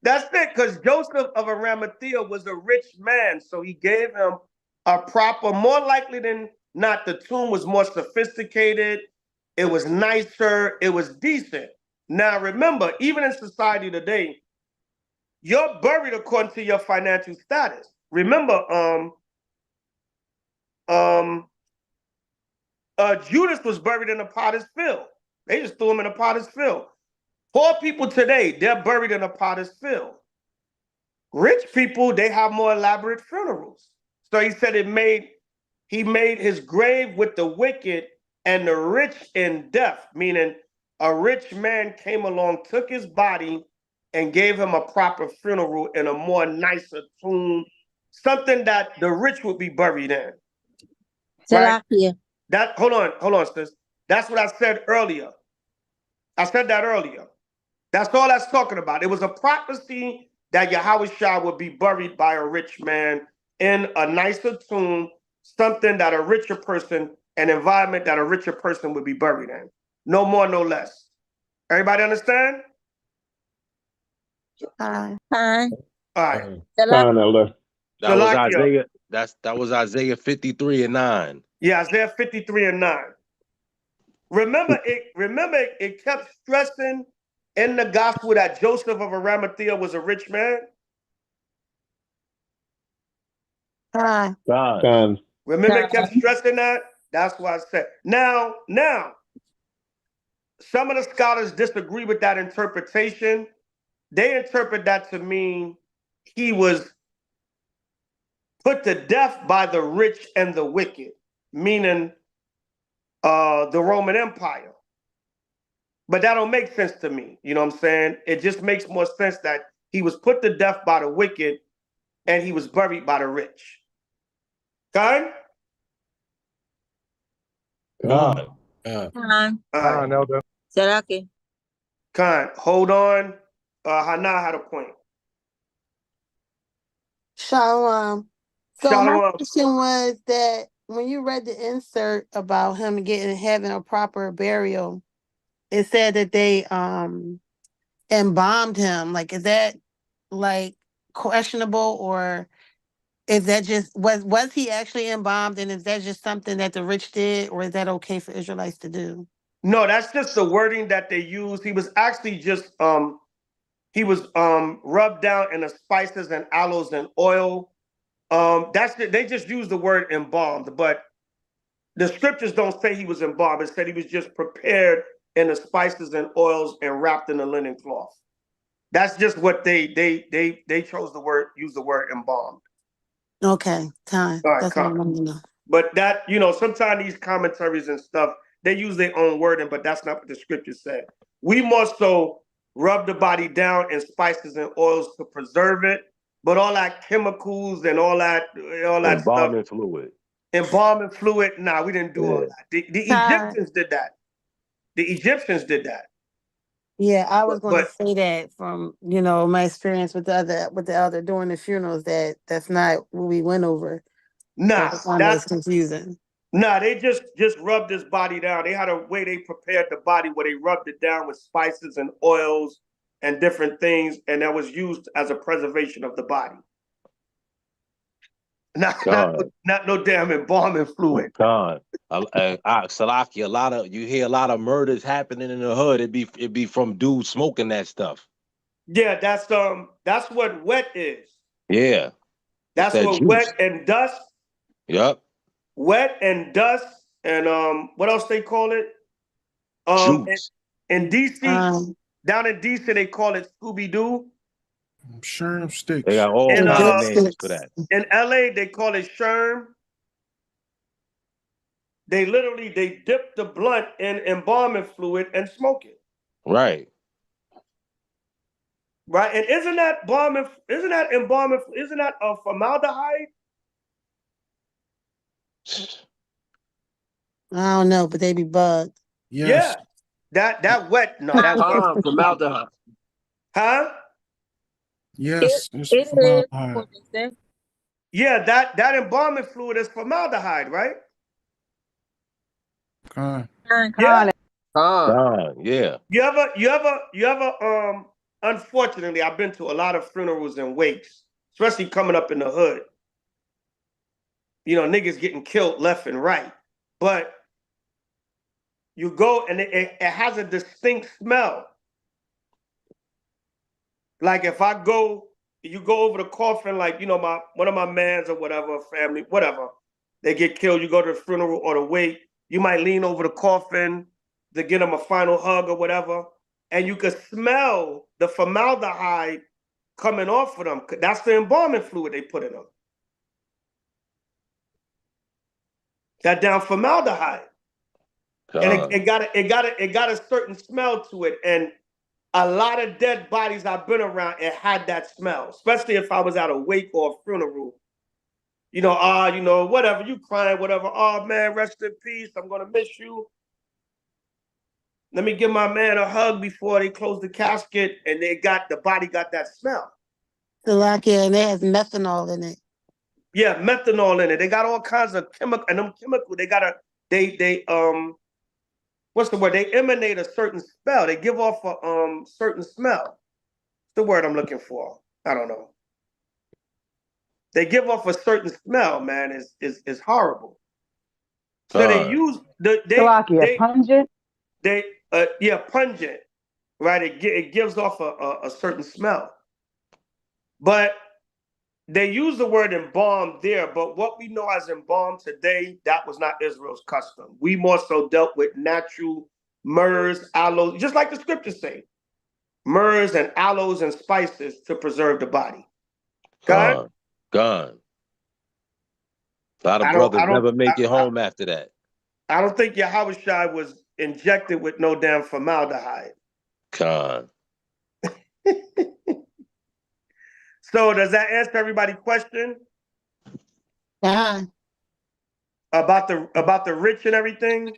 That's it, because Joseph of Arimathea was a rich man, so he gave him a proper, more likely than not, the tomb was more sophisticated, it was nicer, it was decent. Now remember, even in society today, you're buried according to your financial status. Remember, Judas was buried in a potter's field. They just threw him in a potter's field. Poor people today, they're buried in a potter's field. Rich people, they have more elaborate funerals. So he said he made his grave with the wicked and the rich in death, meaning a rich man came along, took his body, and gave him a proper funeral in a more nicer tomb, something that the rich would be buried in. Right? That hold on, sis. That's what I said earlier. I said that earlier. That's all that's talking about. It was a prophecy that Yahweh would be buried by a rich man in a nicer tomb, something that a richer person, an environment that a richer person would be buried in. No more, no less. Everybody understand? Fine. All right. Fine, Elder. That was Salakia. Isaiah. That was Isaiah 53:9. Yeah, Isaiah 53:9. Remember, it kept stressing in the gospel that Joseph of Arimathea was a rich man. God. Fine. Remember, it kept stressing that. That's why I said. Now, some of the scholars disagree with that interpretation. They interpret that to mean he was put to death by the rich and the wicked, meaning the Roman Empire. But that don't make sense to me. You know what I'm saying? It just makes more sense that he was put to death by the wicked and he was buried by the rich. Okay? God. Fine, Elder. Salaki. Hold on. Hannah had a point. Shalom. So my Shalom. question was that when you read the insert about him having a proper burial, it said that they embalmed him. Like, is that like questionable, or is that just was he actually embalmed, and is that just something that the rich did, or is that okay for Israelites to do? No, that's just the wording that they used. He was actually just rubbed down in the spices and aloes and oil. They just used the word embalmed, but the scriptures don't say he was embalmed. It said he was just prepared in the spices and oils and wrapped in a linen cloth. That's just what they chose use the word embalmed. Okay, time. All right, That's what I wanted to know. But that, sometimes these commentaries and stuff, they use their own wording, but that's not what the scripture said. We more so rub the body down in spices and oils to preserve it, but all that chemicals and all that Embalming stuff, fluid. embalming fluid, nah, we didn't do all that. The Time. Egyptians did that. The Egyptians did that. Yeah, I was going to say that from my experience with the elder during the funerals, that's not what we went over. Nah, So that's confusing. Nah, they just rubbed his body down. They had a way they prepared the body where they rubbed it down with spices and oils and different things, and that was used as a preservation of the body. Not no damn embalming fluid. God. Salaki, you hear a lot of murders happening in the hood. It be from dudes smoking that stuff. Yeah, that's what wet is. Yeah. That's what juice. Wet and dust. Yep. Wet and dust, and what else they call it? Juice. In DC, down in DC, they call it Scooby-Doo. Sherm sticks. They got all kinds of names for that. In LA, they call it Sherm. They dip the blunt in embalming fluid and smoke it. Right. Right. And isn't that formaldehyde? I don't know, but they be bugged. Yes. Yeah. That wet. No, that wet. Formaldehyde. Huh? Yes, it's formaldehyde. Yeah, that embalming fluid is formaldehyde, right? Yeah. Yeah. You ever unfortunately, I've been to a lot of funerals and wakes, especially coming up in the hood. Niggas getting killed left and right. But you go and it has a distinct smell. Like if I go you go over the coffin, like, you know, one of my mans or whatever, family, whatever, they get killed. You go to the funeral or the wake. You might lean over the coffin to get them a final hug or whatever, and you could smell the formaldehyde coming off of them. That's the embalming fluid they put in them. That down formaldehyde, and it got a certain smell to it. And a lot of dead bodies I've been around, it had that smell, especially if I was at a wake or a funeral. You know, whatever, you crying, whatever. Oh man, rest in peace. I'm gonna miss you. Let me give my man a hug before they close the casket, and the body got that smell. Salakia, and it has methanol in it. Yeah, methanol in it. They got all kinds of chemical, and them chemical, they what's the word? They emanate a certain smell. They give off a certain smell. What's the word I'm looking for? I don't know. They give off a certain smell, man. Is horrible. So they use pungent. Pungent, right? It gives off a certain smell, but they use the word embalm there. But what we know as embalm today, that was not Israel's custom. We more so dealt with natural myrrhs, aloes, just like the scriptures say, myrrhs and aloes and spices to preserve the body. Gone. A lot of brothers never make it home after that. I don't think Yahushua was injected with no damn formaldehyde. Con. So does that answer everybody's question? Yeah. About the rich and everything?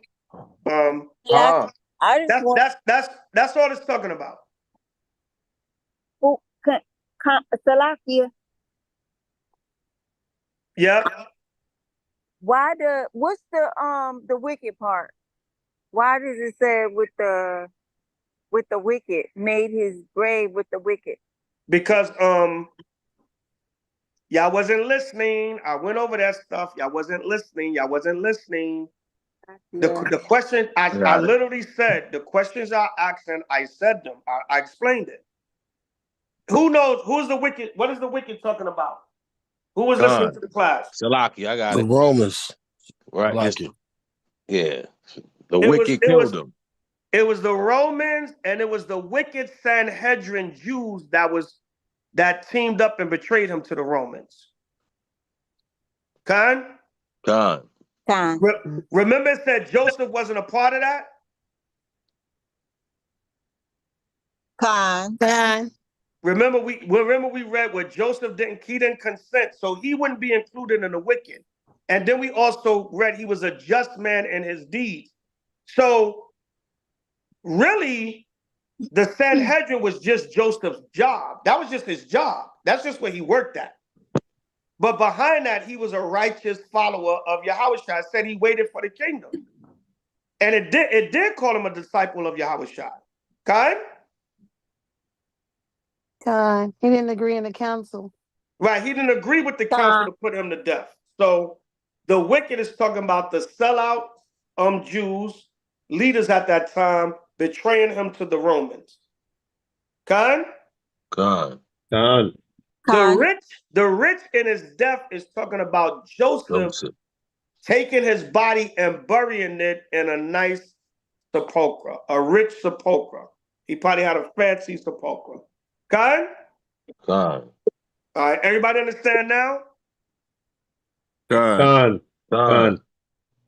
Yeah, I just want. That's all it's talking about. Salakia. Yep. What's the wicked part? Why does it say with the wicked, made his grave with the wicked? Because y'all wasn't listening. I went over that stuff. Y'all wasn't listening. The question I literally said, the questions I asked, and I said them. I explained it. Who knows who's the wicked? What is the wicked talking about? Who was listening to the class? Salaki, I got the it. Romans. Right. Like it. Yeah. The wicked killed them. It was the Romans, and it was the wicked Sanhedrin Jews that teamed up and betrayed him to the Romans. Khan? Remember it said Joseph wasn't a part of that? Khan. Remember we read where Joseph didn't consent, so he wouldn't be included in the wicked. And then we also read he was a just man in his deeds. So really, the Sanhedrin was just Joseph's job. That was just his job. That's just where he worked at. But behind that, he was a righteous follower of Yahushua. Said he waited for the kingdom. And it did call him a disciple of Yahushua. Okay? He didn't agree in the council. Right. He didn't agree with the council to put him to death. So the wicked is talking about the sellout Jews, leaders at that time, betraying him to the Romans. Khan? The rich in his death is talking about Joseph taking his body and burying it in a nice sepulchre, a rich sepulchre. He probably had a fancy sepulchre. Khan? All right, everybody understand now? Done.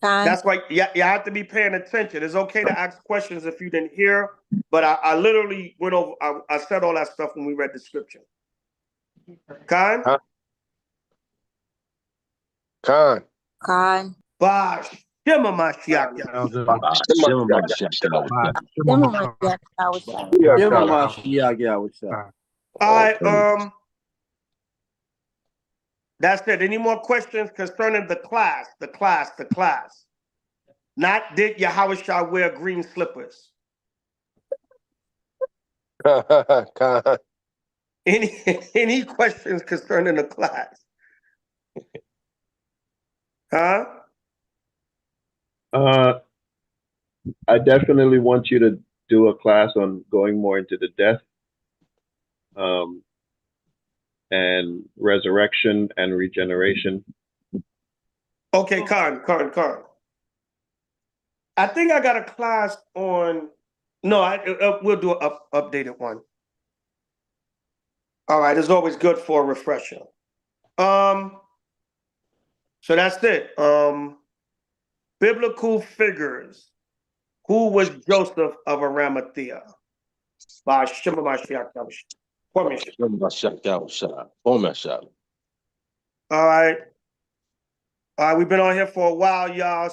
That's why you have to be paying attention. It's okay to ask questions if you didn't hear, but I literally went over, I said all that stuff when we read the scripture. Khan? Bash. Shema Mashiach. All right, that's it. Any more questions concerning the class? Not did Yahushua wear green slippers? Any questions concerning the class? Huh? I definitely want you to do a class on going more into the death. and resurrection and regeneration. Okay, Khan. I think I got a class on. No, we'll do an updated one. All right, it's always good for a refresher. So that's it. Biblical figures. Who was Joseph of Arimathea? By Shema Mashiach. All right. We've been on here for a while, y'all.